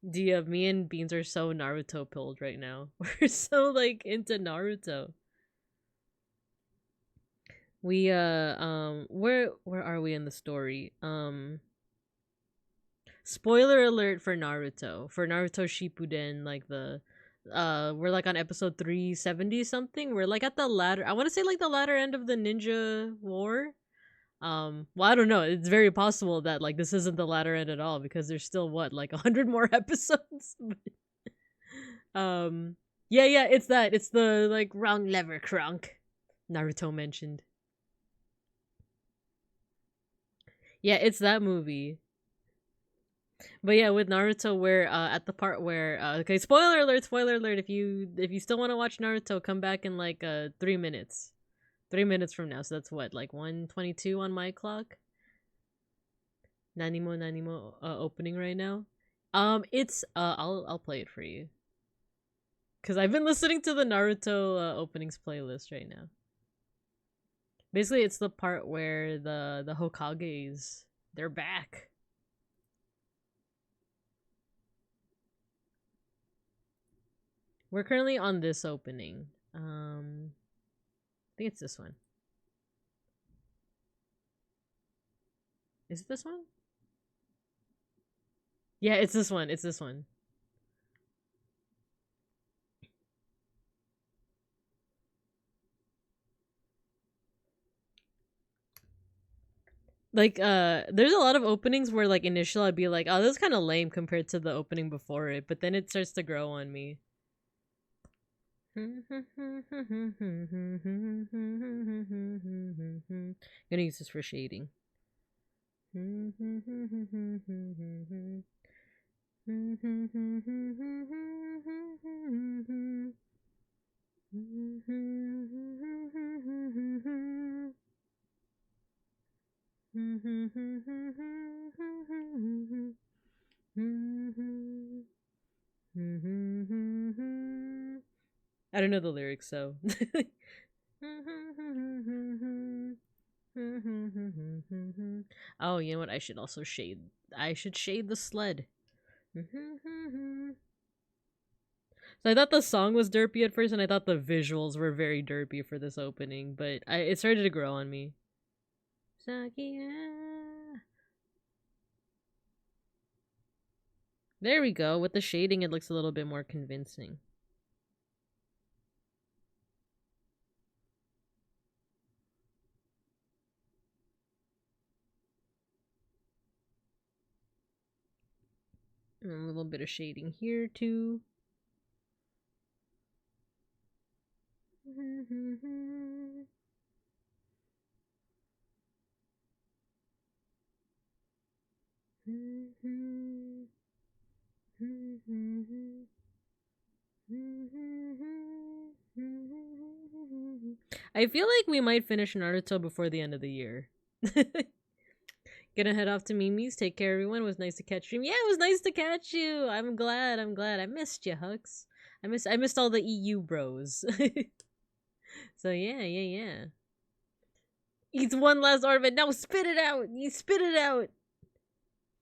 Me and Beans are so Naruto pilled right now. We're so like into Naruto. We where are we in the story? Spoiler alert for Naruto. For Naruto Shippuden, like the we're like on episode 370 something. We're like at the latter, I want to say like the latter end of the ninja war. Well, I don't know. It's very possible that like this isn't the latter end at all because there's still what like 100 more episodes. Yeah, it's that. It's the like round lever crunk Naruto mentioned. Yeah, it's that movie. But yeah, with Naruto, where at the part where okay, spoiler alert. If you still want to watch Naruto, come back in like 3 minutes. 3 minutes from now, so that's what, like 1:22 on my clock. Nanimo opening right now. It's I'll play it for you. Cause I've been listening to the Naruto openings playlist right now. Basically, it's the part where the Hokages, they're back. We're currently on this opening. I think it's this one. Is it this one? Yeah, it's this one. It's this one. Like, there's a lot of openings where, like, initially I'd be like, oh, this is kind of lame compared to the opening before it, but then it starts to grow on me. Gonna use this for shading. I don't know the lyrics, so. Oh, you know what? I should also shade. I should shade the sled. So I thought the song was derpy at first, and I thought the visuals were very derpy for this opening, but it started to grow on me. There we go. With the shading, it looks a little bit more convincing. And a little bit of shading here, too. I feel like we might finish Naruto before the end of the year. Gonna head off to Mimi's. Take care, everyone. It was nice to catch you. Yeah, it was nice to catch you. I'm glad. I missed you, Hux. I missed all the EU bros. So yeah. Eats one last ornament. Now spit it out. You spit it out.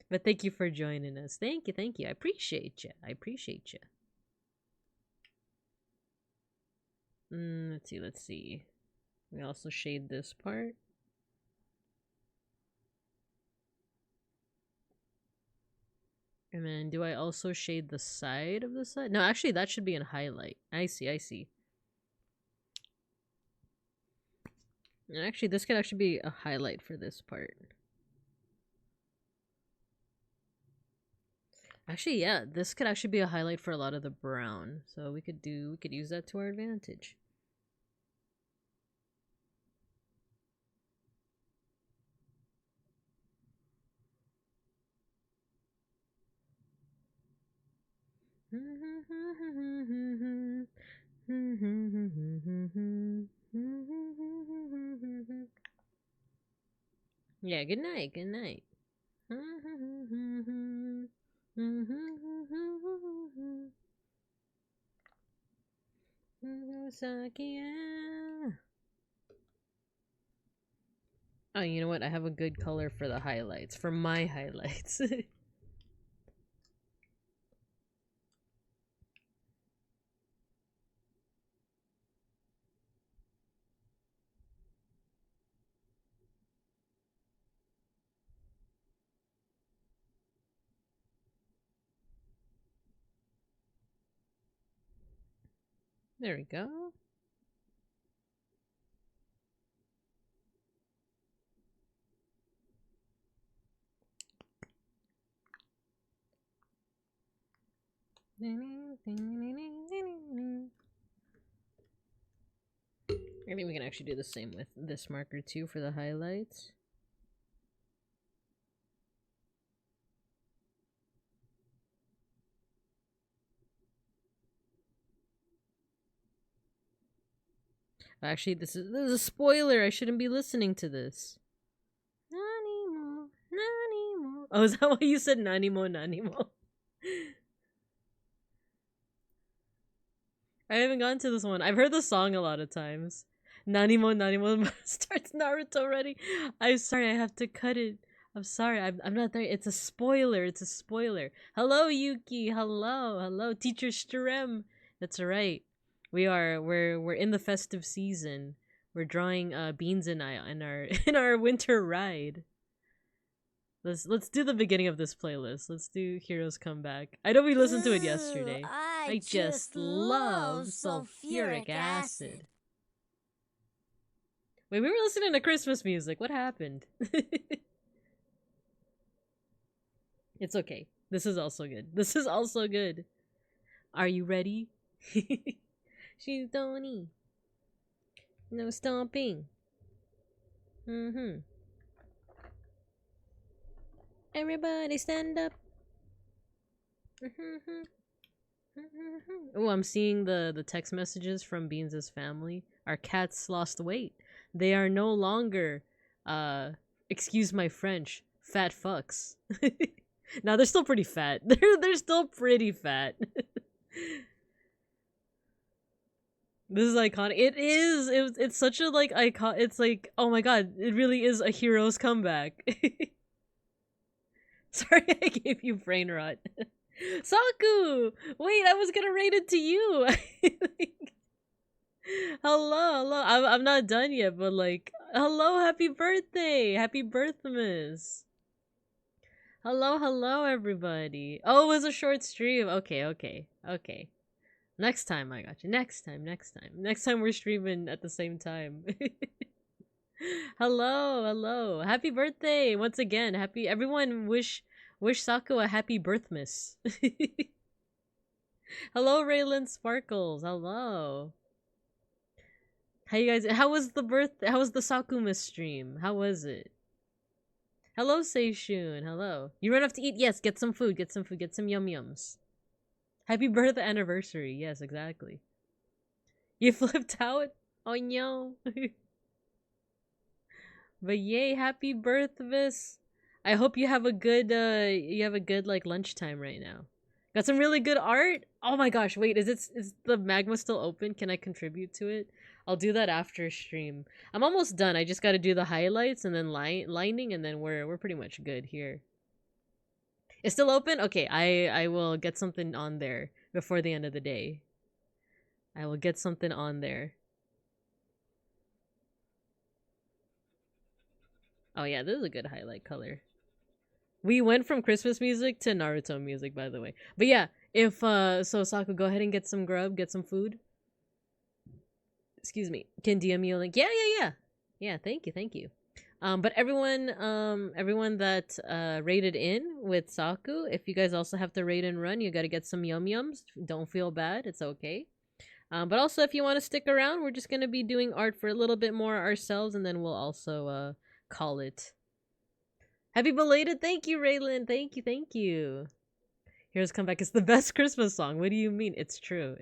But thank you for joining us. Thank you, thank you. I appreciate you. I appreciate you. Let's see, let's see. We also shade this part. And then do I also shade the side of the side? No, actually that should be in highlight. I see, I see. And actually this could actually be a highlight for this part. Actually, yeah, this could actually be a highlight for a lot of the brown. So we could use that to our advantage. Yeah, good night, good night. Oh, you know what? I have a good color for the highlights, for my highlights. There we go. I think we can actually do the same with this marker too for the highlights. Actually, this is a spoiler. I shouldn't be listening to this. Nanimo, nanimo. Oh, is that why you said nanimo, nanimo? I haven't gone to this one. I've heard the song a lot of times. Nanimo, nanimo starts Naruto already. I'm sorry, I have to cut it. I'm sorry, I'm not there. It's a spoiler. It's a spoiler. Hello, Yuki. Hello, hello, Teacher Strem. That's right. We're in the festive season. We're drawing Beans and I in our winter ride. Let's do the beginning of this playlist. Let's do Heroes Come Back. I know we listened to it yesterday. I just love sulfuric acid. Wait, we were listening to Christmas music. What happened? It's okay. This is also good. This is also good. Are you ready? She's Donnie. No stomping. Everybody stand up. Oh, I'm seeing the text messages from Beans' family. Our cats lost weight. They are no longer, excuse my French, fat fucks. Now they're still pretty fat. They're still pretty fat. This is iconic. It is. It's such a like icon. It's like, oh my god, it really is a hero's comeback. Sorry, I gave you brain rot. Saku! Wait, I was gonna rate it to you. Hello. I'm not done yet, but like, hello, happy birthday, happy birthmas. Hello, everybody. Oh, it was a short stream. Okay. Next time, I got you. Next time we're streaming at the same time. Hello. Happy birthday once again. Happy everyone. Wish Saku a happy birthmas. Hello, Raylan Sparkles. Hello. How you guys? How was the Sakuma stream? How was it? Hello, Seishun. Hello. You run off to eat? Yes. Get some food. Get some yum yums. Happy birthday anniversary. Yes, exactly. You flipped out? Oh no. But yay, happy birthmas. I hope you have a good like lunchtime right now. Got some really good art. Oh my gosh, wait, is the magma still open? Can I contribute to it? I'll do that after stream. I'm almost done. I just got to do the highlights and then lining, and then we're pretty much good here. It's still open? Okay, I will get something on there before the end of the day. I will get something on there. Oh yeah, this is a good highlight color. We went from Christmas music to Naruto music, by the way. But yeah, if so Saku, go ahead and get some grub, get some food. Excuse me. Can DM you a link? Yeah. Yeah, thank you. But everyone that rated in with Saku, if you guys also have to rate and run, you gotta get some yums. Don't feel bad, it's okay. But also if you want to stick around, we're just gonna be doing art for a little bit more ourselves, and then we'll also call it. Happy belated, thank you, Raylan. Thank you. Heroes Come Back is the best Christmas song. What do you mean? It's true.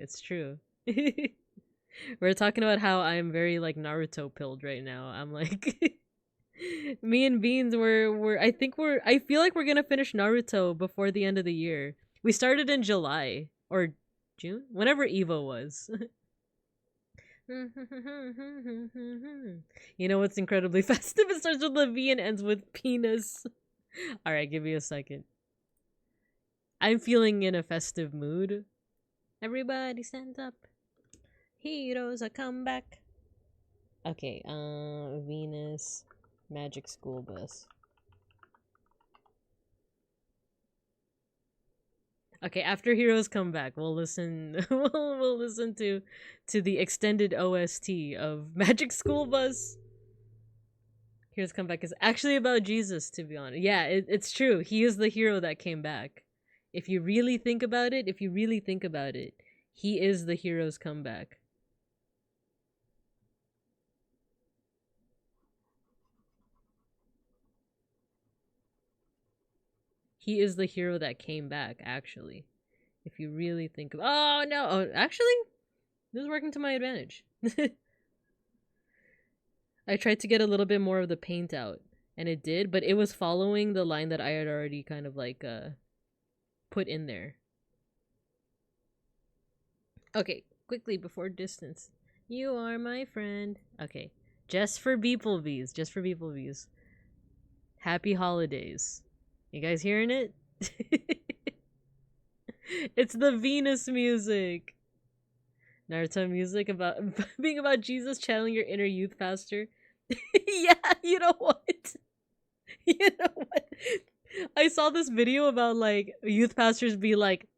We're talking about how I'm very like Naruto pilled right now. I'm like me and Beans I feel like we're gonna finish Naruto before the end of the year. We started in July or June, whenever Evo was. You know what's incredibly festive? It starts with a V and ends with penis. Alright, give me a second. I'm feeling in a festive mood. Everybody stand up. Heroes are come back. Okay, Venus Magic School Bus. Okay, after Heroes Come Back, we'll listen we'll listen to the extended OST of Magic School Bus. Heroes Come Back is actually about Jesus, to be honest. Yeah, it's true. He is the hero that came back. If you really think about it, he is the hero's comeback. He is the hero that came back, actually. If you really think of— oh, no! Oh, actually, this is working to my advantage. I tried to get a little bit more of the paint out, and it did, but it was following the line that I had already kind of like, put in there. Okay, quickly, before distance. You are my friend. Okay, just for beeplebees. Happy holidays. You guys hearing it? It's the Venus music. Naruto music about being about Jesus channeling your inner youth pastor. Yeah, you know what? I saw this video about like youth pastors be like,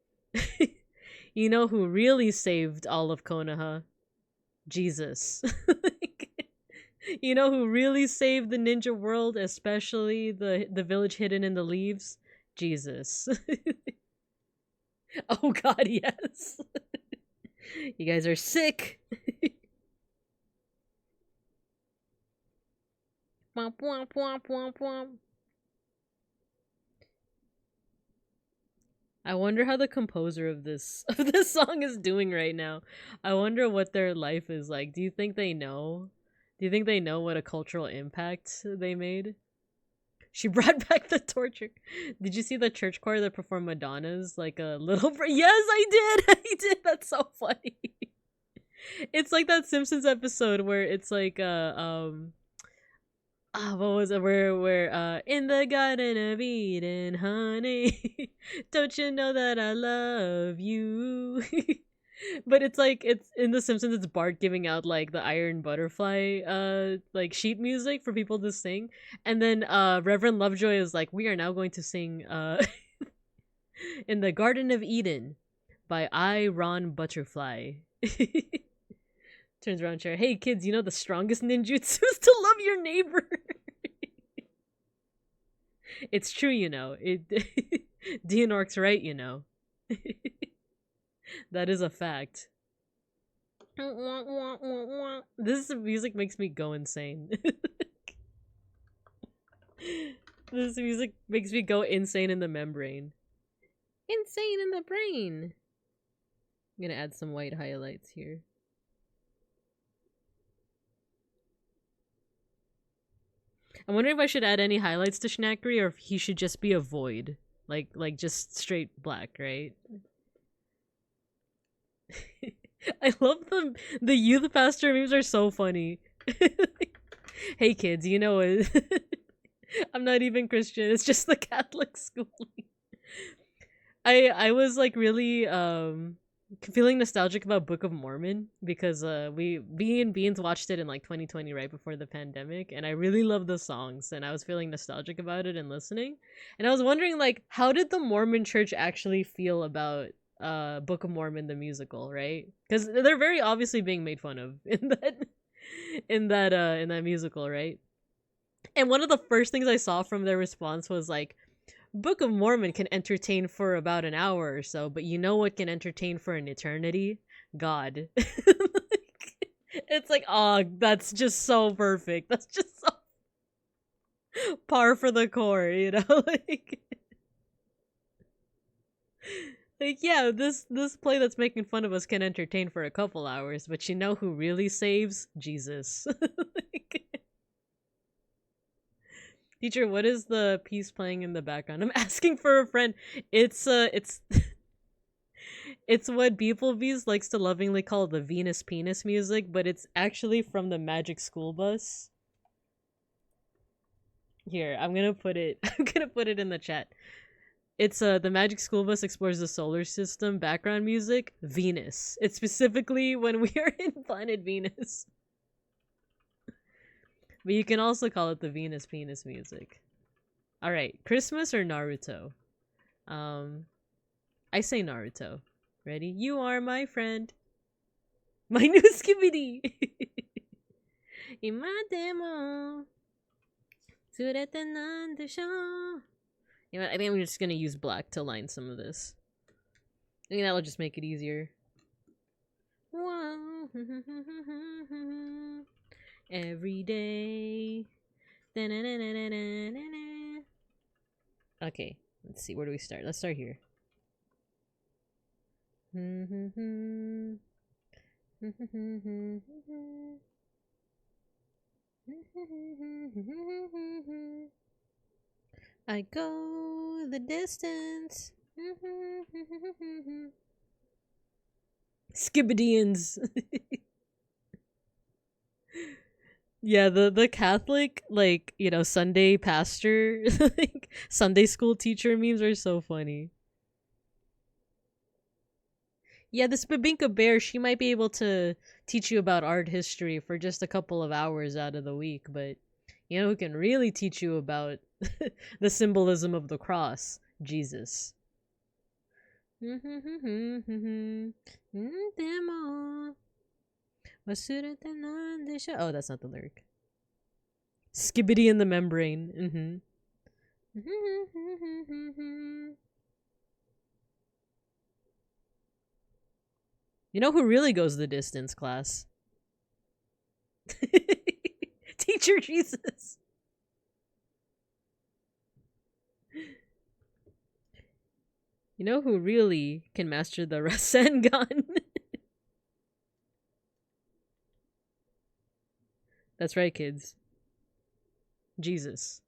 you know who really saved all of Konoha? Jesus. You know who really saved the ninja world, especially the village hidden in the leaves? Jesus. Oh god, yes. You guys are sick. Womp, womp, womp, womp, womp. I wonder how the composer of this song is doing right now. I wonder what their life is like. Do you think they know? Do you think they know what a cultural impact they made? She brought back the torture. Did you see the church choir that performed Madonna's like a little? Yes, I did. I did. That's so funny. It's like that Simpsons episode where it's like what was it? Where in the Garden of Eden, honey, don't you know that I love you? But it's like it's in The Simpsons. It's Bart giving out like the Iron Butterfly like sheet music for people to sing, and then Reverend Lovejoy is like, "We are now going to sing in the Garden of Eden by I Ron Butterfly." Turns around, chair. Hey kids, you know the strongest ninjutsu is to love your neighbor. It's true, you know. Dianork's right, you know. That is a fact. This music makes me go insane. This music makes me go insane in the membrane. Insane in the brain. I'm gonna add some white highlights here. I'm wondering if I should add any highlights to Shnackery or if he should just be a void. Like just straight black, right? I love them. The youth pastor memes are so funny. Hey kids, you know it. I'm not even Christian. It's just the Catholic schooling. I was like really feeling nostalgic about Book of Mormon because me and Beans watched it in like 2020 right before the pandemic, and I really love the songs, and I was feeling nostalgic about it and listening. And I was wondering like how did the Mormon church actually feel about Book of Mormon the musical, right? Cuz they're very obviously being made fun of in that musical, right? And one of the first things I saw from their response was like, Book of Mormon can entertain for about an hour or so, but you know what can entertain for an eternity? God. It's like, oh, that's just so perfect. That's just so par for the core, you know? Like yeah, this play that's making fun of us can entertain for a couple hours, but you know who really saves? Jesus. Like, teacher, what is the piece playing in the background? I'm asking for a friend. It's it's what beeplebees likes to lovingly call the Venus penis music, but it's actually from the Magic School Bus. Here, I'm gonna put it I'm gonna put it in the chat. It's the Magic School Bus explores the solar system background music, Venus. It's specifically when we are in planet Venus. But you can also call it the Venus penis music. Alright, Christmas or Naruto? I say Naruto. Ready? You are my friend. My new skibidi! Imade mo surete nan desho. You know what? I think I'm just gonna use black to line some of this. I think that'll just make it easier. Whoa. Every day. Okay, let's see. Where do we start? Let's start here. I go the distance. Skibbidians. Yeah, the Catholic, like, you know, Sunday pastor, like, Sunday school teacher memes are so funny. Yeah, this Babinka Bear, she might be able to teach you about art history for just a couple of hours out of the week, but you know who can really teach you about the symbolism of the cross? Jesus. Oh, that's not the lyric. Skibbity in the membrane. You know who really goes the distance, class? Teacher Jesus. You know who really can master the Rasengan? That's right, kids. Jesus.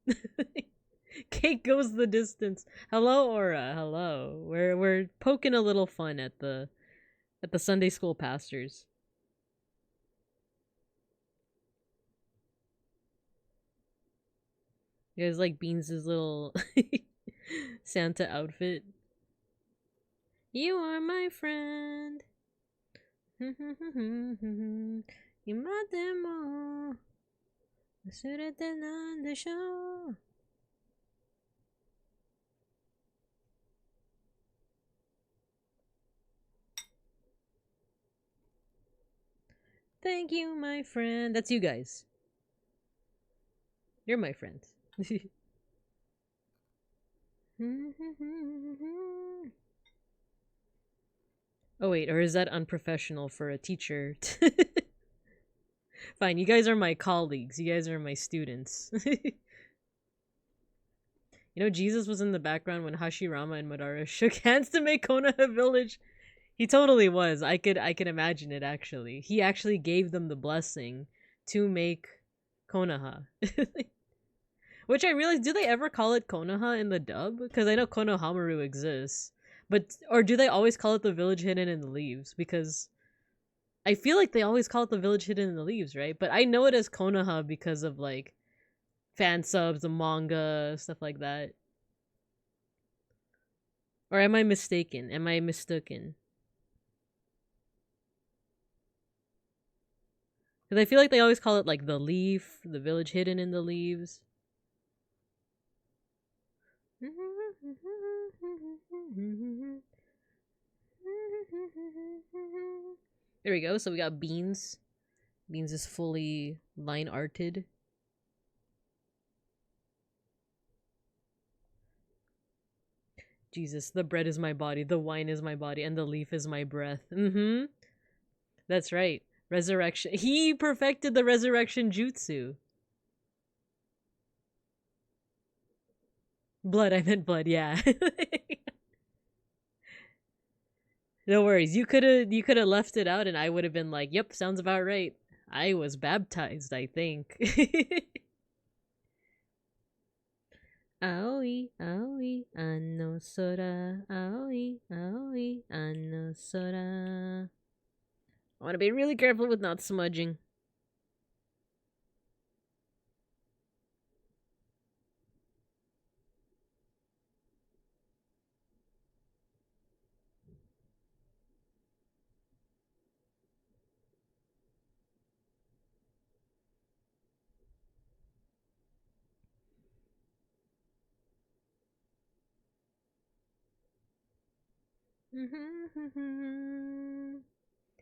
Cake goes the distance. Hello, Aura. Hello. We're poking a little fun at the Sunday school pastors. You guys like Beans' little Santa outfit? You are my friend. Imademo. Surete nan desho. Thank you, my friend. That's you guys. You're my friend. Oh wait, or is that unprofessional for a teacher? Fine, you guys are my colleagues. You guys are my students. You know, Jesus was in the background when Hashirama and Madara shook hands to make Konoha village. He totally was. I could imagine it actually. He actually gave them the blessing to make Konoha. Which I realized, do they ever call it Konoha in the dub? Because I know Konohamaru exists. But, or do they always call it the village hidden in the leaves? Because I feel like they always call it the village hidden in the leaves, right? But I know it as Konoha because of like fan subs, the manga, stuff like that. Or am I mistaken? Am I mistaken? Because I feel like they always call it like the leaf, the village hidden in the leaves. There we go. So we got Beans. Beans is fully line arted. Jesus, the bread is my body, the wine is my body, and the leaf is my breath. Mm-hmm. That's right. Resurrection. He perfected the resurrection jutsu. Blood, I meant blood, yeah. No worries. You could have left it out and I would have been like, "Yep, sounds about right. I was baptized, I think." Aoi, aoi, ano sora. Aoi, aoi, ano sora. I want to be really careful with not smudging.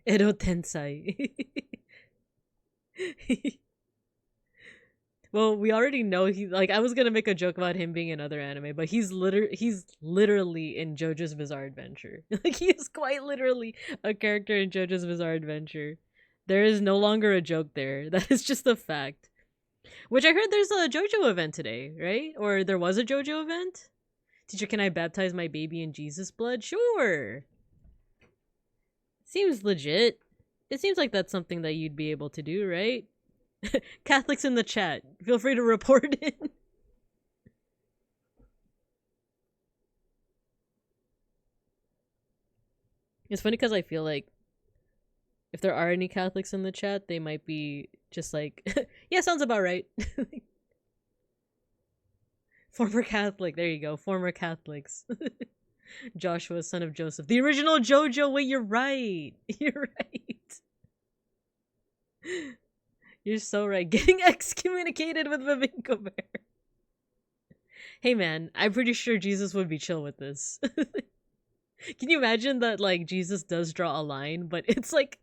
Edo Tensai. Well, we already know he like I was gonna make a joke about him being in other anime, but he's literally in JoJo's Bizarre Adventure. Like he is quite literally a character in JoJo's Bizarre Adventure. There is no longer a joke there. That is just a fact. Which I heard there's a JoJo event today, right? Or there was a JoJo event? Teacher, can I baptize my baby in Jesus blood? Sure. Seems legit. It seems like that's something that you'd be able to do, right? Catholics in the chat, feel free to report in. It's funny because I feel like if there are any Catholics in the chat, they might be just like, yeah, sounds about right. Former Catholic, there you go, former Catholics. Joshua, son of Joseph. The original JoJo, wait, you're right. You're right. You're so right. Getting excommunicated with Vivinko Bear. Hey man, I'm pretty sure Jesus would be chill with this. Can you imagine that like Jesus does draw a line, but it's like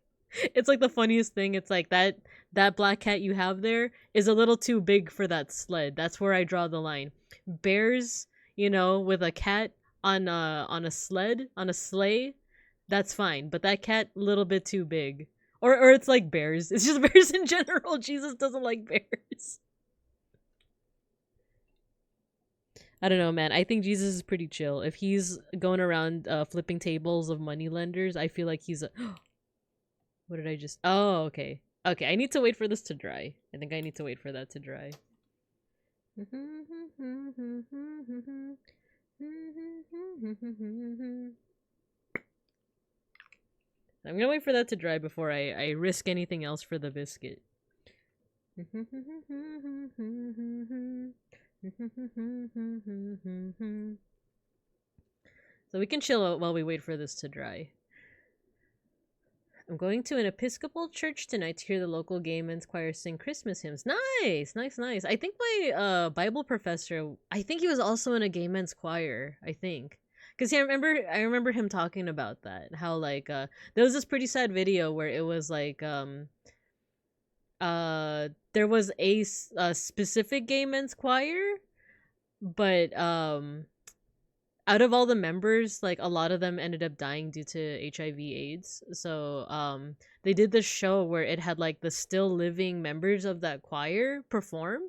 the funniest thing. It's like that black cat you have there is a little too big for that sled. That's where I draw the line. Bears, with a cat on a sled, on a sleigh, that's fine. But that cat a little bit too big. Or it's like bears. It's just bears in general. Jesus doesn't like bears. I don't know, man. I think Jesus is pretty chill. If he's going around flipping tables of moneylenders, I feel like he's a... What did I just... Oh, okay. Okay, I need to wait for this to dry. I think I need to wait for that to dry. I'm gonna wait for that to dry before I risk anything else for the biscuit. So we can chill out while we wait for this to dry. I'm going to an Episcopal church tonight to hear the local gay men's choir sing Christmas hymns. Nice, nice, nice. I think my Bible professor, I think he was also in a gay men's choir, I think. Because I remember him talking about that. How like there was this pretty sad video where it was like there was a specific gay men's choir, but out of all the members, like a lot of them ended up dying due to HIV/AIDS. So they did this show where it had like the still living members of that choir perform.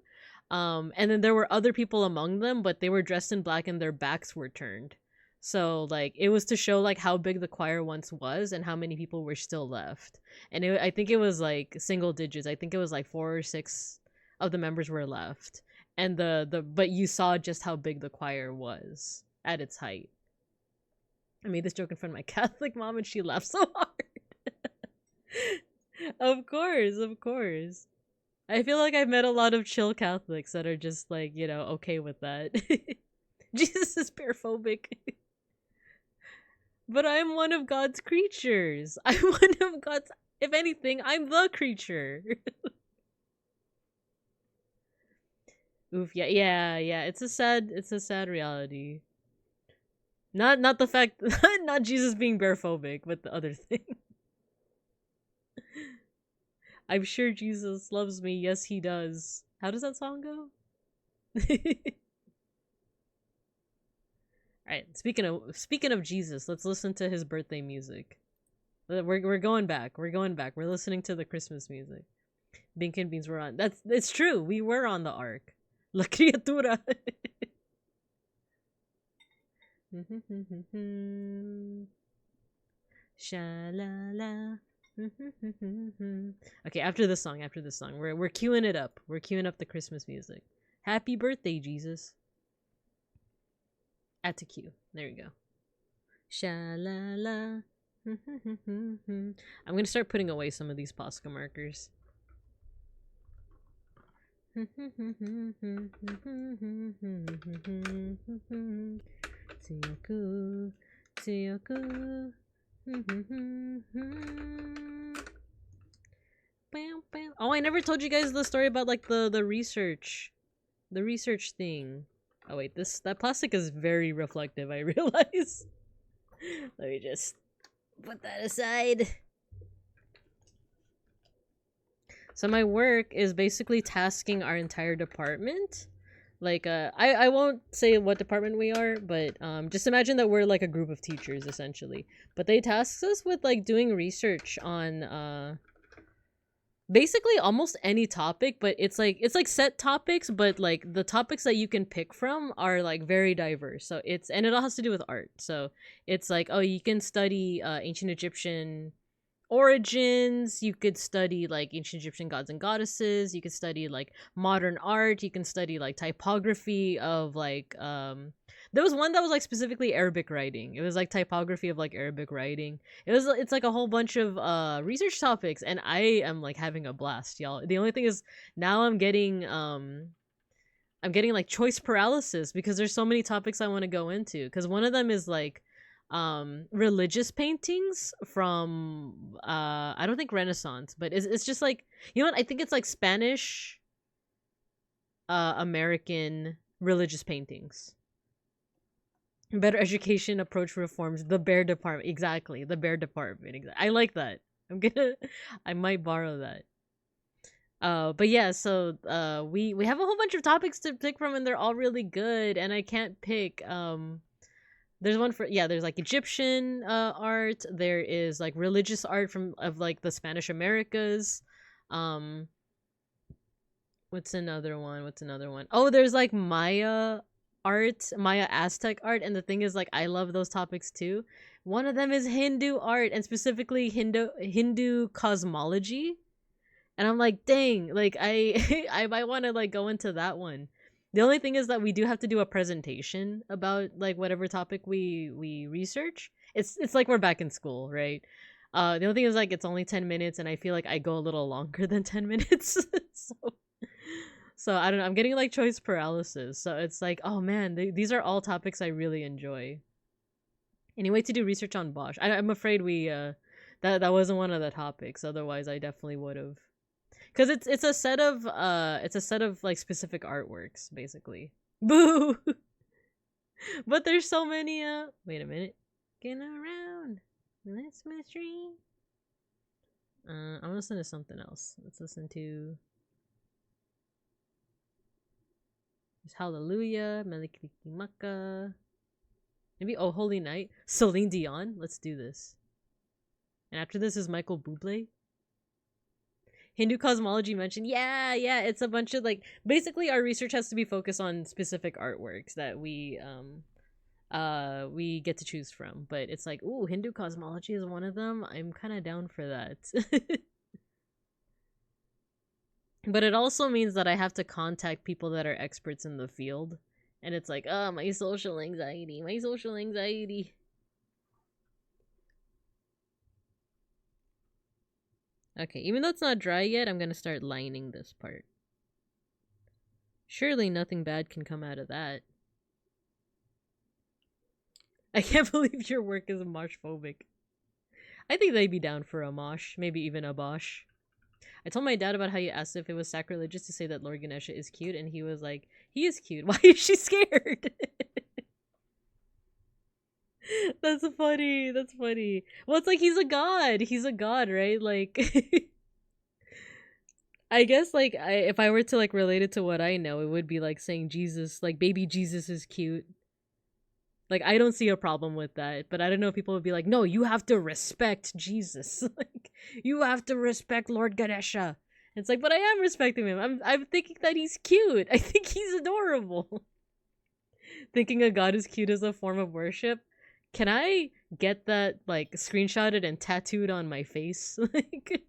And then there were other people among them, but they were dressed in black and their backs were turned. So like it was to show like how big the choir once was and how many people were still left. And I think it was like single digits. I think it was like 4 or 6 of the members were left. And but you saw just how big the choir was at its height. I made this joke in front of my Catholic mom and she laughed so hard. Of course, of course. I feel like I've met a lot of chill Catholics that are just like, you know, okay with that. Jesus is paraphobic. But I'm one of God's creatures. I'm one of God's. If anything, I'm the creature. Oof. Yeah. Yeah. Yeah. It's a sad. It's a sad reality. Not the fact. Not Jesus being barephobic, but the other thing. I'm sure Jesus loves me. Yes, he does. How does that song go? All right. Speaking of Jesus, let's listen to his birthday music. We're going back. We're going back. We're listening to the Christmas music. Bink and Beans were on. It's true. We were on the ark. La criatura. Sha-la-la. Okay, after this song, we're queuing it up. We're queuing up the Christmas music. Happy birthday, Jesus. Add to queue. There you go. Sha-la-la. I'm gonna start putting away some of these POSCA markers. Oh, I never told you guys the story about like the research thing. Oh wait, that plastic is very reflective, I realize. Let me just put that aside. So my work is basically tasking our entire department. Like, I won't say what department we are, but just imagine that we're like a group of teachers essentially. But they task us with like doing research on basically almost any topic, but it's like set topics, but like the topics that you can pick from are like very diverse. So and it all has to do with art. So it's like, oh, you can study ancient Egyptian origins, you could study like ancient Egyptian gods and goddesses, you could study like modern art, you can study like typography of like there was one that was like specifically Arabic writing. It was like typography of like Arabic writing. It's like a whole bunch of research topics, and I am like having a blast, y'all. The only thing is now I'm getting like choice paralysis because there's so many topics I want to go into, because one of them is like religious paintings from I don't think Renaissance, but it's just like, you know what, I think it's like Spanish American religious paintings. Better education approach reforms, the bear department. Exactly, the bear department. I like that. I might borrow that. But yeah, so we have a whole bunch of topics to pick from, and they're all really good, and I can't pick there's one for, yeah, there's like Egyptian art, there is like religious art of like the Spanish Americas. What's another one? Oh, there's like Maya Aztec art, and the thing is, like, I love those topics too. One of them is Hindu art, and specifically Hindu cosmology. And I'm like, dang, like I might want to like go into that one. The only thing is that we do have to do a presentation about like whatever topic we research. It's like we're back in school, right? The only thing is, like, it's only 10 minutes, and I feel like I go a little longer than 10 minutes. So I don't know. I'm getting like choice paralysis. So it's like, oh man, these are all topics I really enjoy. Anyway, to do research on Bosch. I'm afraid we that wasn't one of the topics. Otherwise, I definitely would have. Because it's a set of like specific artworks, basically. Boo. But there's so many. Wait a minute. Getting around. Let's stream. I'm gonna listen to something else. Let's listen to. There's Hallelujah, Melikilikimaka. Maybe Oh Holy Night. Celine Dion. Let's do this. And after this is Michael Bublé. Hindu cosmology mentioned. Yeah, it's a bunch of like, basically our research has to be focused on specific artworks that we get to choose from. But it's like, ooh, Hindu cosmology is one of them. I'm kind of down for that. But it also means that I have to contact people that are experts in the field. And it's like, oh, my social anxiety. Okay, even though it's not dry yet, I'm gonna start lining this part. Surely nothing bad can come out of that. I can't believe your work is mosh-phobic. I think they'd be down for a mosh, maybe even a bosh. I told my dad about how you asked if it was sacrilegious to say that Lord Ganesha is cute, and he was like, he is cute. Why is she scared? That's funny. That's funny. Well, it's like he's a god. He's a god, right? Like, I guess like if I were to like relate it to what I know, it would be like saying Jesus, like baby Jesus is cute. Like I don't see a problem with that, but I don't know if people would be like, no, you have to respect Jesus. Like you have to respect Lord Ganesha. It's like, but I am respecting him. I'm thinking that he's cute. I think he's adorable. Thinking a god is cute is a form of worship. Can I get that like screenshotted and tattooed on my face? Like,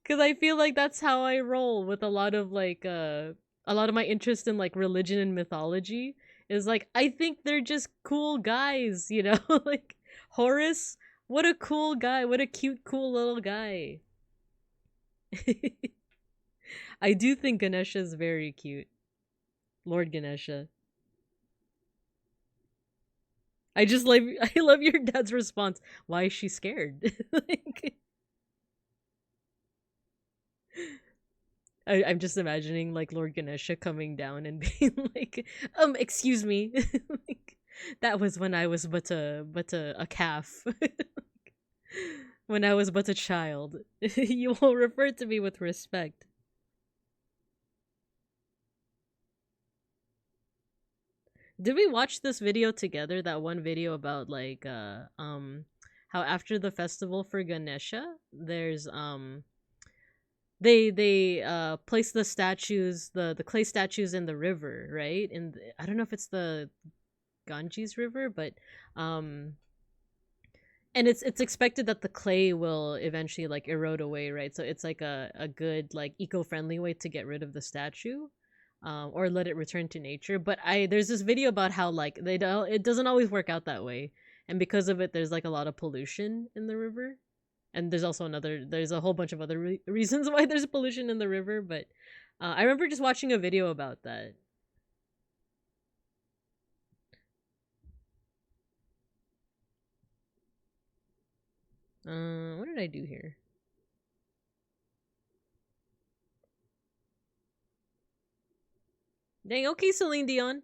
because I feel like that's how I roll with a lot of like a lot of my interest in like religion and mythology is like I think they're just cool guys, you know? Like Horus, what a cool guy, what a cute cool little guy. I do think Ganesha is very cute. Lord Ganesha. I just like I love your dad's response. Why is she scared? Like I'm just imagining like Lord Ganesha coming down and being like, excuse me. Like, that was when I was but a calf. When I was but a child. You will refer to me with respect. Did we watch this video together? That one video about like how after the festival for Ganesha, there's they place the statues, the clay statues in the river, right? And I don't know if it's the Ganges River, but and it's expected that the clay will eventually like erode away, right? So it's like a good like eco-friendly way to get rid of the statue. Or let it return to nature. But there's this video about how like it doesn't always work out that way, and because of it, there's like a lot of pollution in the river, and there's a whole bunch of other reasons why there's pollution in the river. But I remember just watching a video about that. What did I do here? Dang, okay, Celine Dion.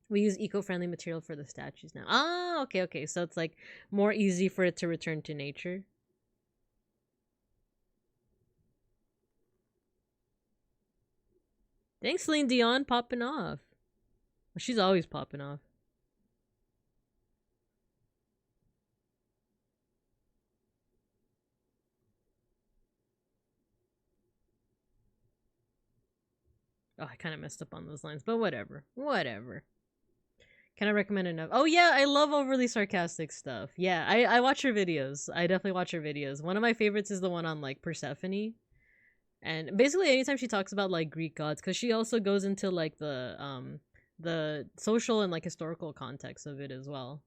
We use eco-friendly material for the statues now. Ah, okay. So it's like more easy for it to return to nature. Thanks, Celine Dion, popping off. Well, she's always popping off. Oh, I kind of messed up on those lines, but whatever. Whatever. Can I recommend enough? Oh yeah, I love overly sarcastic stuff. Yeah, I watch her videos. I definitely watch her videos. One of my favorites is the one on like Persephone. And basically anytime she talks about like Greek gods, because she also goes into like the social and like historical context of it as well.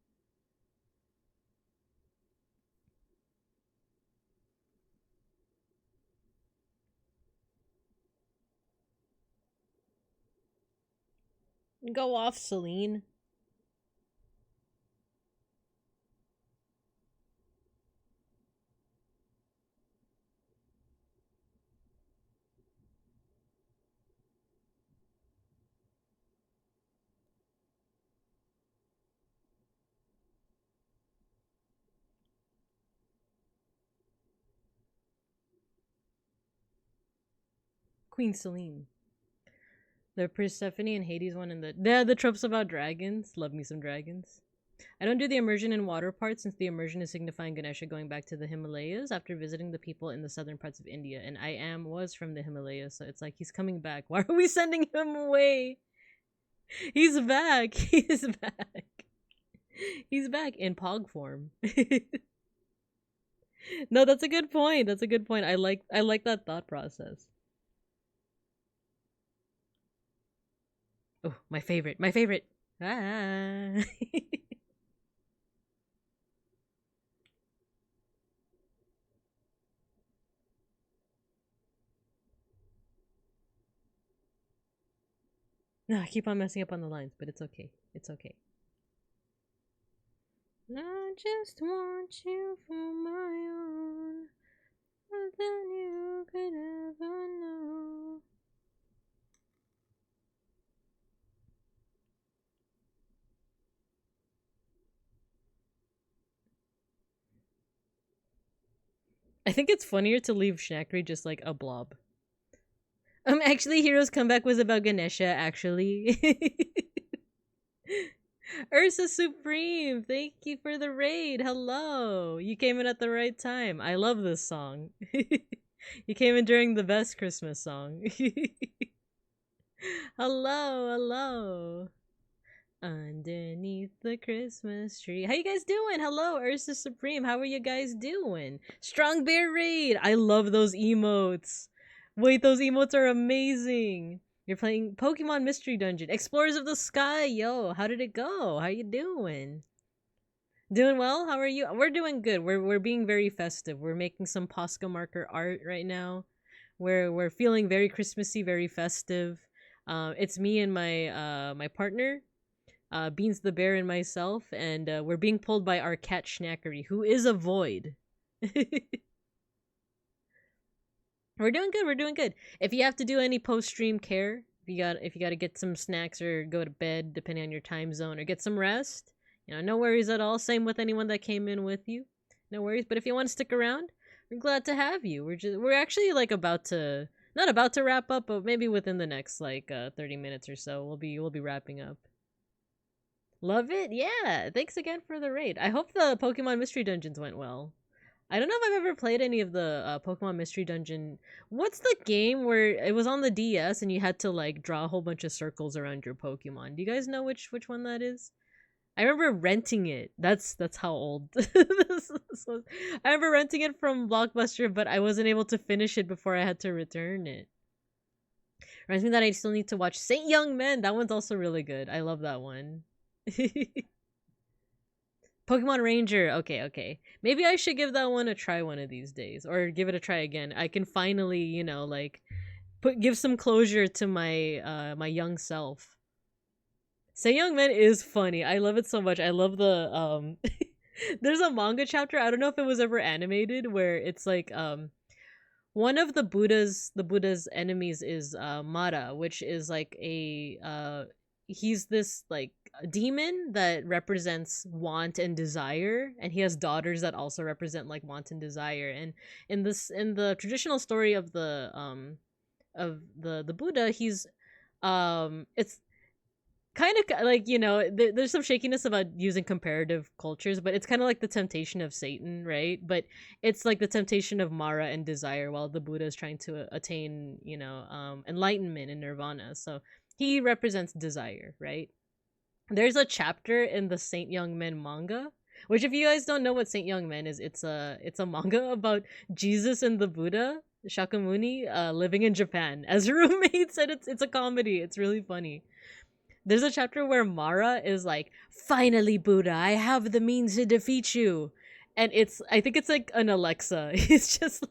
Go off, Celine. Queen Celine. The Persephone and Hades one and the tropes about dragons. Love me some dragons. I don't do the immersion in water part since the immersion is signifying Ganesha going back to the Himalayas after visiting the people in the southern parts of India, and was from the Himalayas, so it's like he's coming back. Why are we sending him away? He's back. He's back. He's back in Pog form. No, that's a good point. That's a good point. I like that thought process. Oh, my favorite. My favorite. Ah. I keep on messing up on the lines, but it's okay. It's okay. I just want you for my own, more than you could ever know. I think it's funnier to leave Shnackery just like a blob. Actually, Hero's Comeback was about Ganesha, actually. Ursa Supreme, thank you for the raid. Hello. You came in at the right time. I love this song. You came in during the best Christmas song. Hello. Underneath the Christmas tree. How you guys doing? Hello, Ursa Supreme. How are you guys doing? Strong Bear Raid. I love those emotes. Wait, those emotes are amazing. You're playing Pokemon Mystery Dungeon. Explorers of the Sky. Yo, how did it go? How you doing? Doing well? How are you? We're doing good. We're being very festive. We're making some POSCA marker art right now. We're feeling very Christmassy, very festive. It's me and my partner, Beans the Bear and myself, and we're being pulled by our cat Shnackery, who is a void. We're doing good. If you have to do any post-stream care, if you got to get some snacks or go to bed, depending on your time zone, or get some rest, no worries at all. Same with anyone that came in with you. No worries. But if you want to stick around, we're glad to have you. We're actually like not about to wrap up, but maybe within the next 30 minutes or so, we'll be wrapping up. Love it? Yeah. Thanks again for the raid. I hope the Pokemon Mystery Dungeons went well. I don't know if I've ever played any of the Pokemon Mystery Dungeon. What's the game where it was on the DS and you had to draw a whole bunch of circles around your Pokemon? Do you guys know which one that is? I remember renting it. That's how old this was. I remember renting it from Blockbuster, but I wasn't able to finish it before I had to return it. Reminds me that I still need to watch Saint Young Men. That one's also really good. I love that one. Pokemon Ranger. Okay. Maybe I should give that one a try one of these days, or give it a try again. I can finally, give some closure to my my young self. Say Young Men is funny. I love it so much. I love the there's a manga chapter. I don't know if it was ever animated, where it's one of the Buddha's enemies is Mara, which is he's this demon that represents want and desire, and he has daughters that also represent want and desire. And in the traditional story of the Buddha, he's it's kind of there's some shakiness about using comparative cultures, but it's kind of like the temptation of Satan, right? But it's like the temptation of Mara and desire, while the Buddha is trying to attain enlightenment and nirvana. So he represents desire, right? There's a chapter in the Saint Young Men manga, which, if you guys don't know what Saint Young Men is, it's a manga about Jesus and the Buddha, Shakyamuni, living in Japan as roommates, and it's a comedy. It's really funny. There's a chapter where Mara is like, "Finally, Buddha, I have the means to defeat you," and I think it's like an Alexa. He's just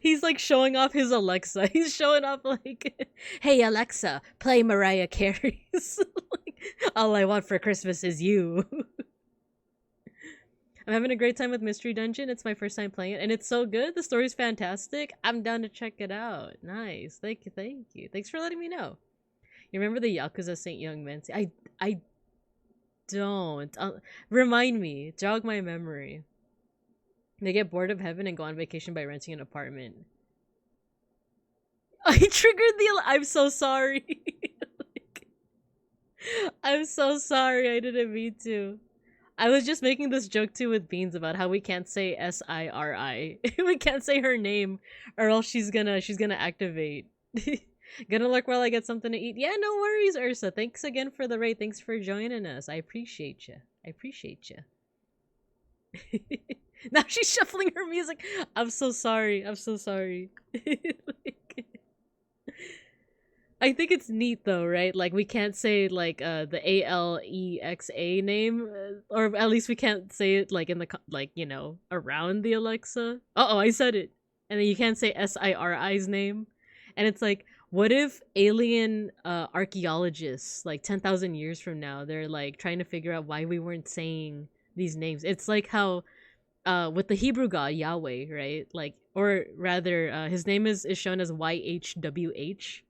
he's showing off his Alexa. He's showing off "Hey Alexa, play Mariah Carey's All I Want for Christmas Is You." I'm having a great time with Mystery Dungeon. It's my first time playing it, and it's so good. The story's fantastic. I'm down to check it out. Nice. Thank you. Thanks for letting me know. You remember the Yakuza Saint Young Men? I don't. Remind me. Jog my memory. They get bored of heaven and go on vacation by renting an apartment. I triggered I'm so sorry. I'm so sorry. I didn't mean to. I was just making this joke too with Beans about how we can't say Siri. We can't say her name, or else she's gonna activate. Gonna look while I get something to eat. Yeah, no worries, Ursa. Thanks again for the raid. Thanks for joining us. I appreciate you. Now she's shuffling her music. I'm so sorry. I think it's neat though, right? We can't say the Alexa name, or at least we can't say it in the around the Alexa. I said it. And then you can't say Siri's name. And it's What if alien archaeologists, like 10,000 years from now, they're like trying to figure out why we weren't saying these names? It's like how with the Hebrew god Yahweh, right? Like, or rather, his name is shown as YHWH,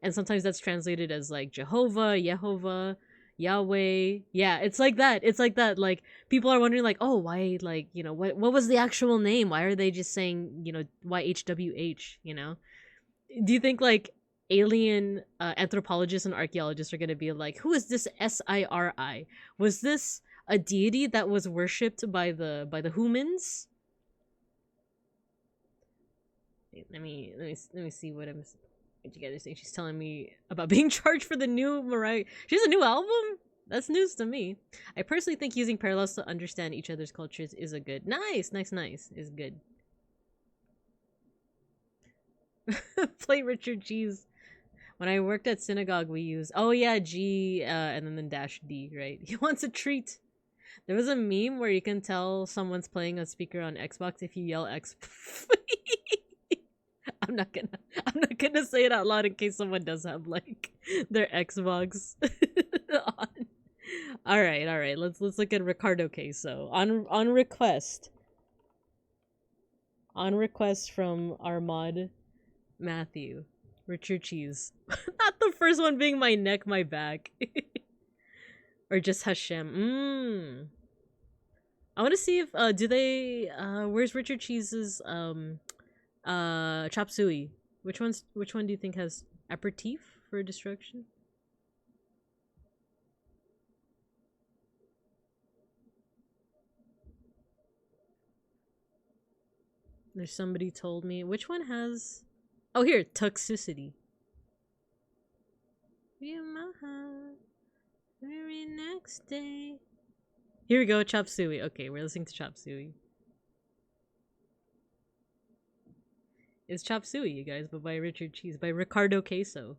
and sometimes that's translated as like Jehovah, Yehovah, Yahweh. Yeah, it's like that. It's like that. Like people are wondering, like, oh, why? Like, you know, what was the actual name? Why are they just saying, you know, YHWH? You know? Do you think like alien anthropologists and archaeologists are going to be like, who is this Siri? Was this a deity that was worshipped by the humans? Let me see what you guys are saying. She's telling me about being charged for the new Mariah. She has a new album. That's news to me. I personally think using parallels to understand each other's cultures is a good. Nice is good. Play Richard G's. When I worked at synagogue, we used G and then dash D, right? He wants a treat. There was a meme where you can tell someone's playing a speaker on Xbox if you yell X. I'm not gonna say it out loud in case someone does have like their Xbox on. All right. Let's look at Ricardo Queso on request. On request from our mod Matthew, Richard Cheese. Not the first one being my neck, my back. Or just Hashem. I want to see if do they where's Richard Cheese's chop suey? Which one do you think has aperitif for destruction? There's somebody told me. Which one has Oh, here, toxicity. Very next day. Here we go, chop suey. Okay, we're listening to chop suey. It's chop suey, you guys, but by Richard Cheese, by Ricardo Queso.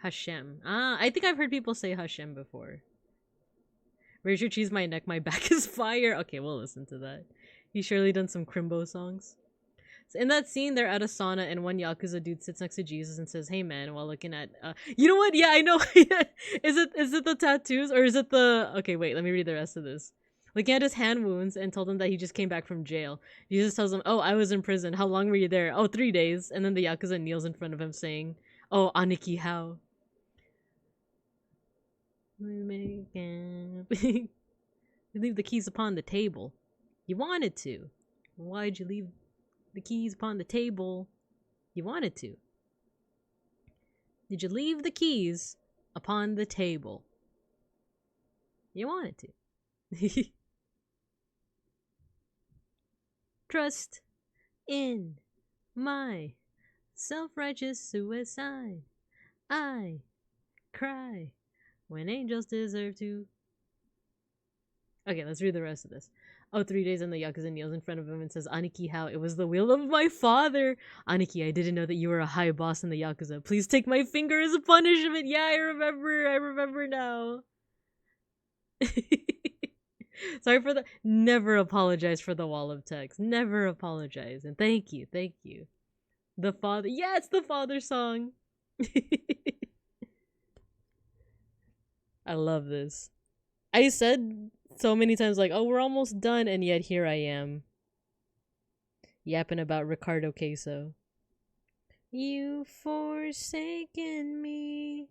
Hashem. I think I've heard people say Hashem before. Richard Cheese, my neck, my back is fire. Okay, we'll listen to that. He's surely done some Crimbo songs. So in that scene, they're at a sauna and one Yakuza dude sits next to Jesus and says, "Hey man," while looking at you know what? Yeah, I know. Is it the tattoos or is it the okay, wait, let me read the rest of this. Looking at his hand wounds and told him that he just came back from jail. Jesus tells him, "Oh, I was in prison. How long were you there?" "Oh, 3 days." And then the Yakuza kneels in front of him saying, "Oh, Aniki, how?" You leave the keys upon the table. You wanted to. Why'd you leave the keys upon the table? You wanted to. Did you leave the keys upon the table? You wanted to. Trust in my self-righteous suicide. I cry when angels deserve to. Okay, let's read the rest of this. Oh, 3 days and the Yakuza kneels in front of him and says, "Aniki, how? It was the will of my father. Aniki, I didn't know that you were a high boss in the Yakuza. Please take my finger as a punishment." Yeah, I remember now. Sorry for the... Never apologize for the wall of text. Never apologize. And thank you. The father... Yeah, it's the father song. I love this. I said so many times like, "Oh, we're almost done," and yet here I am yapping about Ricardo Queso. You've forsaken me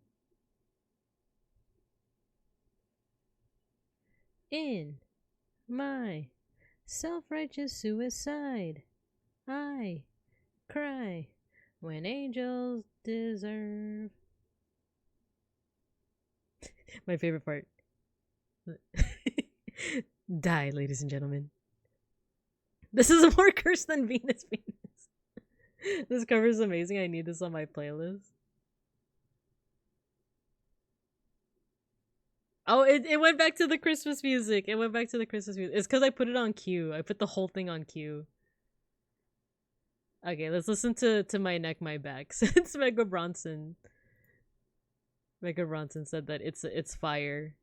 in my self-righteous suicide. I cry when angels deserve. My favorite part. Die, ladies and gentlemen. This is more cursed than Venus. This cover is amazing. I need this on my playlist. Oh, it went back to the Christmas music. It's because I put it on cue. I put the whole thing on cue. Okay, let's listen to My Neck, My Back. Since Mega Bronson said that it's fire.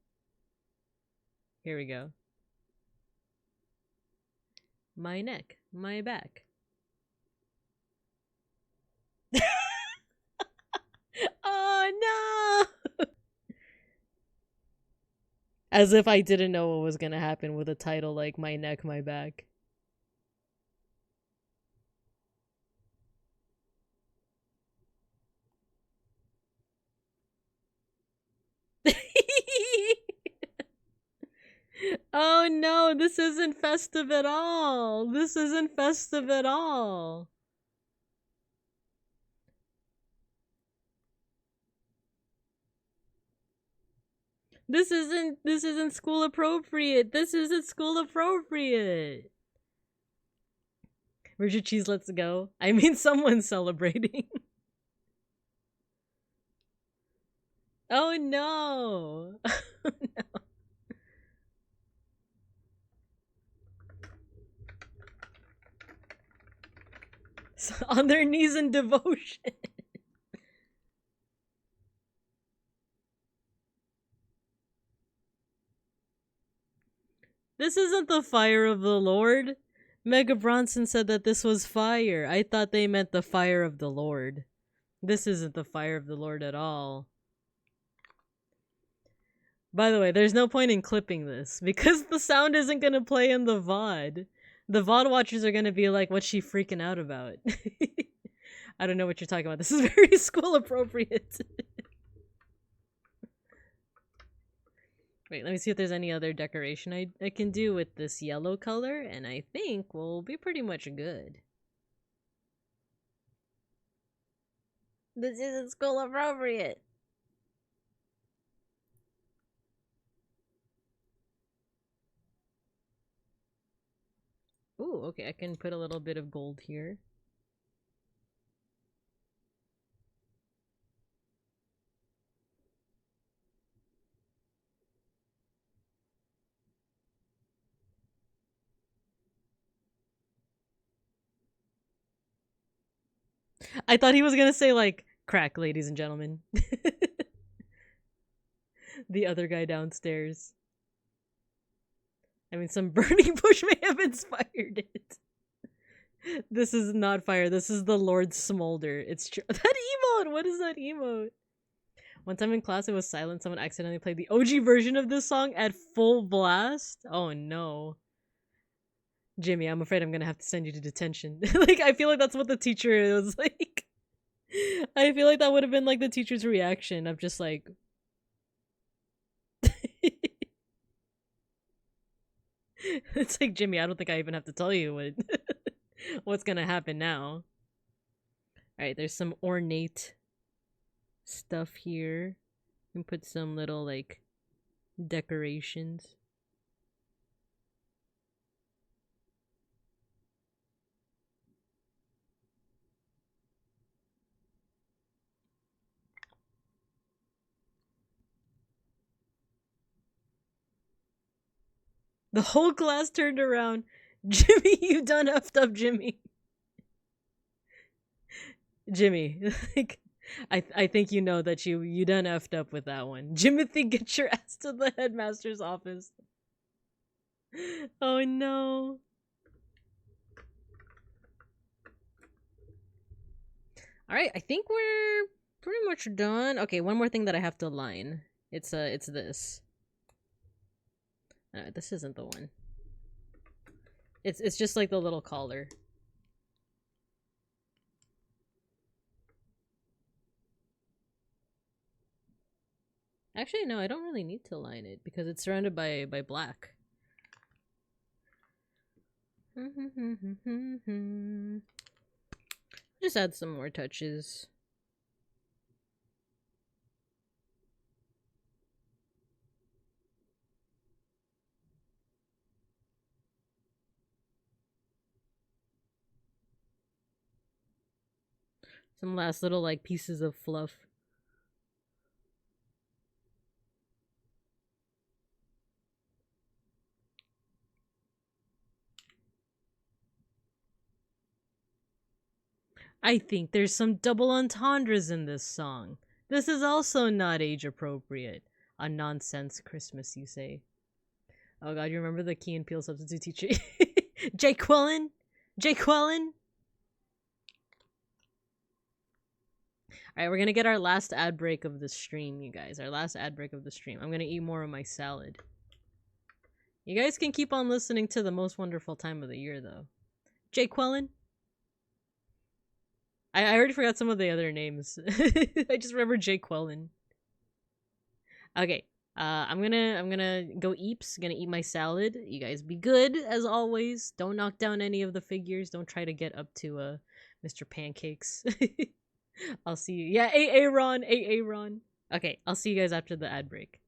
Here we go. My neck, my back. Oh no! As if I didn't know what was gonna happen with a title like My Neck, My Back. Oh no, this isn't festive at all. This isn't festive at all. This isn't school appropriate. This isn't school appropriate. Where's your cheese? Let's go. I mean, someone's celebrating. Oh no. Oh, no. So, on their knees in devotion. This isn't the fire of the Lord. Mega Bronson said that this was fire. I thought they meant the fire of the Lord. This isn't the fire of the Lord at all. By the way, there's no point in clipping this because the sound isn't gonna play in the VOD. The VOD watchers are gonna be like, what's she freaking out about? I don't know what you're talking about. This is very school appropriate. Wait, let me see if there's any other decoration I can do with this yellow color, and I think we'll be pretty much good. This isn't school appropriate. Ooh, okay, I can put a little bit of gold here. I thought he was gonna say, like, crack, ladies and gentlemen. The other guy downstairs. I mean, some burning bush may have inspired it. This is not fire. This is the Lord Smolder. It's true. That emote! What is that emote? One time in class, it was silent. Someone accidentally played the OG version of this song at full blast. Oh no. Jimmy, I'm afraid I'm gonna have to send you to detention. Like, I feel like that's what the teacher was like. I feel like that would have been like the teacher's reaction of just like. It's like, Jimmy, I don't think I even have to tell you what's gonna happen now. Alright, there's some ornate stuff here. You can put some little, like, decorations. The whole class turned around. Jimmy, you done effed up, Jimmy. Jimmy, like, I think you know that you done effed up with that one. Jimothy, get your ass to the headmaster's office. Oh no. Alright, I think we're pretty much done. Okay, one more thing that I have to line. It's this. This isn't the one. It's just like the little collar. Actually, no, I don't really need to line it because it's surrounded by black. Just add some more touches. Some last little, like, pieces of fluff. I think there's some double entendres in this song. This is also not age appropriate. A nonsense Christmas, you say. Oh god, you remember the Key and Peele substitute teacher? Jay Quillen? Jay Quillen? Alright, we're gonna get our last ad break of the stream, you guys. Our last ad break of the stream. I'm gonna eat more of my salad. You guys can keep on listening to the most wonderful time of the year, though. Jay Quellen? I already forgot some of the other names. I just remember Jay Quellen. Okay. I'm gonna go eeps. Gonna eat my salad. You guys be good as always. Don't knock down any of the figures. Don't try to get up to Mr. Pancakes. I'll see you. Yeah, Aaron. Okay, I'll see you guys after the ad break.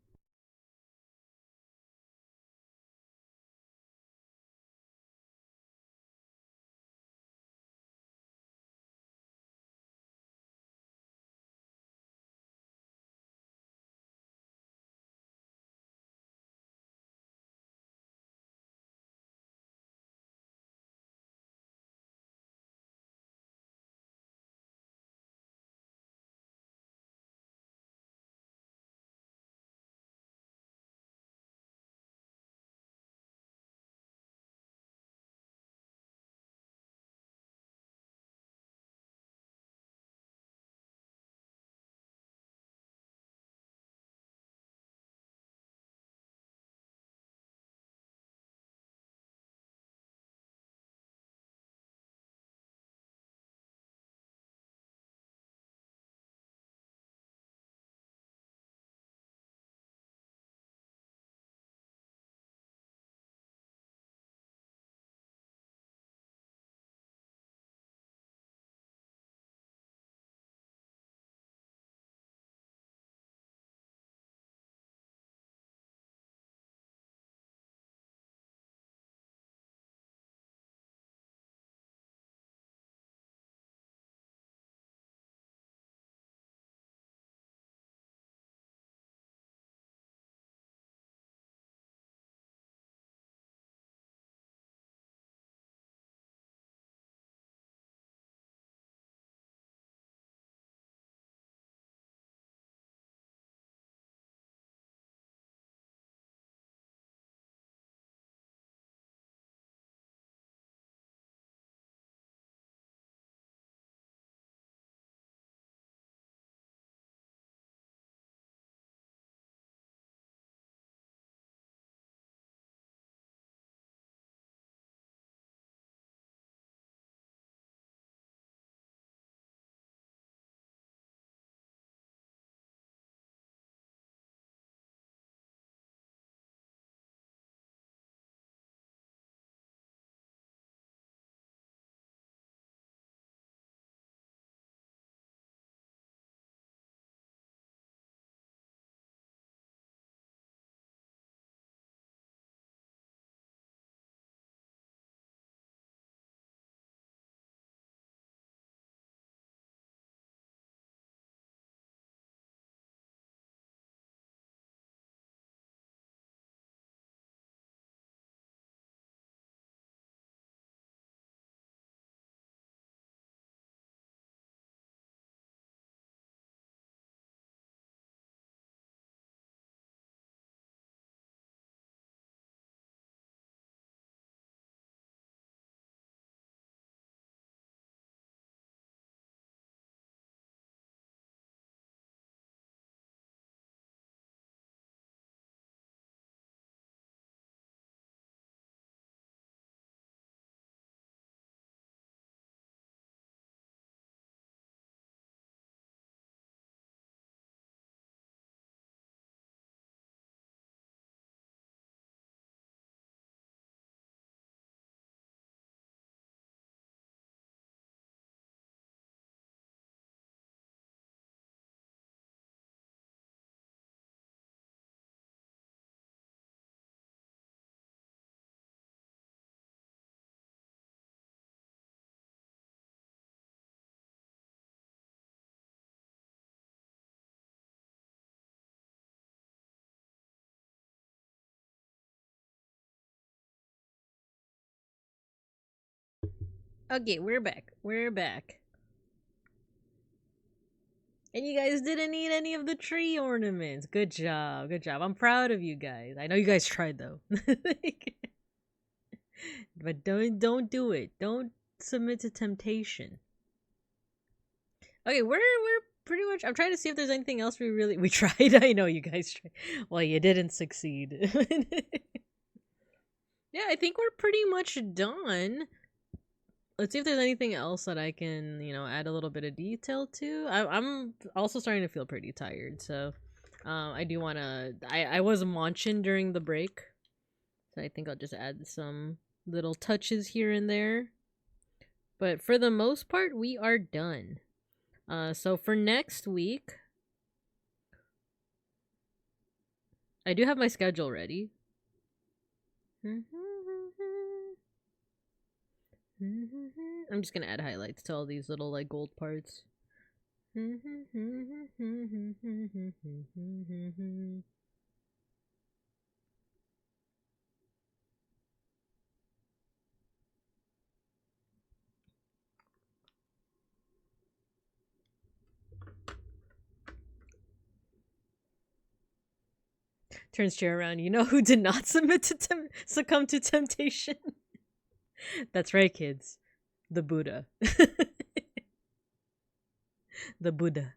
Okay, we're back. We're back. And you guys didn't eat any of the tree ornaments. Good job. Good job. I'm proud of you guys. I know you guys tried though. But don't do it. Don't submit to temptation. Okay, we're pretty much. I'm trying to see if there's anything else we tried. I know you guys tried. Well, you didn't succeed. Yeah, I think we're pretty much done. Let's see if there's anything else that I can, add a little bit of detail to. I'm also starting to feel pretty tired, so I do want to. I was munching during the break, so I think I'll just add some little touches here and there. But for the most part, we are done. So for next week, I do have my schedule ready. I'm just gonna add highlights to all these little like gold parts. Turns chair around. You know who did not succumb to temptation? That's right, kids. The Buddha. The Buddha.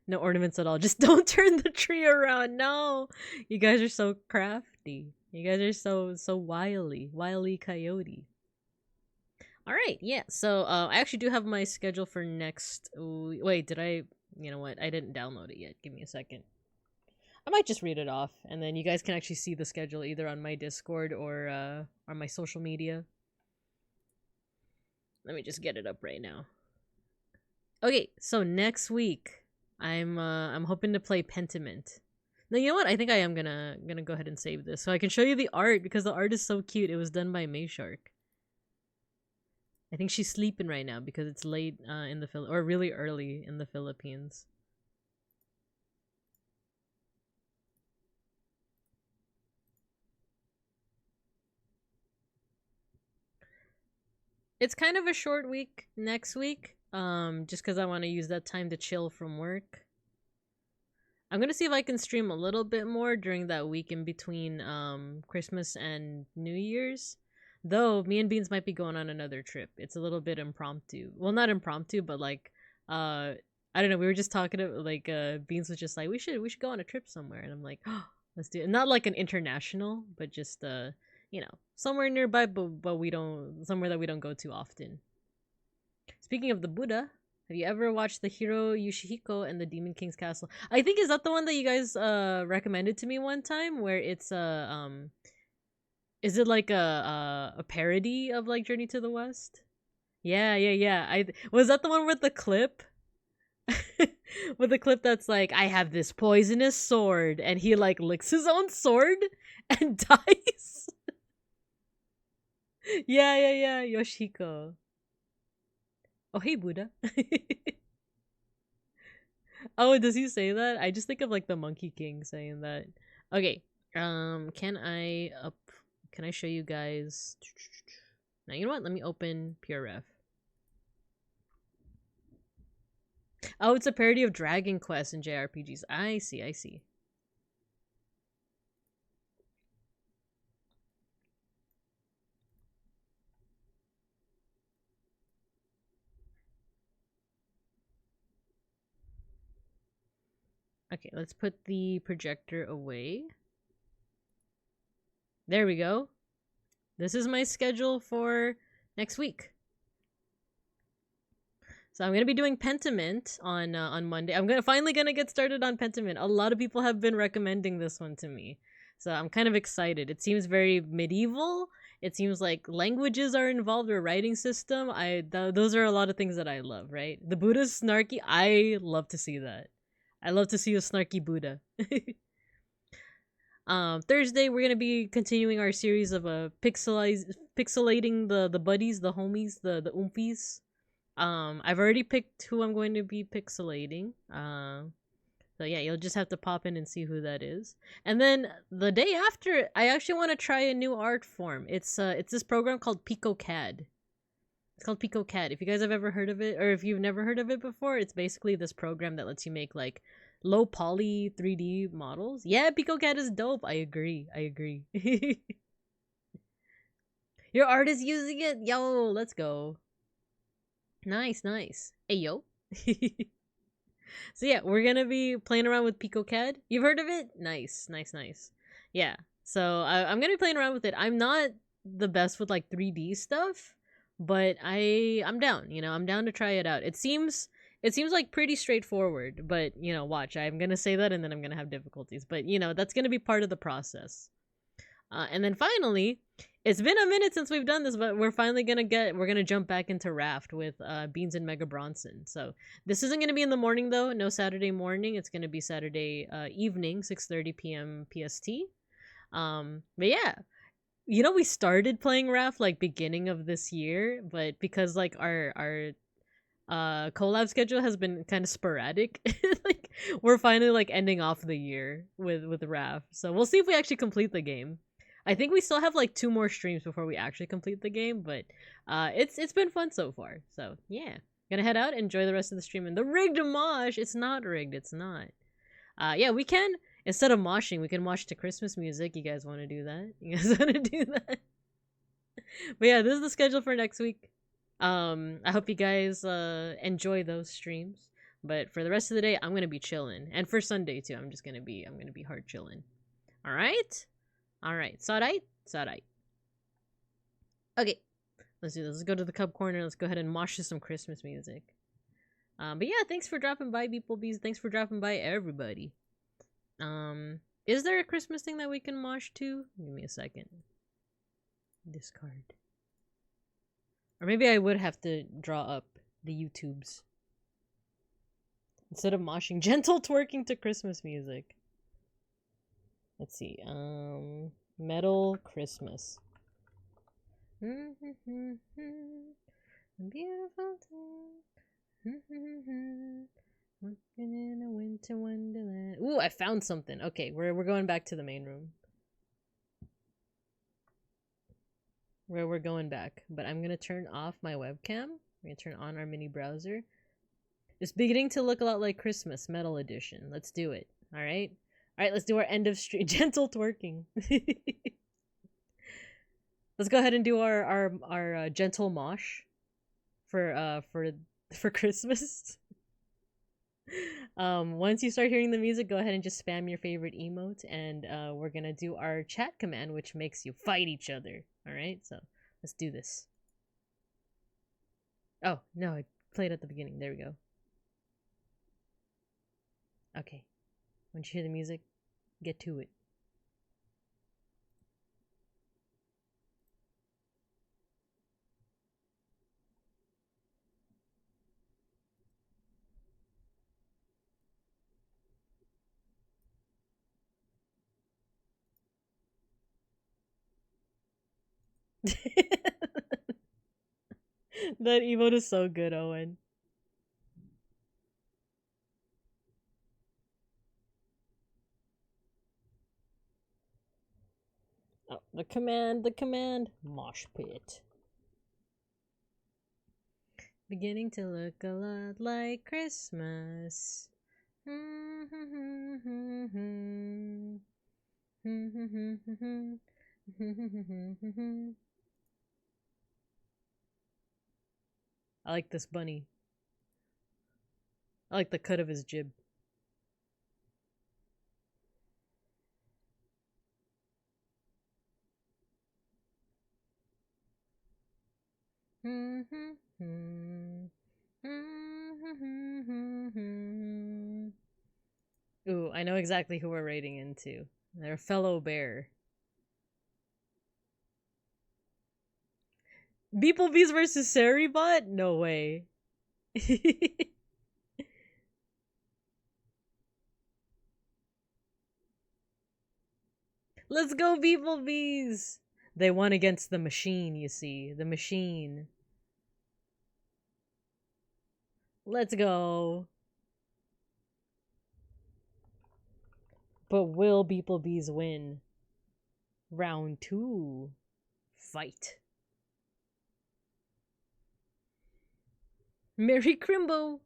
No ornaments at all. Just don't turn the tree around. No. You guys are so crafty. You guys are so wily. Wily coyote. Alright, yeah. So I actually do have my schedule for next... Wait, did I... You know what? I didn't download it yet. Give me a second. I might just read it off, and then you guys can actually see the schedule either on my Discord or on my social media. Let me just get it up right now. Okay, so next week, I'm hoping to play Pentiment. Now, you know what? I think I am gonna go ahead and save this so I can show you the art, because the art is so cute. It was done by Mayshark. I think she's sleeping right now because it's late in the or really early in the Philippines. It's kind of a short week next week, just because I want to use that time to chill from work. I'm gonna see if I can stream a little bit more during that week in between Christmas and New Year's. Though me and Beans might be going on another trip. It's a little bit impromptu. Well, not impromptu, but like I don't know. We were just talking to like Beans was just like we should go on a trip somewhere, and I'm like, oh, let's do it. Not like an international, but just somewhere nearby, but we don't somewhere that we don't go to often. Speaking of the Buddha, have you ever watched the Hero Yoshihiko and the Demon King's Castle? I think is that the one that you guys recommended to me one time, where it's is it like a parody of like Journey to the West? Yeah. Was that the one with the clip? With the clip that's like, I have this poisonous sword, and he like licks his own sword and dies. Yeah, Yoshihiko. Oh, hey, Buddha. Oh, does he say that? I just think of like the Monkey King saying that. Okay. Can I show you guys? Now, you know what? Let me open PureRef. Oh, it's a parody of Dragon Quest and JRPGs. I see. Okay, let's put the projector away. There we go. This is my schedule for next week. So I'm gonna be doing Pentiment on Monday. I'm finally gonna get started on Pentiment. A lot of people have been recommending this one to me, so I'm kind of excited. It seems very medieval. It seems like languages are involved, or writing system. Those are a lot of things that I love. Right? The Buddha's snarky. I love to see that. I love to see a snarky Buddha. Thursday we're gonna be continuing our series of pixelating the buddies, the homies, the oompies. I've already picked who I'm going to be pixelating. So yeah, you'll just have to pop in and see who that is. And then the day after, I actually want to try a new art form. It's this program called PicoCAD. It's called PicoCAD. If you guys have ever heard of it, or if you've never heard of it before, it's basically this program that lets you make like low poly 3D models. Yeah, PicoCAD is dope. I agree. Your art is using it? Yo, let's go. Nice. Hey, yo. So yeah, we're gonna be playing around with PicoCAD. You've heard of it? Nice, nice, nice. Yeah. So I'm gonna be playing around with it. I'm not the best with like 3D stuff, but I'm down. You know, I'm down to try it out. It seems like pretty straightforward, but you know, watch. I'm gonna say that, and then I'm gonna have difficulties. But you know, that's gonna be part of the process. And then finally, it's been a minute since we've done this, but we're gonna jump back into Raft with Beans and Mega Bronson. So this isn't gonna be in the morning though, no Saturday morning. It's gonna be Saturday evening, 6:30 p.m. PST. But yeah, you know, we started playing Raft like beginning of this year, but because like our collab schedule has been kind of sporadic, like we're finally like ending off the year with Raft. So we'll see if we actually complete the game. I think we still have like 2 more streams before we actually complete the game, but it's been fun so far. So yeah, gonna head out, enjoy the rest of the stream. And the rigged mosh, it's not rigged, it's not. Yeah, we can, instead of moshing, we can mosh to Christmas music. You guys want to do that? You guys want to do that? But yeah, this is the schedule for next week. I hope you guys enjoy those streams. But for the rest of the day, I'm gonna be chilling, and for Sunday too, I'm gonna be hard chilling. All right. All right, Sarai, Sarai. Okay, let's do this. Let's go to the Cub Corner. Let's go ahead and mosh to some Christmas music. But yeah, thanks for dropping by, beeplebees. Thanks for dropping by, everybody. Is there a Christmas thing that we can mosh to? Give me a second. Discard. Or maybe I would have to draw up the YouTubes. Instead of moshing, gentle twerking to Christmas music. Let's see. Metal Christmas. Beautiful day. Working in a winter wonderland. Ooh, I found something. Okay, we're going back to the main room. Where we're going back. But I'm gonna turn off my webcam. We're gonna turn on our mini browser. It's beginning to look a lot like Christmas Metal Edition. Let's do it. Alright? Alright, let's do our end of stream. Gentle twerking. Let's go ahead and do our gentle mosh for Christmas. Once you start hearing the music, go ahead and just spam your favorite emote, and we're gonna do our chat command, which makes you fight each other. Alright, so let's do this. Oh, no, I played at the beginning. There we go. Okay. Once you hear the music, get to it. That emote is so good, Owen. Oh, the command, mosh pit. Beginning to look a lot like Christmas. I like this bunny. I like the cut of his jib. Ooh, I know exactly who we're raiding into. They're a fellow bear. Beeplebees versus Saribot? No way. Let's go, Beeplebees! They won against the machine, you see. The machine. Let's go. But will Beeplebees win? Round 2. Fight. Merry Crimbo!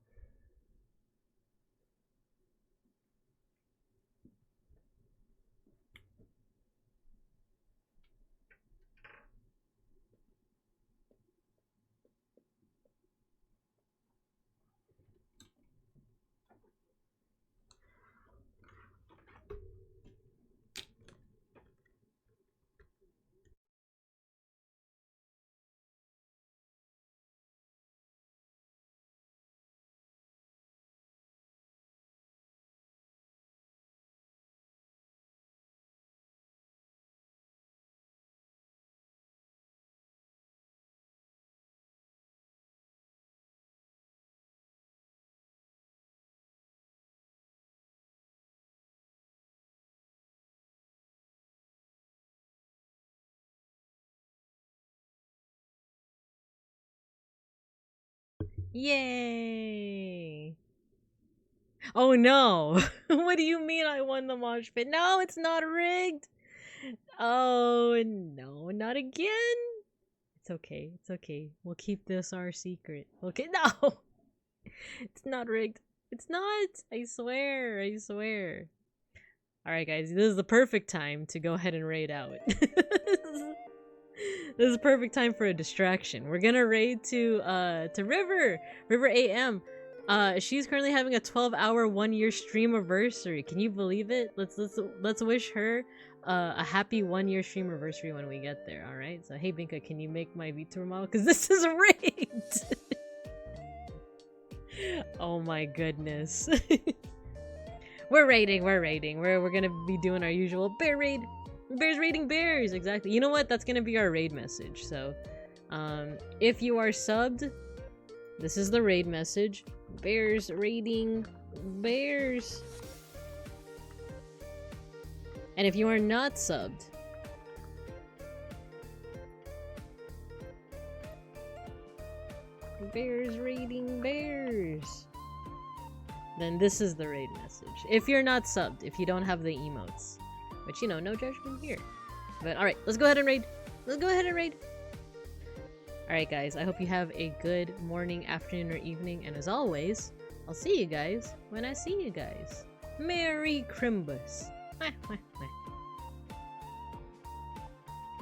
Yay! Oh no! What do you mean I won the mosh pit? No, it's not rigged! Oh no, not again! It's okay, it's okay. We'll keep this our secret. Okay, no! It's not rigged. It's not! I swear, I swear. Alright guys, this is the perfect time to go ahead and raid out. This is a perfect time for a distraction. We're gonna raid to River AM. She's currently having a 12-hour 1-year stream anniversary. Can you believe it? Let's wish her a happy 1-year stream anniversary when we get there. All right. So hey Binka, can you make my VTuber model? Cause this is rigged. Oh my goodness. We're raiding. We're gonna be doing our usual bear raid. Bears raiding bears, exactly. You know what? That's gonna be our raid message. So, if you are subbed, this is the raid message. Bears raiding bears. And if you are not subbed, bears raiding bears, then this is the raid message. If you're not subbed, if you don't have the emotes. But you know, no judgment here. But alright, let's go ahead and raid. Alright guys, I hope you have a good morning, afternoon, or evening. And as always, I'll see you guys when I see you guys. Merry Crimbus.